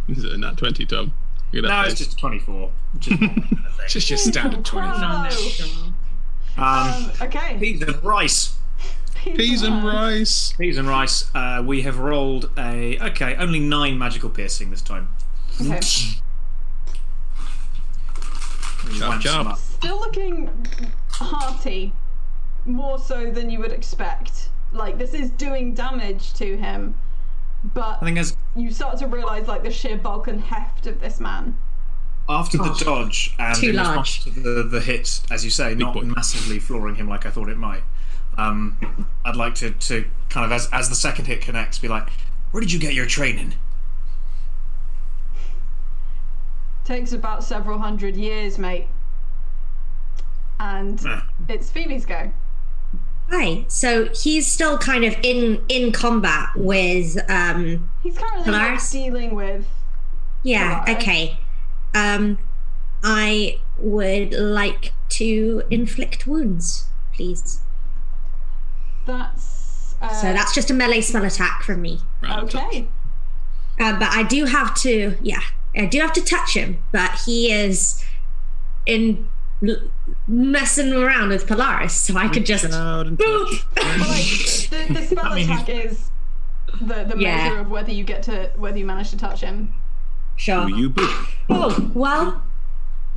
[SPEAKER 3] Is it a nat 20, Tom?
[SPEAKER 6] No, it's just a 24. Just
[SPEAKER 1] Just your standard 20.
[SPEAKER 4] Okay.
[SPEAKER 6] Peas and rice.
[SPEAKER 3] Peas and rice.
[SPEAKER 6] Peas and rice. We have rolled only 9 magical piercing this time.
[SPEAKER 4] Okay.
[SPEAKER 3] Chop.
[SPEAKER 4] Still looking hearty, more so than you would expect. Like, this is doing damage to him, but
[SPEAKER 6] I think
[SPEAKER 4] you start to realise like the sheer bulk and heft of this man.
[SPEAKER 6] after the dodge and
[SPEAKER 5] Too
[SPEAKER 6] in
[SPEAKER 5] large.
[SPEAKER 6] response to the hit, as you say, not massively flooring him like I thought it might. I'd like to kind of, as the second hit connects, be like, where did you get your training?
[SPEAKER 4] Takes about several hundred years, mate. And it's Phoebe's go.
[SPEAKER 5] Hi. So he's still kind of in combat with
[SPEAKER 4] He's currently like,
[SPEAKER 5] Polaris?
[SPEAKER 4] dealing with
[SPEAKER 5] yeah,
[SPEAKER 4] Polaris.
[SPEAKER 5] okay. I would like to inflict wounds, please.
[SPEAKER 4] That's
[SPEAKER 5] So that's just a melee spell attack from me.
[SPEAKER 4] okay.
[SPEAKER 5] But I do have to touch him, but he is messing around with Polaris, so I could just boop.
[SPEAKER 4] But, like, the spell attack is the
[SPEAKER 5] Yeah.
[SPEAKER 4] measure of whether you manage to touch him.
[SPEAKER 5] Sure.
[SPEAKER 3] You boop.
[SPEAKER 5] Oh, well,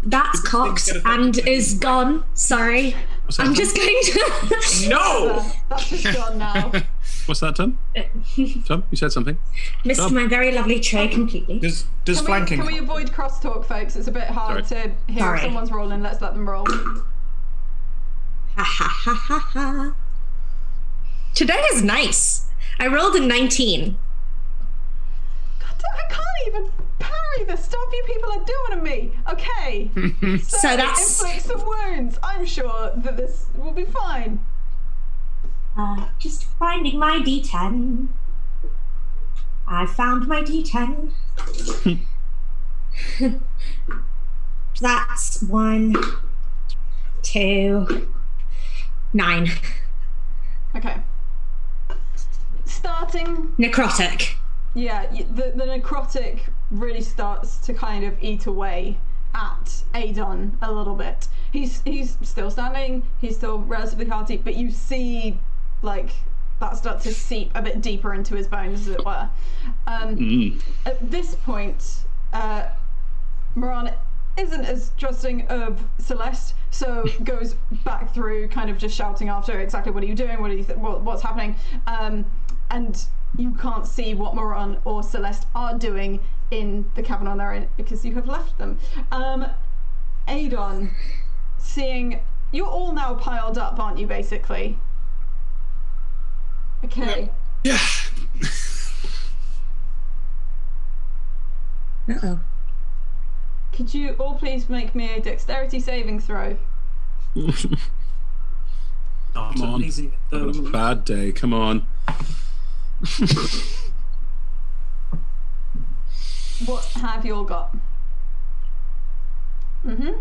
[SPEAKER 5] that's cocked and is gone. Sorry. I'm just going to...
[SPEAKER 6] No!
[SPEAKER 4] That's just gone now.
[SPEAKER 3] What's that, Tom? Tom, you said something.
[SPEAKER 5] Missed
[SPEAKER 3] Tom.
[SPEAKER 5] my very lovely tray completely.
[SPEAKER 6] Does flanking?
[SPEAKER 4] Can we avoid crosstalk, folks? It's a bit hard to hear
[SPEAKER 5] Sorry.
[SPEAKER 4] if someone's rolling. Let's let them roll.
[SPEAKER 5] Ha ha ha ha ha. Today is nice. I rolled a 19.
[SPEAKER 4] God, I can't even parry the stuff you people are doing to me. Okay.
[SPEAKER 5] So that's
[SPEAKER 4] inflict some wounds. I'm sure that this will be fine.
[SPEAKER 5] just finding my D10. I found my D10. That's 1, 2, 9.
[SPEAKER 4] Okay. Starting.
[SPEAKER 5] Necrotic.
[SPEAKER 4] Yeah, the necrotic really starts to kind of eat away at Adon a little bit. He's still standing, he's still relatively hearty, but you see like that start to seep a bit deeper into his bones, as it were. At this point, Moran isn't as trusting of Celeste, so goes back through kind of just shouting after exactly what are you doing, what are you what's happening, and you can't see what Moran or Celeste are doing in the cavern they're in because you have left them. Adon, seeing you're all now piled up, aren't you, basically? Okay.
[SPEAKER 1] Yeah.
[SPEAKER 5] Uh-oh.
[SPEAKER 4] Could you all please make me a dexterity saving throw?
[SPEAKER 3] Come on. Having a bad day. Come on.
[SPEAKER 4] What have you all got? So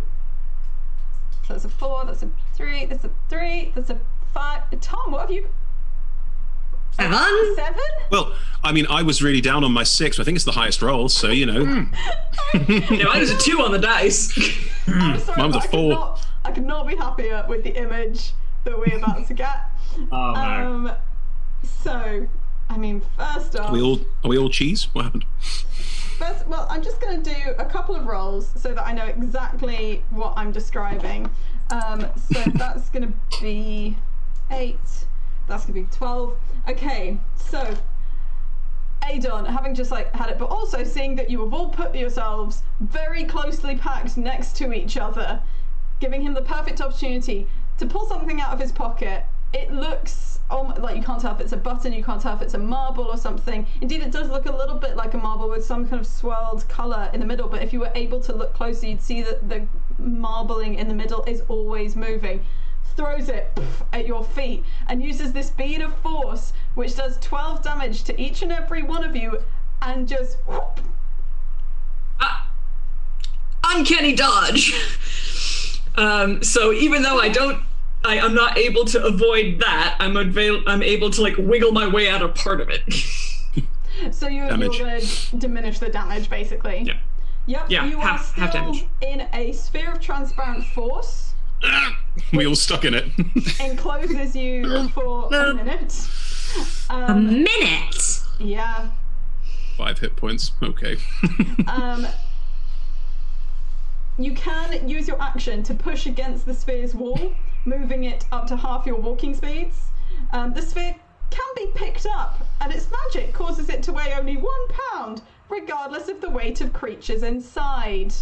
[SPEAKER 4] that's a 4, that's a 3, that's a 3, that's a 5. Tom, what have you?
[SPEAKER 5] 7?
[SPEAKER 4] 7?
[SPEAKER 3] Well, I mean, I was really down on my 6. I think it's the highest roll, so, you know.
[SPEAKER 2] No, I was a 2 on the dice.
[SPEAKER 4] I'm sorry,
[SPEAKER 3] Mine was
[SPEAKER 4] but
[SPEAKER 3] a 4.
[SPEAKER 4] I could not be happier with the image that we're about to get.
[SPEAKER 6] Oh no.
[SPEAKER 4] So, I mean, first off,
[SPEAKER 3] Are we all cheese? What happened?
[SPEAKER 4] well, I'm just going to do a couple of rolls so that I know exactly what I'm describing. So that's going to be 8. That's going to be 12. Okay, so Adon, having just like had it, but also seeing that you have all put yourselves very closely packed next to each other, giving him the perfect opportunity to pull something out of his pocket. It looks like you can't tell if it's a button, you can't tell if it's a marble or something. Indeed, it does look a little bit like a marble with some kind of swirled colour in the middle, but if you were able to look closer, you'd see that the marbling in the middle is always moving. Throws it at your feet and uses this bead of force, which does 12 damage to each and every one of you, and just whoop.
[SPEAKER 2] Uncanny dodge. So even though I'm not able to avoid that, I'm able to like wiggle my way out of part of it.
[SPEAKER 4] So you're going to diminish the damage, basically.
[SPEAKER 2] Yeah.
[SPEAKER 4] Yep.
[SPEAKER 2] Yeah,
[SPEAKER 4] You
[SPEAKER 2] half
[SPEAKER 4] are still
[SPEAKER 2] damage.
[SPEAKER 4] in a sphere of transparent force.
[SPEAKER 3] We all stuck in it.
[SPEAKER 4] Encloses you for a minute.
[SPEAKER 5] A minute?
[SPEAKER 4] Yeah.
[SPEAKER 3] 5 hit points. Okay.
[SPEAKER 4] You can use your action to push against the sphere's wall, moving it up to half your walking speeds. The sphere can be picked up, and its magic causes it to weigh only 1 pound, regardless of the weight of creatures inside.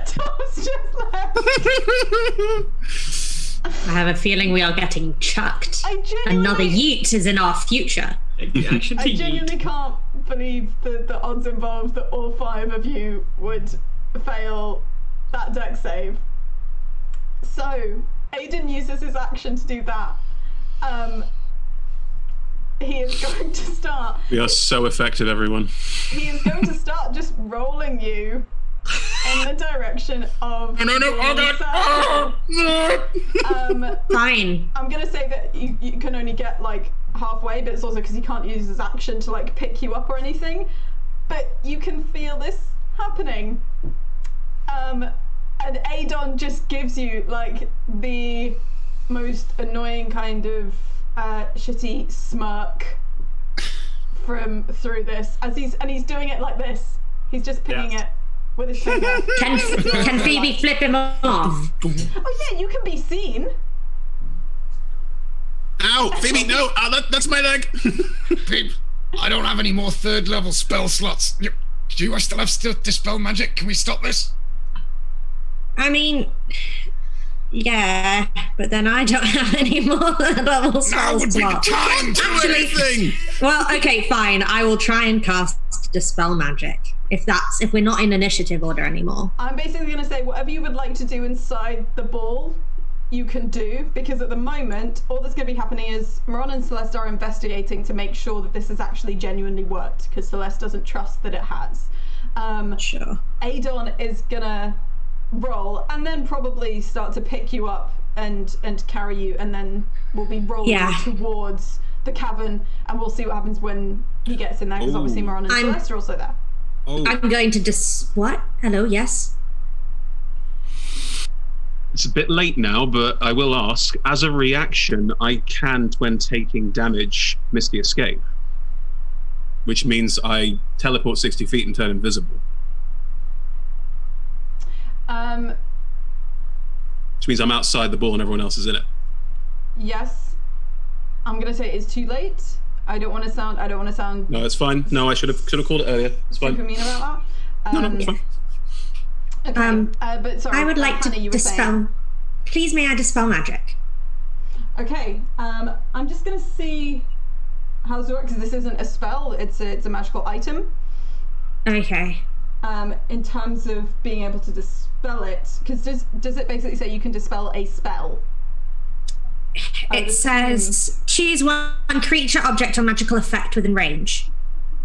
[SPEAKER 4] Tom's just left.
[SPEAKER 5] I have a feeling we are getting chucked. Another yeet is in our future.
[SPEAKER 2] Action to
[SPEAKER 4] I genuinely can't believe the odds involved that all 5 of you would fail that dex save. So, Aiden uses his action to do that. He is going to start.
[SPEAKER 3] We are so effective, everyone.
[SPEAKER 4] He is going to start just rolling you in the direction of.
[SPEAKER 5] Fine.
[SPEAKER 4] I'm gonna say that you can only get like halfway, but it's also because he can't use his action to like pick you up or anything. But you can feel this happening. And Adon just gives you like the most annoying kind of shitty smirk from through this as he's doing it like this. He's just picking it with his finger.
[SPEAKER 5] Can Phoebe flip him off?
[SPEAKER 4] Oh yeah, you can be seen.
[SPEAKER 3] Ow, Phoebe, no! That's my leg!
[SPEAKER 1] Pip, I don't have any more 3rd level spell slots. Do I still have dispel magic? Can we stop this?
[SPEAKER 5] I mean, yeah, but then I don't have any more level spell
[SPEAKER 1] Now would be the
[SPEAKER 5] slots.
[SPEAKER 1] time to do anything!
[SPEAKER 5] Well, okay, fine. I will try and cast Dispel Magic if we're not in initiative order anymore.
[SPEAKER 4] I'm basically going to say whatever you would like to do inside the ball, you can do, because at the moment, all that's going to be happening is Moran and Celeste are investigating to make sure that this has actually genuinely worked, because Celeste doesn't trust that it has.
[SPEAKER 5] Sure.
[SPEAKER 4] Adon is going to roll and then probably start to pick you up and carry you, and then we'll be rolling towards the cavern, and we'll see what happens when he gets in there, because obviously Moran and Celeste are also there.
[SPEAKER 5] I'm going to what? Hello, yes?
[SPEAKER 3] It's a bit late now, but I will ask. As a reaction, I can, when taking damage, Misty Escape. Which means I teleport 60 feet and turn invisible. Which means I'm outside the ball and everyone else is in it.
[SPEAKER 4] Yes. I'm going to say it's too late. I don't want to sound...
[SPEAKER 3] No, it's fine. No, I should have called it earlier. It's fine.
[SPEAKER 4] Super mean about that.
[SPEAKER 3] No, it's fine.
[SPEAKER 4] Okay, but sorry,
[SPEAKER 5] I would like
[SPEAKER 4] Hannah,
[SPEAKER 5] to
[SPEAKER 4] you were saying.
[SPEAKER 5] dispel. Please, may I dispel magic?
[SPEAKER 4] Okay, I'm just gonna see how this works, because this isn't a spell; it's a magical item.
[SPEAKER 5] Okay.
[SPEAKER 4] In terms of being able to dispel it, because does it basically say you can dispel a spell?
[SPEAKER 5] It says choose one creature, object, or magical effect within range.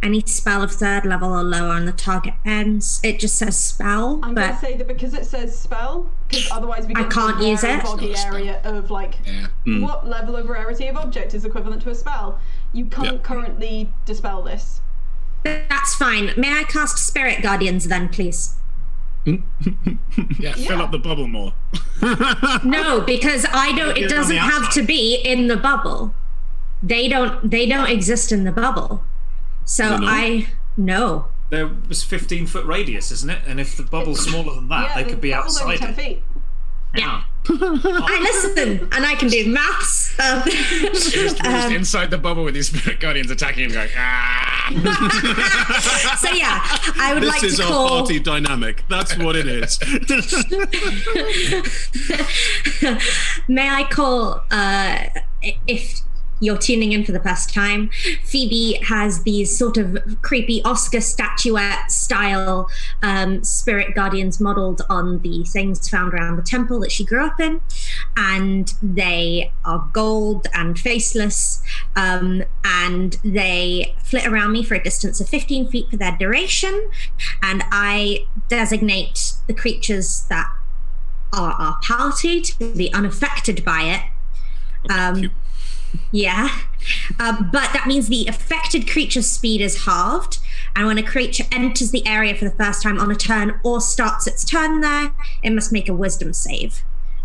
[SPEAKER 5] Any spell of 3rd level or lower on the target ends. It just says spell.
[SPEAKER 4] I'm going to say that because it says spell, because otherwise we get
[SPEAKER 5] can't use it.
[SPEAKER 4] body area of like what level of rarity of object is equivalent to a spell. You can't currently dispel this.
[SPEAKER 5] That's fine. May I cast Spirit Guardians then, please?
[SPEAKER 1] Fill up the bubble more.
[SPEAKER 5] No, because it doesn't have to be in the bubble. They don't exist in the bubble. So no.
[SPEAKER 6] There was 15-foot radius, isn't it? And if the bubble's smaller than that, they could be outside
[SPEAKER 4] 10
[SPEAKER 6] it.
[SPEAKER 4] feet.
[SPEAKER 5] Yeah. I listen, and I can do maths.
[SPEAKER 1] Just inside the bubble with these spirit guardians attacking him, going
[SPEAKER 5] So yeah, I would like to call.
[SPEAKER 3] This is our party dynamic. That's what it is.
[SPEAKER 5] May I call? If you're tuning in for the first time, Phoebe has these sort of creepy Oscar statuette style spirit guardians modeled on the things found around the temple that she grew up in, and they are gold and faceless, and they flit around me for a distance of 15 feet for their duration, and I designate the creatures that are our party to be unaffected by it. Yeah, but that means the affected creature's speed is halved, and when a creature enters the area for the first time on a turn or starts its turn there, it must make a wisdom save.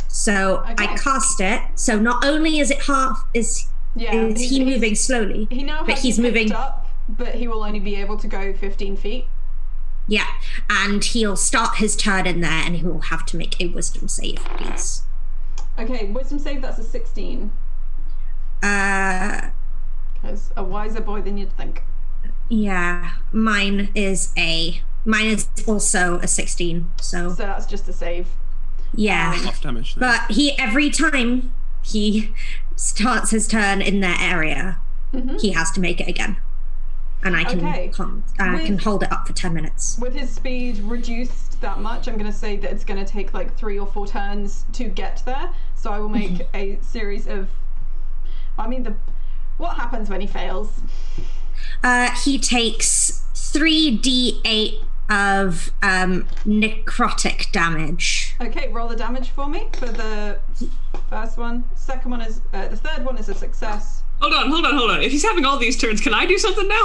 [SPEAKER 5] So I cast it, so not only is it is he moving slowly, but he's moving
[SPEAKER 4] up, but he will only be able to go 15 feet.
[SPEAKER 5] Yeah, and he'll start his turn in there, and he will have to make a wisdom save, please.
[SPEAKER 4] Okay, wisdom save, that's a 16. Because a wiser boy than you'd think.
[SPEAKER 5] Yeah, mine is also a 16. So
[SPEAKER 4] that's just a save.
[SPEAKER 5] Yeah.
[SPEAKER 3] Half damage.
[SPEAKER 5] But every time he starts his turn in their area, he has to make it again. And I can hold it up for 10 minutes. With
[SPEAKER 4] his speed reduced that much, I'm going to say that it's going to take like 3 or 4 turns to get there. So I will make a series of... what happens when he fails?
[SPEAKER 5] He takes 3d8 of necrotic damage.
[SPEAKER 4] Okay, roll the damage for me for the first one. Second one is the third one is a success.
[SPEAKER 2] Hold on. If he's having all these turns, can I do something now?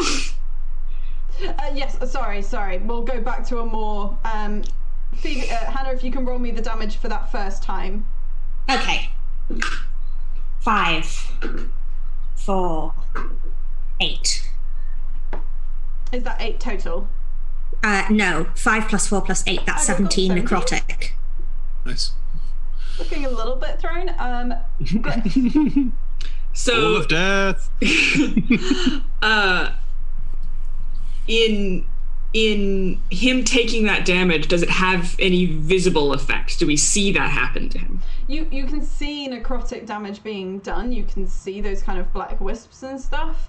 [SPEAKER 4] Yes. Sorry. We'll go back to a more Phoebe, Hannah, if you can roll me the damage for that first time.
[SPEAKER 5] Okay. 5, 4, 8.
[SPEAKER 4] Is that 8 total?
[SPEAKER 5] No, 5 plus 4 plus 8. That's 17 necrotic.
[SPEAKER 3] Nice.
[SPEAKER 4] Looking a little bit thrown.
[SPEAKER 2] So
[SPEAKER 3] All of death.
[SPEAKER 2] in him taking that damage, does it have any visible effect? Do we see that happen to him?
[SPEAKER 4] You can see necrotic damage being done. You can see those kind of black wisps and stuff.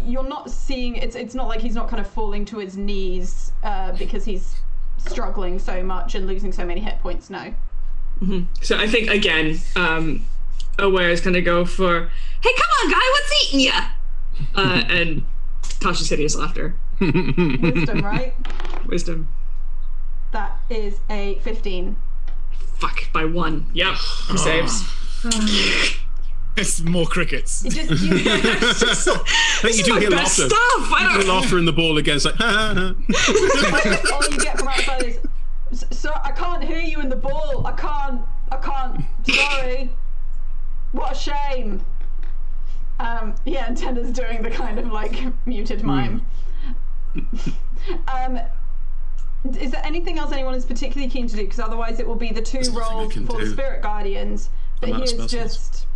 [SPEAKER 4] You're not seeing it's not like he's not kind of falling to his knees because he's struggling so much and losing so many hit points. No.
[SPEAKER 2] Mm-hmm. So I think again, Aware is gonna go for, "Hey, come on, guy, what's eating ya?" And Tasha's hideous laughter.
[SPEAKER 4] Wisdom, right?
[SPEAKER 2] Wisdom.
[SPEAKER 4] That is a 15.
[SPEAKER 2] Fuck, by 1. Yep, he saves.
[SPEAKER 1] It's more crickets.
[SPEAKER 4] You just,
[SPEAKER 3] I think you do
[SPEAKER 2] my
[SPEAKER 3] hear
[SPEAKER 2] best
[SPEAKER 3] laughter.
[SPEAKER 2] stuff. I
[SPEAKER 3] You hear
[SPEAKER 2] don't.
[SPEAKER 3] laughter in the ball again. It's like,
[SPEAKER 4] all you get from outside is, "Sir, I can't hear you in the ball. I can't. Sorry. What a shame." Yeah, and Tender's doing the kind of like muted mime. Is there anything else anyone is particularly keen to do? Because otherwise it will be the 2
[SPEAKER 3] There's nothing I
[SPEAKER 4] rolls
[SPEAKER 3] can
[SPEAKER 4] for the
[SPEAKER 3] do.
[SPEAKER 4] Spirit Guardians, but
[SPEAKER 3] I'm out
[SPEAKER 4] he
[SPEAKER 3] of
[SPEAKER 4] is
[SPEAKER 3] spell slots.
[SPEAKER 4] just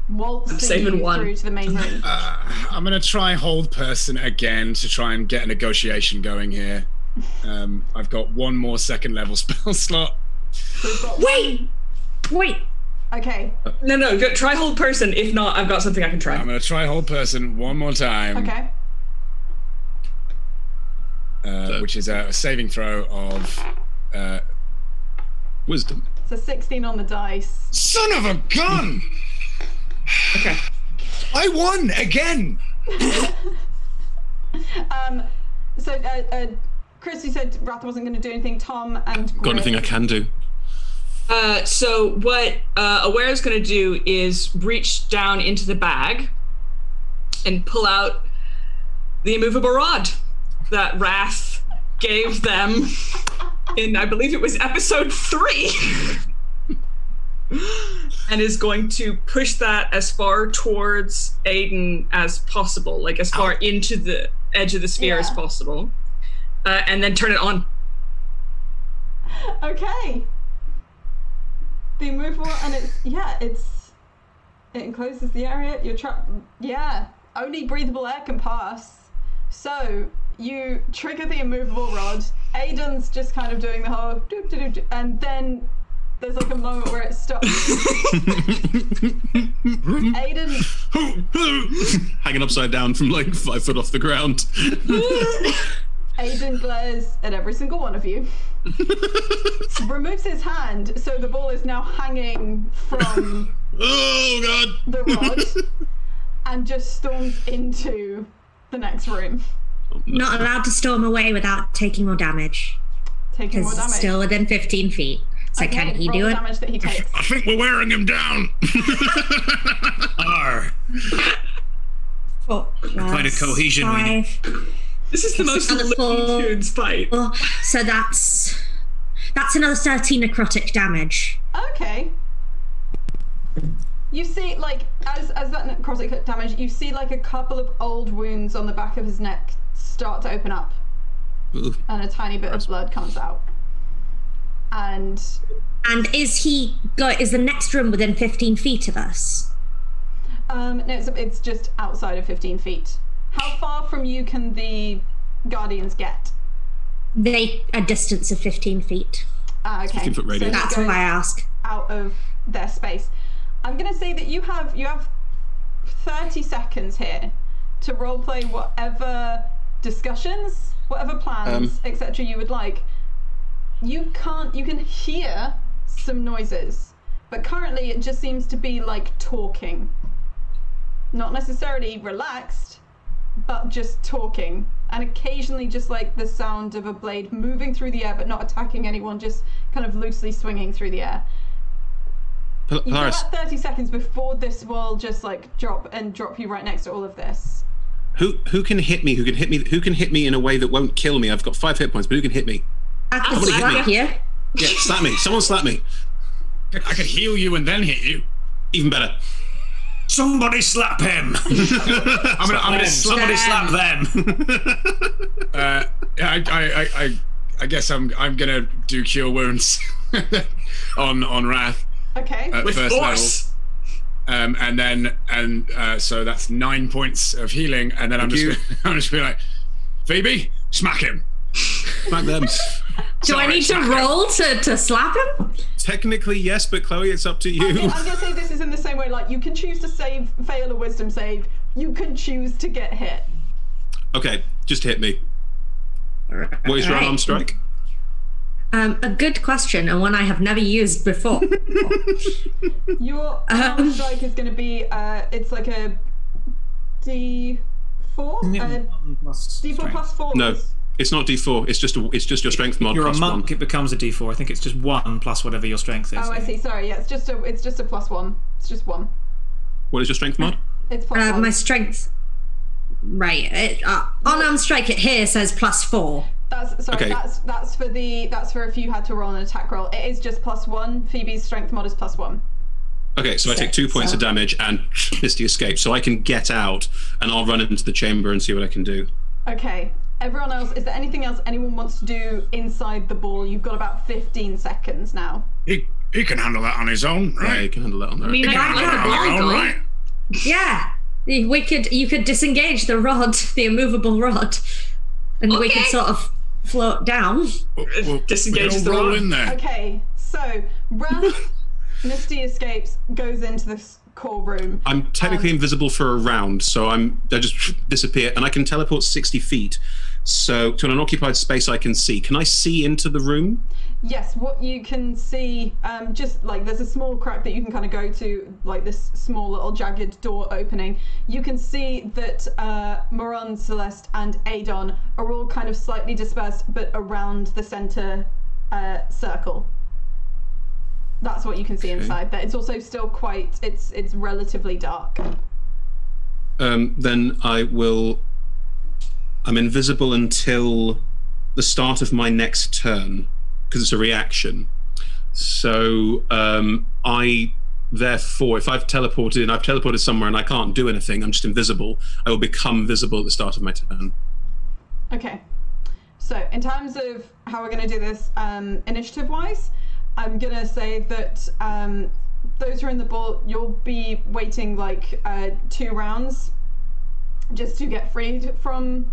[SPEAKER 4] waltzing
[SPEAKER 2] saving
[SPEAKER 4] you
[SPEAKER 2] 1.
[SPEAKER 4] through to the main room.
[SPEAKER 1] I'm going to try hold person again to try and get a negotiation going here. I've got 1 more second level spell slot.
[SPEAKER 4] So we've got
[SPEAKER 5] Wait.
[SPEAKER 4] Okay.
[SPEAKER 2] No, go, try hold person. If not, I've got something I can try.
[SPEAKER 1] I'm going to try hold person 1 more time.
[SPEAKER 4] Okay.
[SPEAKER 1] Which is a saving throw of
[SPEAKER 3] wisdom.
[SPEAKER 4] So 16 on the dice.
[SPEAKER 1] son of a gun!
[SPEAKER 2] Okay.
[SPEAKER 1] I won again.
[SPEAKER 4] So Chris, you said Wrath wasn't going to do anything. Tom and
[SPEAKER 3] Got anything I can do?
[SPEAKER 2] So what Aware is going to do is reach down into the bag and pull out the immovable rod that Wrath gave them in, I believe it was episode 3, and is going to push that as far towards Aiden as possible, like as far into the edge of the sphere as possible, and then turn it on.
[SPEAKER 4] Okay. The immovable, and it encloses the area. You're trapped. Yeah. Only breathable air can pass. So you trigger the immovable rod. Aiden's just kind of doing the whole doop, and then there's like a moment where it stops. Aiden
[SPEAKER 3] Hanging upside down from like 5 foot off the ground.
[SPEAKER 4] Aiden glares at every single one of you. Removes his hand, so the ball is now hanging from
[SPEAKER 3] Oh god!
[SPEAKER 4] the rod, and just storms into the next room.
[SPEAKER 5] Not allowed to storm away without taking more damage.
[SPEAKER 4] Taking more
[SPEAKER 5] Because
[SPEAKER 4] damage.
[SPEAKER 5] it's still within 15 feet. So
[SPEAKER 4] Okay,
[SPEAKER 5] can he
[SPEAKER 4] roll
[SPEAKER 5] do
[SPEAKER 4] the
[SPEAKER 5] it?
[SPEAKER 4] damage that he takes.
[SPEAKER 1] I think we're wearing him down.
[SPEAKER 6] Arr. Kind of cohesion we need.
[SPEAKER 5] 5.
[SPEAKER 2] This is the most
[SPEAKER 5] another
[SPEAKER 2] Looney
[SPEAKER 5] 4.
[SPEAKER 2] Tunes fight.
[SPEAKER 5] So that's another 13 necrotic damage.
[SPEAKER 4] Okay. You see, like, as that necrotic damage, you see like a couple of old wounds on the back of his neck start to open up,
[SPEAKER 3] Ooh.
[SPEAKER 4] and a tiny bit of blood comes out. And
[SPEAKER 5] is the next room within 15 feet of us?
[SPEAKER 4] no, it's just outside of 15 feet. How far from you can the Guardians get?
[SPEAKER 5] A distance of 15 feet.
[SPEAKER 4] Ah, okay.
[SPEAKER 3] 15-foot radius.
[SPEAKER 4] So
[SPEAKER 5] That's
[SPEAKER 4] he
[SPEAKER 5] why I
[SPEAKER 4] goes
[SPEAKER 5] ask.
[SPEAKER 4] out of their space. I'm going to say that you have 30 seconds here to roleplay whatever discussions, whatever plans, etc. you would like. You can hear some noises, but currently it just seems to be like talking. Not necessarily relaxed, but just talking, and occasionally just like the sound of a blade moving through the air but not attacking anyone, just kind of loosely swinging through the air. You've got
[SPEAKER 3] Polaris,
[SPEAKER 4] about 30 seconds before this will just like drop you right next to all of this.
[SPEAKER 3] who can hit me? Who can hit me in a way that won't kill me? I've got 5 hit points, but who can hit me?
[SPEAKER 5] I can
[SPEAKER 3] Somebody hit
[SPEAKER 5] slap
[SPEAKER 3] me.
[SPEAKER 5] you.
[SPEAKER 3] Yeah, slap me. Someone slap me.
[SPEAKER 1] I could heal you and then hit you.
[SPEAKER 3] Even better.
[SPEAKER 6] Somebody slap him.
[SPEAKER 1] I'm gonna slap.
[SPEAKER 6] Somebody slap them.
[SPEAKER 1] I guess I'm gonna do cure wounds on Wrath
[SPEAKER 4] Okay.
[SPEAKER 1] at
[SPEAKER 2] With
[SPEAKER 1] first
[SPEAKER 2] force.
[SPEAKER 1] So that's 9 points of healing, and then I'm just be like, Phoebe, smack him.
[SPEAKER 3] Smack them.
[SPEAKER 5] Do I need to roll to slap him?
[SPEAKER 3] Technically, yes, but Chloe, it's up to you.
[SPEAKER 4] I'm going to say this is in the same way, like, you can choose to fail a wisdom save. You can choose to get hit.
[SPEAKER 3] Okay, just hit me. What is your unarmed strike?
[SPEAKER 5] A good question, and one I have never used before.
[SPEAKER 4] Your unarmed strike is going to be, it's like a D4? D4 plus 4?
[SPEAKER 3] No, it's not D4. It's just your strength mod.
[SPEAKER 6] You're
[SPEAKER 3] plus
[SPEAKER 6] a monk.
[SPEAKER 3] 1.
[SPEAKER 6] It becomes a D4. I think it's just 1 plus whatever your strength is.
[SPEAKER 4] Oh, I see. Sorry. Yeah, it's just a plus 1. It's just 1.
[SPEAKER 3] What is your strength mod?
[SPEAKER 4] It's plus 1.
[SPEAKER 5] My strength. Right. Unarmed strike. It here says plus 4.
[SPEAKER 4] That's sorry.
[SPEAKER 3] Okay.
[SPEAKER 4] That's for if you had to roll an attack roll. It is just plus 1. Phoebe's strength mod is plus 1.
[SPEAKER 3] Okay, so I take 2 points of damage and Misty escapes, so I can get out and I'll run into the chamber and see what I can do.
[SPEAKER 4] Okay. Everyone else, is there anything else anyone wants to do inside the ball? You've got about 15 seconds now.
[SPEAKER 1] He can handle that on his own, right?
[SPEAKER 3] Yeah, you can handle that on there.
[SPEAKER 2] I mean, I can let the ball go.
[SPEAKER 1] Right?
[SPEAKER 5] Yeah. You could disengage the rod, the immovable rod, and we could sort of float down.
[SPEAKER 2] Disengage the
[SPEAKER 1] roll
[SPEAKER 2] rod.
[SPEAKER 1] in there.
[SPEAKER 4] Okay, so Raph, Misty escapes, goes into this core room.
[SPEAKER 3] I'm technically invisible for a round, so I just disappear, and I can teleport 60 feet. So to an unoccupied space I can see. Can I see into the room?
[SPEAKER 4] Yes, what you can see, just like there's a small crack that you can kind of go to, like this small little jagged door opening. You can see that Moran, Celeste, and Adon are all kind of slightly dispersed, but around the center circle. That's what you can see inside. But it's also still quite. It's relatively dark.
[SPEAKER 3] Then I'm invisible until the start of my next turn, because it's a reaction. So therefore, if I've teleported somewhere and I can't do anything, I'm just invisible, I will become visible at the start of my turn.
[SPEAKER 4] Okay. So in terms of how we're going to do this initiative-wise, I'm going to say that those who are in the ball, you'll be waiting like 2 rounds just to get freed from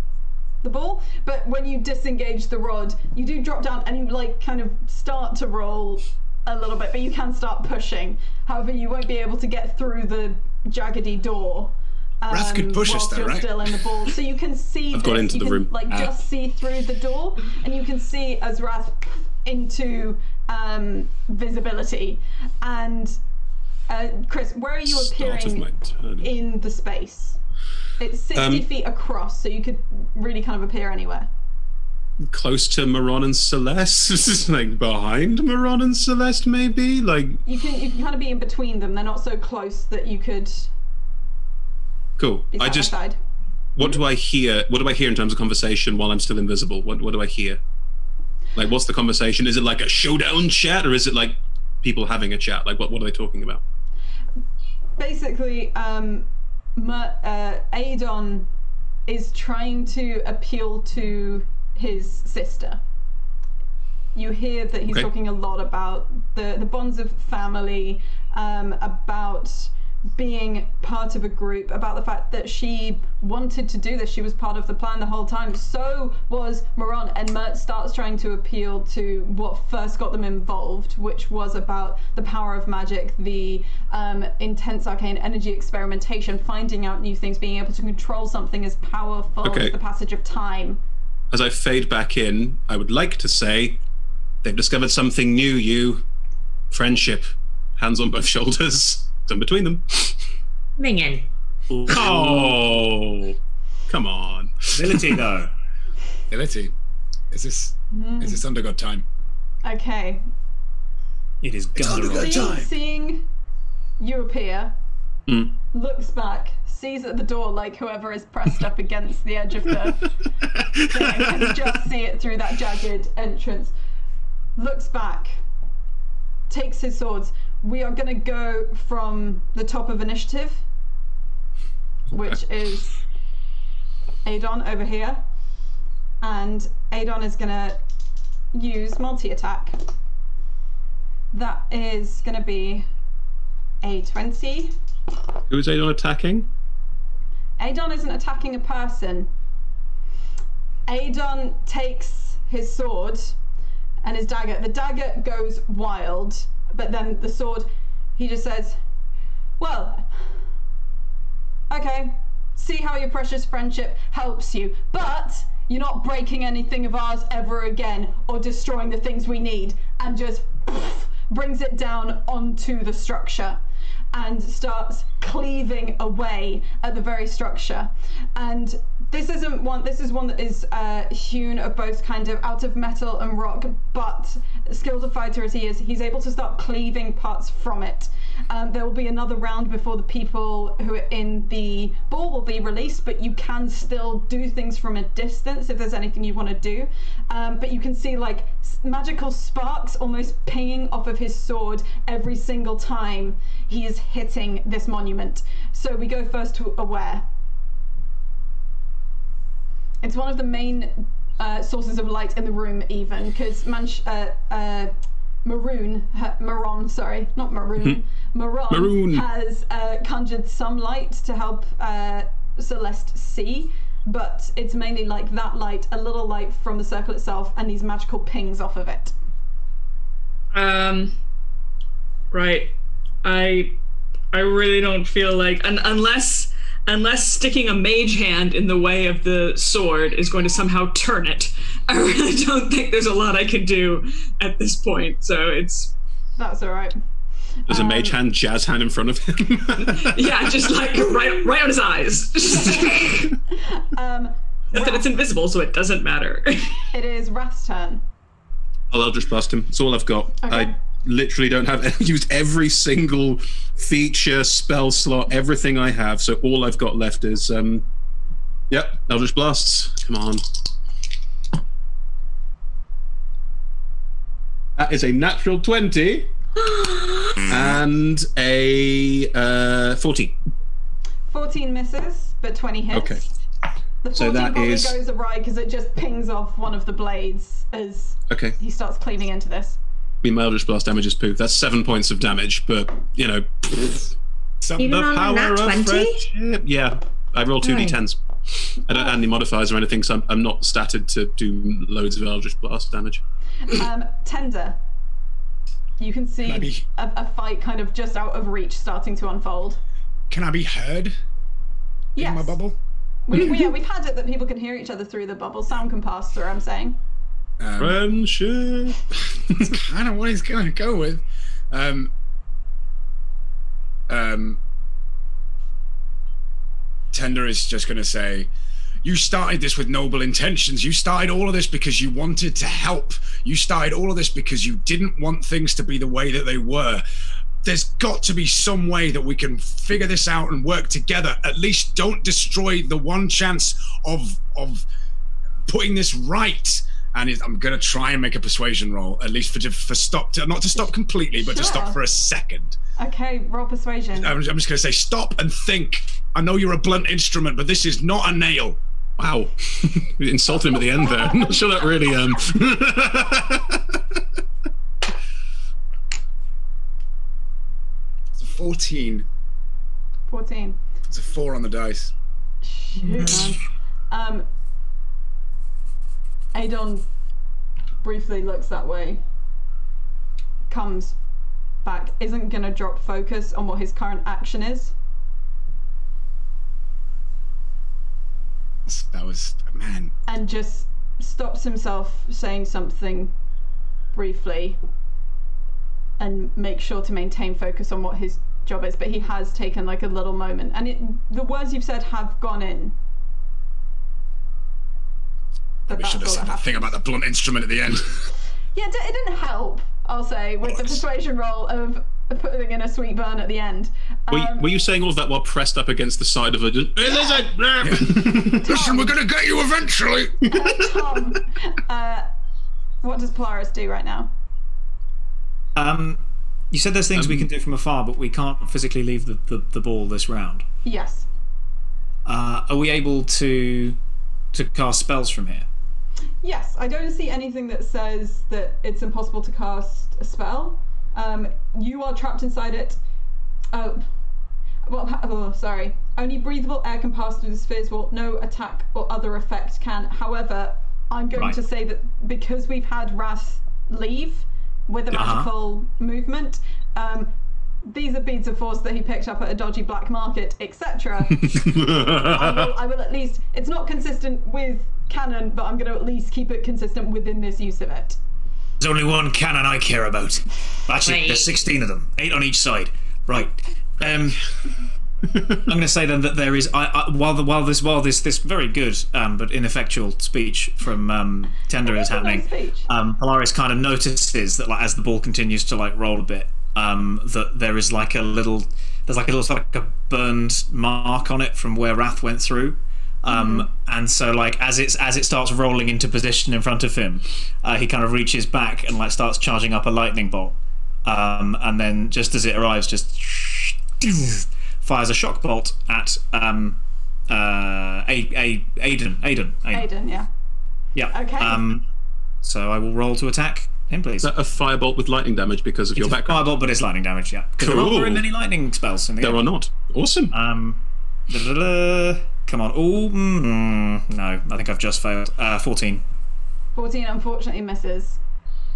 [SPEAKER 4] the ball. But when you disengage the rod, you do drop down and you like kind of start to roll a little bit, but you can start pushing. However, you won't be able to get through the jaggedy door.
[SPEAKER 1] Wrath could push us there,
[SPEAKER 4] you're
[SPEAKER 1] right?
[SPEAKER 4] still in the ball, so you can see.
[SPEAKER 3] I've got into
[SPEAKER 4] you
[SPEAKER 3] the
[SPEAKER 4] can,
[SPEAKER 3] room.
[SPEAKER 4] Like just see through the door, and you can see as Wrath into visibility. And Chris, where are you
[SPEAKER 3] Start of my
[SPEAKER 4] appearing
[SPEAKER 3] turn.
[SPEAKER 4] in the space? It's 60 feet across, so you could really kind of appear anywhere.
[SPEAKER 3] Close to Moran and Celeste, like behind Moran and Celeste, maybe. Like
[SPEAKER 4] You can kind of be in between them. They're not so close that you could
[SPEAKER 3] cool.
[SPEAKER 4] be side by side.
[SPEAKER 3] What do I hear? What do I hear in terms of conversation while I'm still invisible? What do I hear? Like, what's the conversation? Is it like a showdown chat, or is it like people having a chat? Like, what are they talking about?
[SPEAKER 4] Basically, Adon is trying to appeal to his sister. You hear that he's talking a lot about the bonds of family, about being part of a group, about the fact that she wanted to do this. She was part of the plan the whole time. So was Moran, and Mert starts trying to appeal to what first got them involved, which was about the power of magic, the intense arcane energy experimentation, finding out new things, being able to control something as powerful as the passage of time.
[SPEAKER 3] As I fade back in, I would like to say they've discovered something new, friendship. Hands on both shoulders. In between them.
[SPEAKER 5] Mingin.
[SPEAKER 3] Oh, come on.
[SPEAKER 6] Ability though.
[SPEAKER 1] Ability. Is this Undergod time?
[SPEAKER 4] Okay.
[SPEAKER 6] It is Undergod time.
[SPEAKER 4] Seeing you appear, looks back, sees at the door like whoever is pressed up against the edge of the thing and can just see it through that jagged entrance. Looks back, takes his swords. We are going to go from the top of initiative, which is Adon over here. And Adon is going to use multi-attack. That is going to be a 20,
[SPEAKER 3] Who is Adon attacking?
[SPEAKER 4] Adon isn't attacking a person. Adon takes his sword and his dagger. The dagger goes wild, but then the sword, he just says, well, okay, see how your precious friendship helps you, but you're not breaking anything of ours ever again or destroying the things we need, and just brings it down onto the structure and starts cleaving away at the very structure. And this is one that is hewn of both kind of out of metal and rock, but skilled a fighter as he is, he's able to start cleaving parts from it. There will be another round before the people who are in the ball will be released, but you can still do things from a distance if there's anything you want to do. But you can see like magical sparks almost pinging off of his sword every single time he is hitting this monument. So we go first to Aware. It's one of the main sources of light in the room, even, because Maroon has conjured some light to help Celeste see, but it's mainly like that light, a little light from the circle itself, and these magical pings off of it.
[SPEAKER 2] Right. I really don't feel like, unless sticking a mage hand in the way of the sword is going to somehow turn it, I really don't think there's a lot I can do at this point. So
[SPEAKER 4] that's all right.
[SPEAKER 3] There's a mage hand, jazz hand in front of him.
[SPEAKER 2] Yeah, just like right on his eyes. Not that it's invisible, so it doesn't matter.
[SPEAKER 4] It is Wrath's turn.
[SPEAKER 3] I'll Eldritch Blast him. That's all I've got.
[SPEAKER 4] Okay.
[SPEAKER 3] I literally don't have used every single feature, spell slot, everything I have. So all I've got left is Eldritch Blasts. Come on. That is a natural 20 and a 14.
[SPEAKER 4] 14 misses, but 20 hits.
[SPEAKER 3] Okay.
[SPEAKER 4] The 14
[SPEAKER 3] So that
[SPEAKER 4] probably
[SPEAKER 3] is-
[SPEAKER 4] goes awry because it just pings off one of the blades as
[SPEAKER 3] Okay.
[SPEAKER 4] he starts cleaving into this.
[SPEAKER 3] My Eldritch Blast damage is poo. That's 7 points of damage, but you know,
[SPEAKER 5] Even
[SPEAKER 3] the
[SPEAKER 5] on a
[SPEAKER 3] power
[SPEAKER 5] nat
[SPEAKER 3] of
[SPEAKER 5] 20?
[SPEAKER 3] friendship. Yeah, I roll 2d10s. I don't add any modifiers or anything, so I'm not statted to do loads of Eldritch Blast damage.
[SPEAKER 4] Tender. You can see
[SPEAKER 1] Maybe.
[SPEAKER 4] a fight kind of just out of reach starting to unfold.
[SPEAKER 1] Can I be heard
[SPEAKER 4] Yes.
[SPEAKER 1] in my bubble?
[SPEAKER 4] We've had it that people can hear each other through the bubble. Sound can pass through, I'm saying.
[SPEAKER 3] Friendship.
[SPEAKER 1] That's kind of what he's going to go with. Tender is just going to say, you started this with noble intentions. You started all of this because you wanted to help. You started all of this because you didn't want things to be the way that they were. There's got to be some way that we can figure this out and work together. At least don't destroy the one chance of putting this right. And I'm going to try and make a persuasion roll, at least for stop, not to stop completely, but to stop
[SPEAKER 4] Sure.
[SPEAKER 1] for a second.
[SPEAKER 4] Okay, roll persuasion.
[SPEAKER 1] I'm just going to say, stop and think. I know you're a blunt instrument, but this is not a nail.
[SPEAKER 3] Wow. You insulted him at the end there. I'm not sure that really
[SPEAKER 1] It's a 14.
[SPEAKER 4] 14.
[SPEAKER 1] It's a 4 on the dice.
[SPEAKER 4] Shoot, man. Adon briefly looks that way, comes back, isn't going to drop focus on what his current action is.
[SPEAKER 1] That was, man.
[SPEAKER 4] And just stops himself saying something briefly and makes sure to maintain focus on what his job is. But he has taken like a little moment. And the words you've said have gone in. But
[SPEAKER 1] We
[SPEAKER 4] that's
[SPEAKER 1] should have
[SPEAKER 4] all
[SPEAKER 1] said
[SPEAKER 4] that
[SPEAKER 1] that thing
[SPEAKER 4] happened.
[SPEAKER 1] about the blunt instrument at the end.
[SPEAKER 4] Yeah, it didn't help, I'll say, with the persuasion roll of putting in a sweet burn at the end.
[SPEAKER 3] Were you saying all of that while pressed up against the side of a...
[SPEAKER 1] Listen, we're going to get you eventually.
[SPEAKER 4] Tom, what does Polaris do right now?
[SPEAKER 6] You said there's things we can do from afar, but we can't physically leave the ball this round.
[SPEAKER 4] Yes.
[SPEAKER 6] Are we able to cast spells from here?
[SPEAKER 4] Yes, I don't see anything that says that it's impossible to cast a spell. You are trapped inside it. Sorry. Only breathable air can pass through the sphere's wall. No attack or other effect can. However, I'm going to say that because we've had Wrath leave with a magical movement, these are beads of force that he picked up at a dodgy black market, etc. I will at least. It's not consistent with canon, but I'm going to at least keep it consistent within this use of it.
[SPEAKER 6] There's only one cannon I care about. Actually, there's 16 of them, 8 on each side. Right. I'm going to say then that there is, while this very good but ineffectual speech from Tender is happening, Polaris kind of notices that, like, as the ball continues to like roll a bit, that there is like a little burned mark on it from where Wrath went through. And so, like, as it starts rolling into position in front of him, he kind of reaches back and like starts charging up a lightning bolt, and then just as it arrives, just fires a shock bolt at Aiden. Yeah.
[SPEAKER 4] Okay.
[SPEAKER 6] So I will roll to attack him, please.
[SPEAKER 3] Is that a firebolt with lightning damage because of your background?
[SPEAKER 6] Firebolt, but it's lightning damage. Yeah. Because there aren't very many lightning spells in the game.
[SPEAKER 3] There are not. Awesome.
[SPEAKER 6] Come on. Oh, no. I think I've just failed. 14.
[SPEAKER 4] 14 unfortunately misses.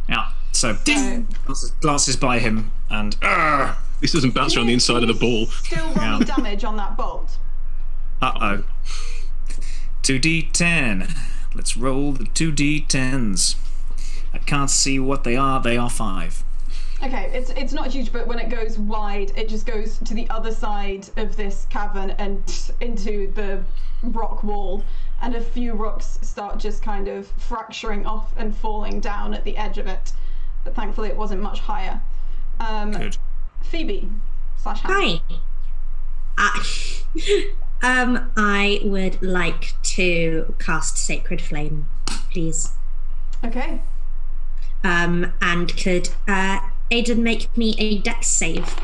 [SPEAKER 6] Yeah. So glances by him and...
[SPEAKER 3] This doesn't bounce around the inside of the ball.
[SPEAKER 4] Still rolling damage on that bolt.
[SPEAKER 6] Uh-oh. 2d10. Let's roll the 2d10s. I can't see what they are. They are 5.
[SPEAKER 4] Okay, it's not huge, but when it goes wide, it just goes to the other side of this cavern and into the rock wall, and a few rocks start just kind of fracturing off and falling down at the edge of it. But thankfully, it wasn't much higher.
[SPEAKER 6] Good.
[SPEAKER 4] Phoebe /
[SPEAKER 5] Hi. I would like to cast Sacred Flame, please.
[SPEAKER 4] Okay.
[SPEAKER 5] And could Aiden make me a dex save?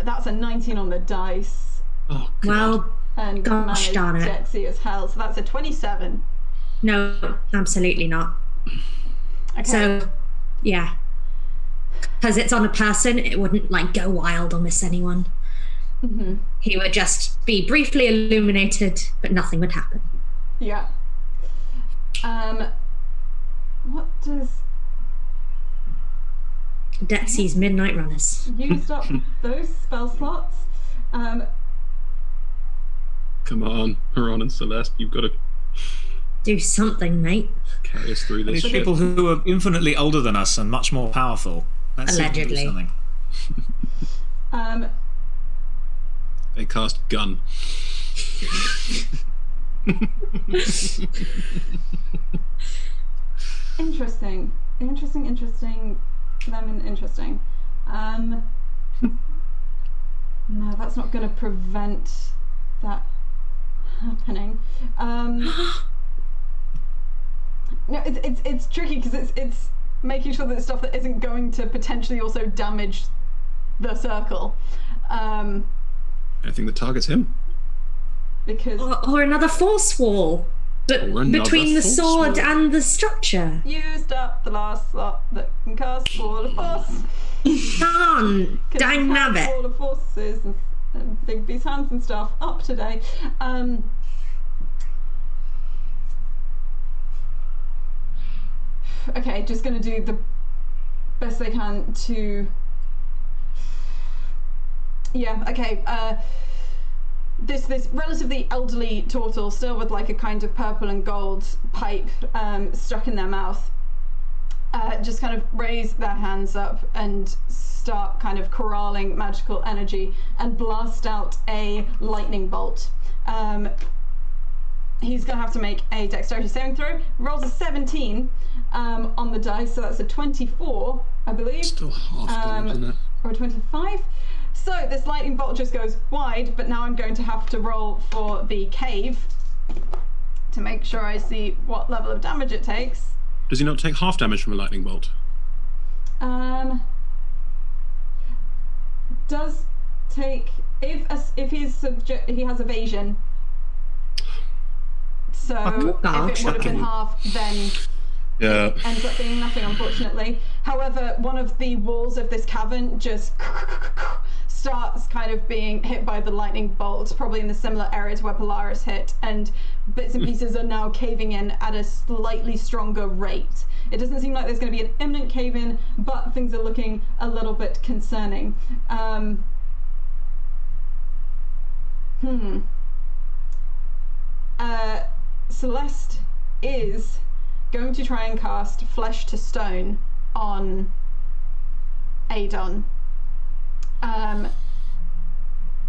[SPEAKER 4] That's a 19 on the dice.
[SPEAKER 3] Oh, God.
[SPEAKER 5] Well,
[SPEAKER 4] And
[SPEAKER 5] gosh darn it.
[SPEAKER 4] Dexy as hell, so that's a 27.
[SPEAKER 5] No, absolutely not.
[SPEAKER 4] Okay.
[SPEAKER 5] So, yeah. Because it's on a person, it wouldn't like go wild or miss anyone.
[SPEAKER 4] Mm-hmm.
[SPEAKER 5] He would just be briefly illuminated, but nothing would happen.
[SPEAKER 4] Yeah. What does...
[SPEAKER 5] Dexy's Midnight Runners.
[SPEAKER 4] Used up those spell slots.
[SPEAKER 3] Come on, Huron and Celeste, you've got to
[SPEAKER 5] Do something, mate.
[SPEAKER 3] carry us through this
[SPEAKER 6] These
[SPEAKER 3] shit.
[SPEAKER 6] people who are infinitely older than us and much more powerful. Let's see if we can do
[SPEAKER 5] Allegedly.
[SPEAKER 6] something.
[SPEAKER 3] They cast gun.
[SPEAKER 4] Interesting. Interesting. No, that's not going to prevent that happening. No, it's tricky because it's making sure that it's stuff that isn't going to potentially also damage the circle.
[SPEAKER 3] Anything that targets him.
[SPEAKER 4] Because
[SPEAKER 5] Or another force wall. But
[SPEAKER 3] Or another
[SPEAKER 5] between the
[SPEAKER 3] force
[SPEAKER 5] sword
[SPEAKER 3] wall.
[SPEAKER 5] and the structure.
[SPEAKER 4] used up the last slot that can cast Wall of Force.
[SPEAKER 5] Darn, dang nabbit.
[SPEAKER 4] Wall of Forces and Big B's hands and stuff up today. Okay, just going to do the best I can to... Yeah, okay. This relatively elderly turtle, still with like a kind of purple and gold pipe stuck in their mouth, just kind of raise their hands up and start kind of corralling magical energy and blast out a lightning bolt. He's going to have to make a dexterity saving throw. Rolls a 17 on the dice, so that's a 24, I believe.
[SPEAKER 3] Still half damage, isn't it?
[SPEAKER 4] Or a 25. So this lightning bolt just goes wide, but now I'm going to have to roll for the cave to make sure I see what level of damage it takes.
[SPEAKER 3] Does he not take half damage from a lightning bolt?
[SPEAKER 4] Does take if he has evasion. So if it would have been half, then
[SPEAKER 3] Yeah.
[SPEAKER 4] it ends up being nothing, unfortunately. However, one of the walls of this cavern just starts kind of being hit by the lightning bolt, probably in the similar areas where Polaris hit, and bits and pieces are now caving in at a slightly stronger rate. It doesn't seem like there's going to be an imminent cave-in, but things are looking a little bit concerning. Celeste is going to try and cast Flesh to Stone on Adon.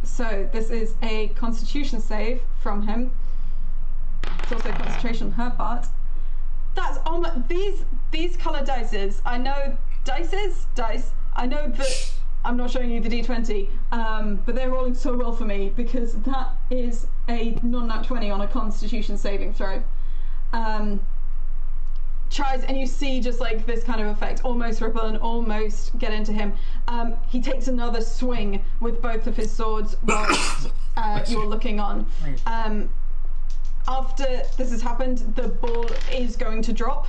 [SPEAKER 4] So this is a Constitution save from him. It's also concentration on her part. That's these color dices. I know dice. I know that I'm not showing you the D20, but they're rolling so well for me because that is a non-nat 20 on a Constitution saving throw. Tries, and you see just like this kind of effect almost ripple and almost get into him. He takes another swing with both of his swords whilst you're looking on. After this has happened, the ball is going to drop.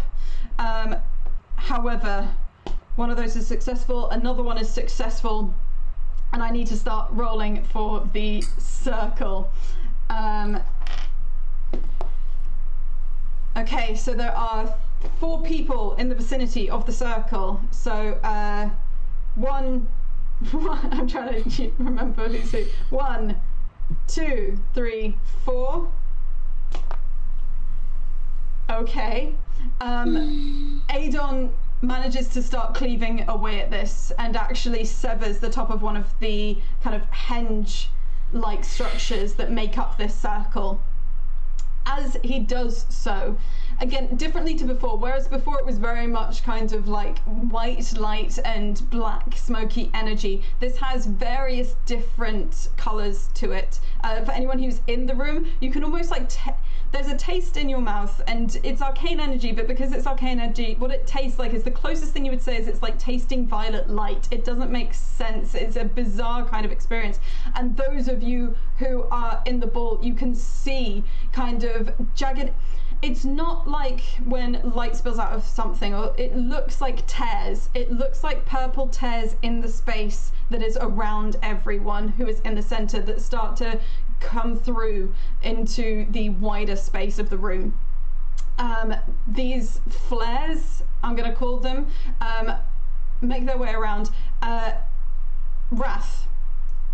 [SPEAKER 4] However, one of those is successful, another one is successful, and I need to start rolling for the circle. Okay, so there are 4 people in the vicinity of the circle. So one I'm trying to remember who's who. 1, 2, 3, 4. Okay. Adon manages to start cleaving away at this and actually severs the top of one of the kind of henge-like structures that make up this circle. As he does so, again, differently to before, whereas before it was very much kind of like white light and black smoky energy, this has various different colors to it. For anyone who's in the room, you can almost like there's a taste in your mouth, and it's arcane energy, but because it's arcane energy, what it tastes like is the closest thing you would say is it's like tasting violet light. It doesn't make sense. It's a bizarre kind of experience. And those of you who are in the ball, you can see kind of jagged. It's not like when light spills out of something, or it looks like tears. It looks like purple tears in the space that is around everyone who is in the center that start to come through into the wider space of the room. These flares, I'm going to call them, make their way around. Wrath,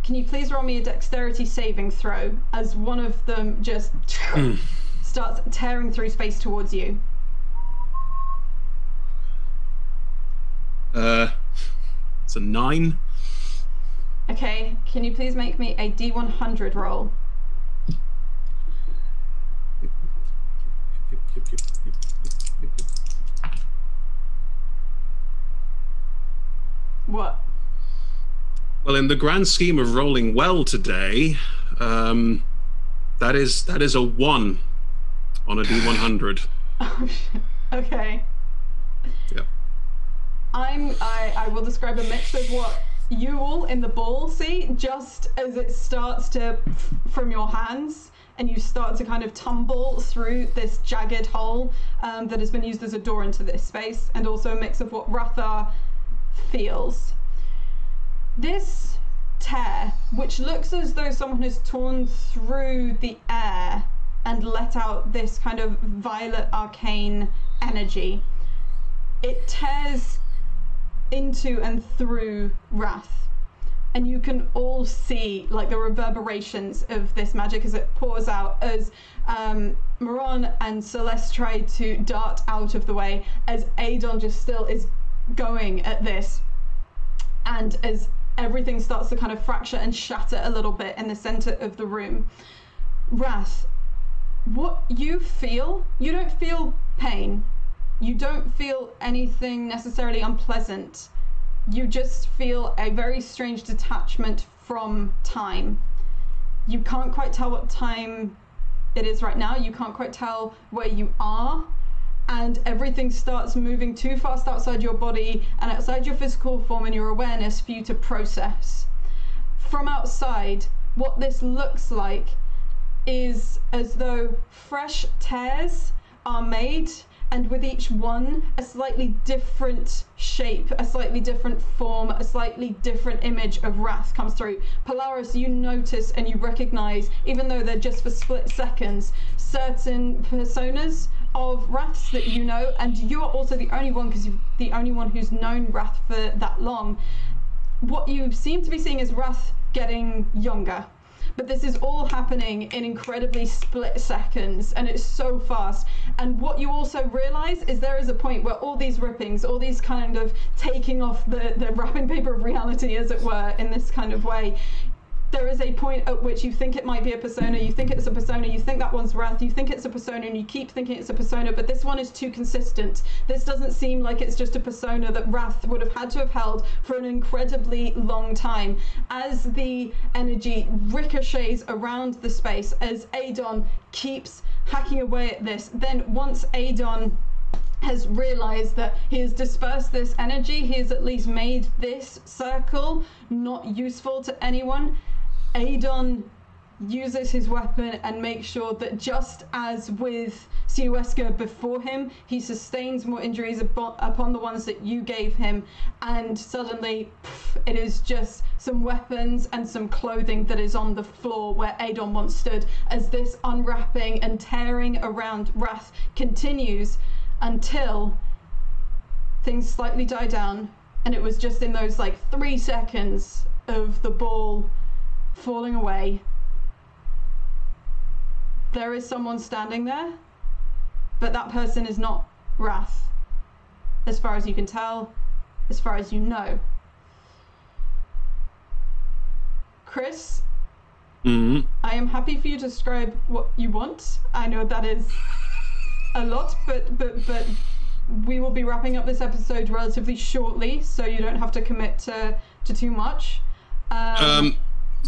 [SPEAKER 4] can you please roll me a dexterity saving throw as one of them just starts tearing through space towards you?
[SPEAKER 3] It's a 9.
[SPEAKER 4] Okay, can you please make me a D100 roll? What?
[SPEAKER 3] Well, in the grand scheme of rolling well today, that is a 1 on a D100.
[SPEAKER 4] Oh shit. Okay.
[SPEAKER 3] Yeah.
[SPEAKER 4] I will describe a mix of what you all in the ball see just as it starts to from your hands and you start to kind of tumble through this jagged hole that has been used as a door into this space, and also a mix of what Rathar feels. This tear, which looks as though someone has torn through the air and let out this kind of violet arcane energy, it tears into and through Wrath, and you can all see like the reverberations of this magic as it pours out, as Moran and Celeste try to dart out of the way, as Adon just still is going at this, and as everything starts to kind of fracture and shatter a little bit in the center of the room. Wrath, what you feel, you don't feel pain. You don't feel anything necessarily unpleasant. You just feel a very strange detachment from time. You can't quite tell what time it is right now. You can't quite tell where you are. And everything starts moving too fast outside your body and outside your physical form and your awareness for you to process. From outside, what this looks like is as though fresh tears are made and with each one, a slightly different shape, a slightly different form, a slightly different image of Wrath comes through. Polaris, you notice and you recognize, even though they're just for split seconds, certain personas of Wraths that you know, and you're also the only one, because you're the only one who's known Wrath for that long. What you seem to be seeing is Wrath getting younger. But this is all happening in incredibly split seconds, and it's so fast. And what you also realize is there is a point where all these rippings, all these kind of taking off the wrapping paper of reality, as it were, in this kind of way, there is a point at which you think it might be a persona, you think it's a persona, you think that one's Wrath, you think it's a persona, and you keep thinking it's a persona, but this one is too consistent. This doesn't seem like it's just a persona that Wrath would have had to have held for an incredibly long time. As the energy ricochets around the space, as Adon keeps hacking away at this, then once Adon has realized that he has dispersed this energy, he has at least made this circle not useful to anyone, Adon uses his weapon and makes sure that, just as with Sinueska before him, he sustains more injuries upon the ones that you gave him, and suddenly it is just some weapons and some clothing that is on the floor where Adon once stood, as this unwrapping and tearing around Wrath continues until things slightly die down, and it was just in those 3 seconds of the ball falling away, there is someone standing there, but that person is not Wrath, as far as you can tell, as far as you know. Chris, I am happy for you to describe what you want. I know that is a lot, but we will be wrapping up this episode relatively shortly, so you don't have to commit to too much.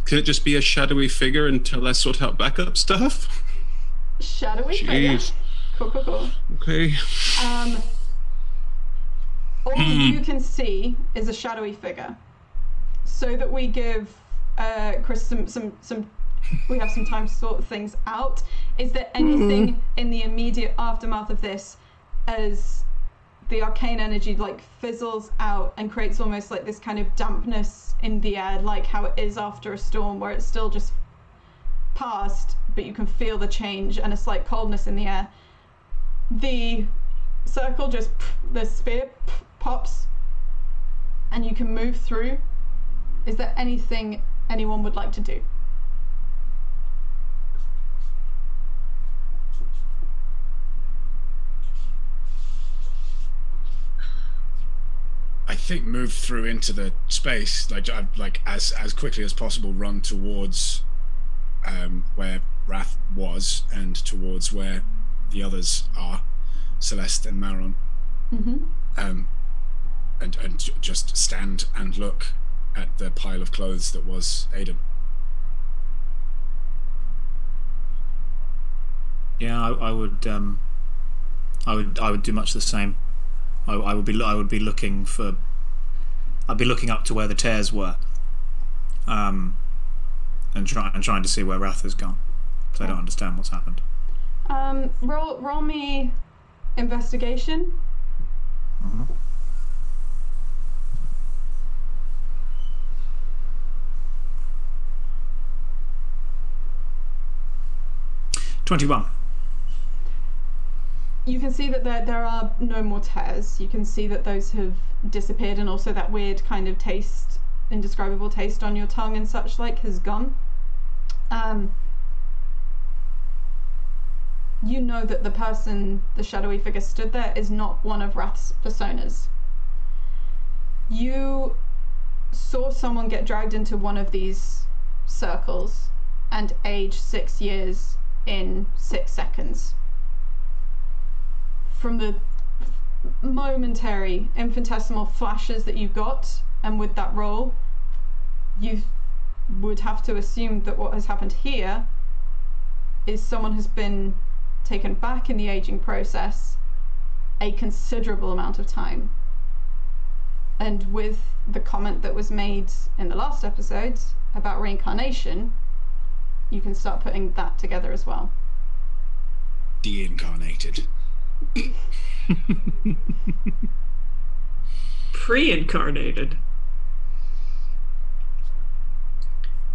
[SPEAKER 3] Can it just be a shadowy figure until I sort out backup stuff?
[SPEAKER 4] Shadowy figure? Cool.
[SPEAKER 3] Okay.
[SPEAKER 4] All you can see is a shadowy figure. So that we give Chris some we have some time to sort things out. Is there anything in the immediate aftermath of this, as the arcane energy fizzles out and creates almost this kind of dampness in the air, like how it is after a storm, where it's still just past, but you can feel the change and a slight coldness in the air. The circle just, the spear pops, and you can move through. Is there anything anyone would like to do?
[SPEAKER 1] I think move through into the space, as quickly as possible, run towards where Wrath was and towards where the others are, Celeste and Maron. And just stand and look at the pile of clothes that was Aiden.
[SPEAKER 6] Yeah, I would do much the same. I would be looking for. I'd be looking up to where the tears were, and trying to see where Wrath has gone, because I don't understand what's happened.
[SPEAKER 4] Roll me investigation.
[SPEAKER 6] 21.
[SPEAKER 4] You can see that there are no more tears. You can see that those have disappeared, and also that weird kind of taste, indescribable taste on your tongue and such has gone. You know that the person, the shadowy figure stood there, is not one of Wrath's personas. You saw someone get dragged into one of these circles and age 6 years in 6 seconds. From the momentary infinitesimal flashes that you got, and with that roll, you would have to assume that what has happened here is someone has been taken back in the aging process a considerable amount of time. And with the comment that was made in the last episode about reincarnation, you can start putting that together as well.
[SPEAKER 1] De-incarnated.
[SPEAKER 2] Pre-incarnated.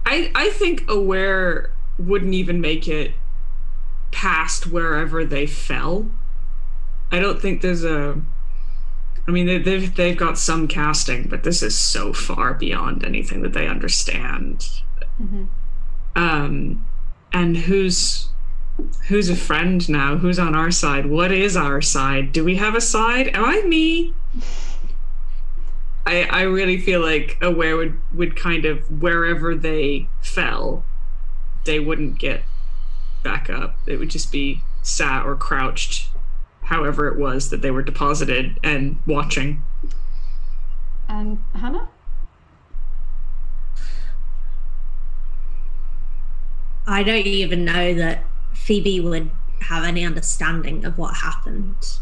[SPEAKER 2] I think Aware wouldn't even make it past wherever they fell. I don't think there's a... I mean, they've got some casting, but this is so far beyond anything that they understand. And who's a friend now? Who's on our side? What is our side? Do we have a side? Am I me? I really feel like Aware would kind of, wherever they fell, they wouldn't get back up. It would just be sat or crouched, however it was that they were deposited, and watching.
[SPEAKER 4] And Hannah?
[SPEAKER 5] I don't even know that Phoebe would have any understanding of what happened.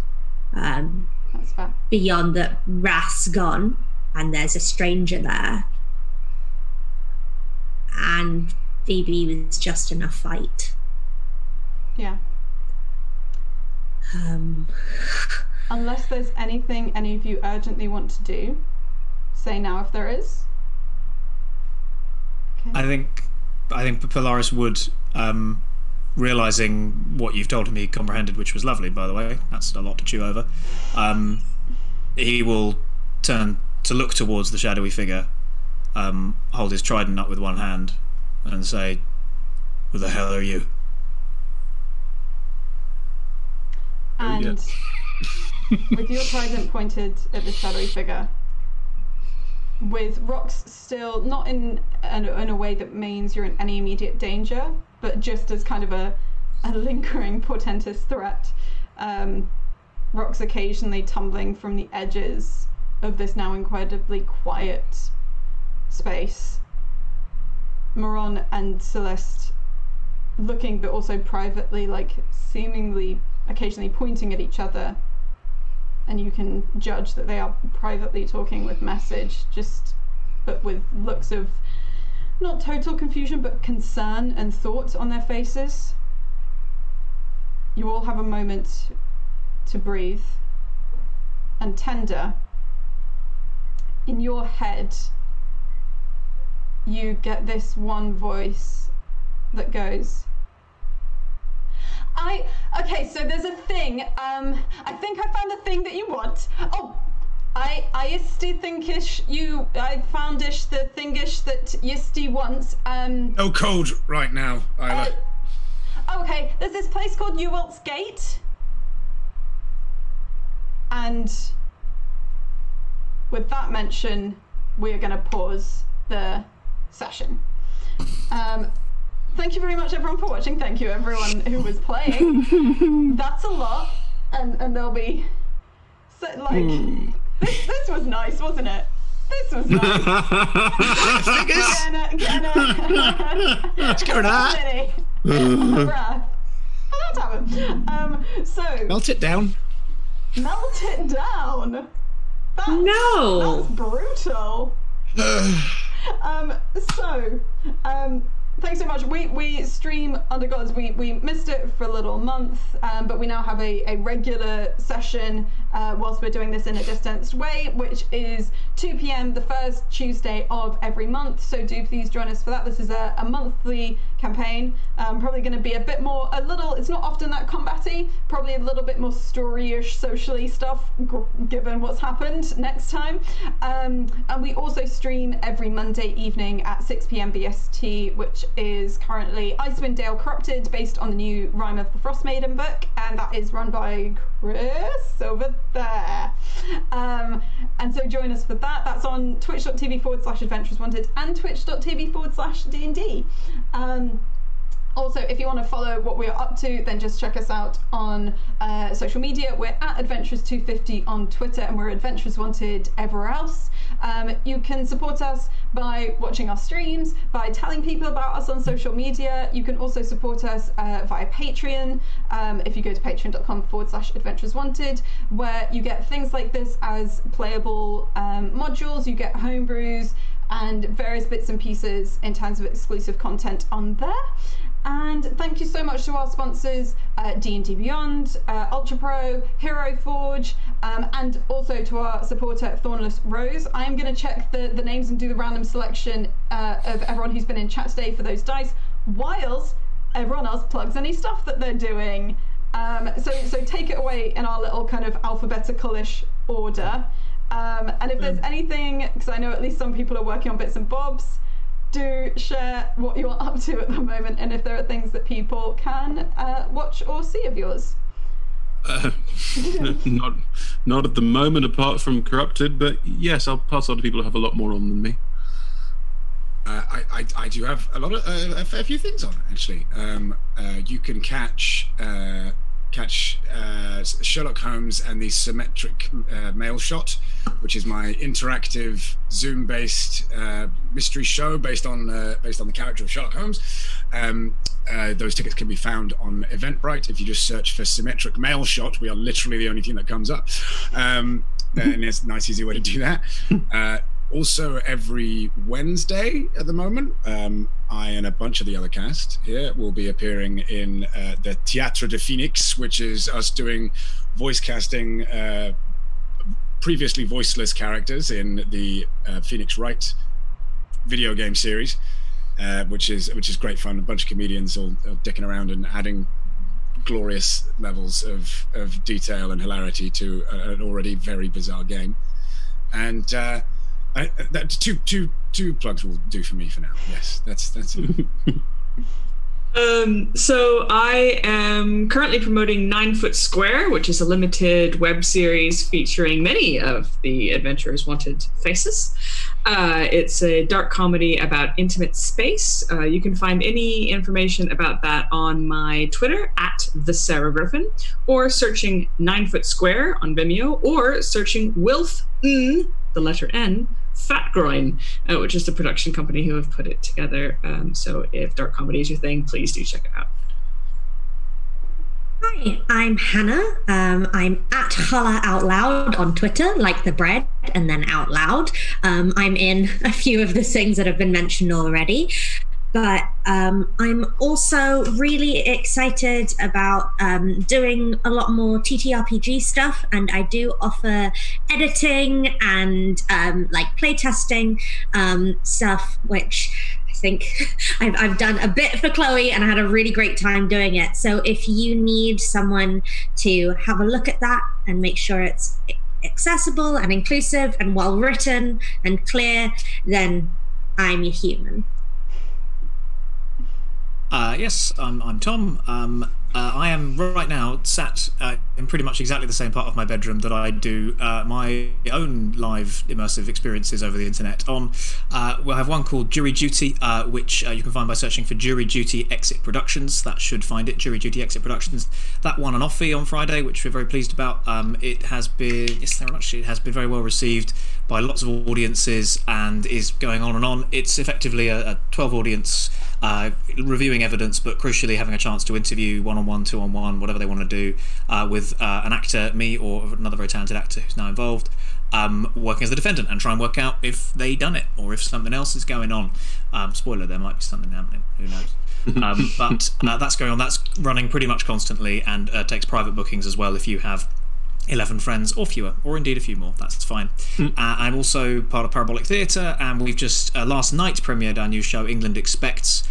[SPEAKER 4] That's fair.
[SPEAKER 5] Beyond that, Rath's gone, and there's a stranger there. And Phoebe was just in a fight.
[SPEAKER 4] Yeah. Unless there's anything any of you urgently want to do, say now if there is. Okay.
[SPEAKER 6] I think Polaris would, realizing what you've told him he comprehended, which was lovely, by the way. That's a lot to chew over. He will turn to look towards the shadowy figure, hold his trident up with one hand, and say, "Who the hell are you?"
[SPEAKER 4] And with your trident pointed at the shadowy figure, with rocks still not in a way that means you're in any immediate danger, but just as kind of a lingering portentous threat, rocks occasionally tumbling from the edges of this now incredibly quiet space. Moron and Celeste looking, but also privately, like seemingly occasionally pointing at each other, and you can judge that they are privately talking with message, but with looks of not total confusion, but concern and thought on their faces. You all have a moment to breathe, and Tender, in your head, you get this one voice that goes, okay, so there's a thing. I think I found the thing that you want. Oh, I isti thinkish you. I foundish the thingish that yisti wants.
[SPEAKER 1] No code right now, Isla.
[SPEAKER 4] Okay, there's this place called Ewelt's Gate. And with that mention, we're going to pause the session. Thank you very much, everyone, for watching. Thank you, everyone who was playing. That's a lot, and there'll be this was nice, wasn't it? This was nice.
[SPEAKER 1] Let's go now. So melt it down.
[SPEAKER 4] Melt it down.
[SPEAKER 2] No.
[SPEAKER 4] That's brutal. Thanks so much. We stream Undergods. We missed it for a little month, but we now have a regular session whilst we're doing this in a distanced way, which is 2 p.m. the first Tuesday of every month. So do please join us for that. This is a monthly campaign. Probably going to be it's not often that combat-y, probably a little bit more story-ish, socially stuff, given what's happened next time. And we also stream every Monday evening at 6 p.m. BST, which is currently Icewind Dale Corrupted, based on the new Rime of the Frost Maiden book, and that is run by Chris over there. And so join us for that. That's on twitch.tv/Adventures Wanted and twitch.tv/D&D. Also, if you want to follow what we're up to, then just check us out on social media. We're at Adventures250 on Twitter, and we're Adventures Wanted everywhere else. You can support us by watching our streams, by telling people about us on social media. You can also support us via Patreon, if you go to patreon.com/Adventures Wanted, where you get things like this as playable modules, you get homebrews, and various bits and pieces in terms of exclusive content on there. And thank you so much to our sponsors, D&D Beyond, Ultra Pro, Hero Forge, and also to our supporter, Thornless Rose. I am going to check the names and do the random selection of everyone who's been in chat today for those dice, whilst everyone else plugs any stuff that they're doing. So take it away in our little kind of alphabetical-ish order. And if there's anything, because I know at least some people are working on bits and bobs, do share what you're up to at the moment, and if there are things that people can watch or see of yours.
[SPEAKER 3] Not at the moment, apart from Corrupted, but yes, I'll pass on to people who have a lot more on than me.
[SPEAKER 1] I do have a lot of a fair few things on, actually. You can catch Sherlock Holmes and the Symmetric Mail Shot, which is my interactive Zoom-based mystery show based on the character of Sherlock Holmes. Those tickets can be found on Eventbrite. If you just search for Symmetric Mail Shot, we are literally the only thing that comes up, and it's a nice, easy way to do that. Also, every Wednesday at the moment, I and a bunch of the other cast here will be appearing in the Théâtre de Phoenix, which is us doing voice casting previously voiceless characters in the Phoenix Wright video game series, which is great fun. A bunch of comedians all dicking around and adding glorious levels of detail and hilarity to an already very bizarre game. And that two plugs will do for me for now. Yes, that's it.
[SPEAKER 2] So I am currently promoting 9 Foot Square, which is a limited web series featuring many of the Adventurers' wanted faces. It's a dark comedy about intimate space. You can find any information about that on my Twitter @TheSarahGriffin, or searching 9 Foot Square on Vimeo, or searching Wilf N, the letter N, Fat Groin, which is the production company who have put it together. So if dark comedy is your thing, please do check it out.
[SPEAKER 5] Hi, I'm Hannah. I'm at Holla Out Loud on Twitter, like the bread, and then out loud. I'm in a few of the things that have been mentioned already. But I'm also really excited about doing a lot more TTRPG stuff, and I do offer editing and like playtesting stuff, which I think I've done a bit for Chloe, and I had a really great time doing it. So if you need someone to have a look at that and make sure it's accessible and inclusive and well written and clear, then I'm your human.
[SPEAKER 6] Yes, I'm Tom. I am right now sat in pretty much exactly the same part of my bedroom that I do my own live immersive experiences over the internet on. We'll have one called Jury Duty, which you can find by searching for Jury Duty Exit Productions. That should find it, Jury Duty Exit Productions. That won an Offie on Friday, which we're very pleased about. It has been, it has been very well received by lots of audiences and is going on and on. It's effectively a 12 audience reviewing evidence, but crucially having a chance to interview one-on-one, two-on-one, whatever they want to do, with an actor, me, or another very talented actor who's now involved, working as the defendant, and try and work out if they done it or if something else is going on. Spoiler, there might be something happening, who knows. But that's going on. That's running pretty much constantly, and takes private bookings as well if you have 11 friends or fewer, or indeed a few more. That's fine. I'm also part of Parabolic Theatre, and we've just last night premiered our new show England Expects,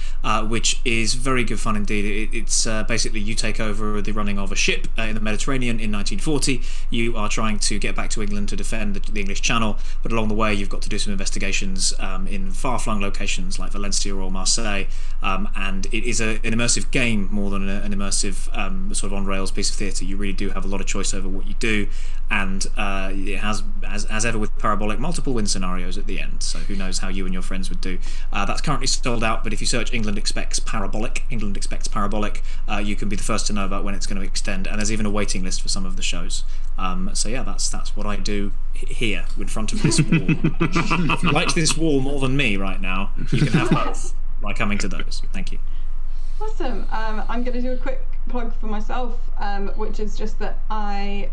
[SPEAKER 6] which is very good fun indeed. It's basically you take over the running of a ship in the Mediterranean in 1940. You are trying to get back to England to defend the English Channel, but along the way you've got to do some investigations in far-flung locations like Valencia or Marseille, and it is an immersive game more than an immersive sort of on-rails piece of theatre. You really do have a lot of choice over what you do, and it has, as ever with Parabolic, multiple win scenarios at the end, so who knows how you and your friends would do. That's currently sold out, but if you search England Expects Parabolic, you can be the first to know about when it's going to extend, and there's even a waiting list for some of the shows. So yeah, that's what I do here in front of this wall. If you like this wall more than me right now, you can have both by coming to those. Thank you.
[SPEAKER 4] Awesome. I'm going to do a quick plug for myself, which is just that I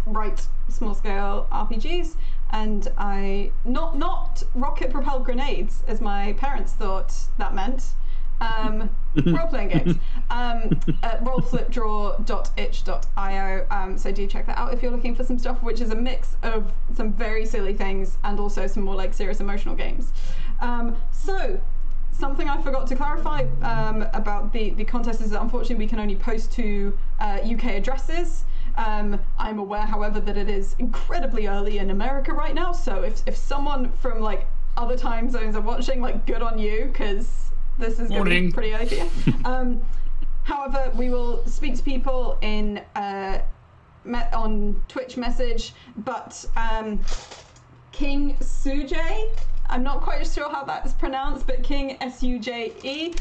[SPEAKER 4] write small-scale RPGs, and I not rocket-propelled grenades, as my parents thought that meant. role-playing games. Rollflipdraw.itch.io. So do check that out if you're looking for some stuff, which is a mix of some very silly things and also some more like serious emotional games. So something I forgot to clarify about the contest is that unfortunately we can only post to UK addresses. I'm aware, however, that it is incredibly early in America right now, so if someone from like other time zones are watching, like, good on you, because this is going to be pretty early for you. However, we will speak to people in on Twitch message, but King Suje, I'm not quite sure how that's pronounced, but King S-U-J-E,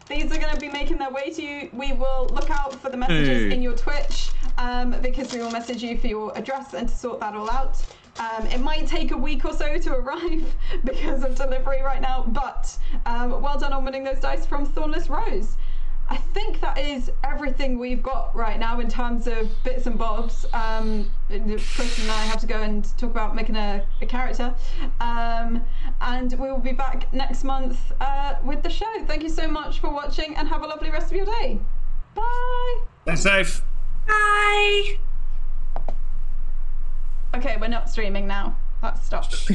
[SPEAKER 4] these are going to be making their way to you. We will look out for the messages in your Twitch, because we will message you for your address and to sort that all out. It might take a week or so to arrive because of delivery right now, but well done on winning those dice from Thornless Rose. I think that is everything we've got right now in terms of bits and bobs. Chris and I have to go and talk about making a character. And we will be back next month with the show. Thank you so much for watching and have a lovely rest of your day. Bye.
[SPEAKER 6] Stay safe.
[SPEAKER 5] Bye.
[SPEAKER 4] Okay, we're not streaming now. That's stopped.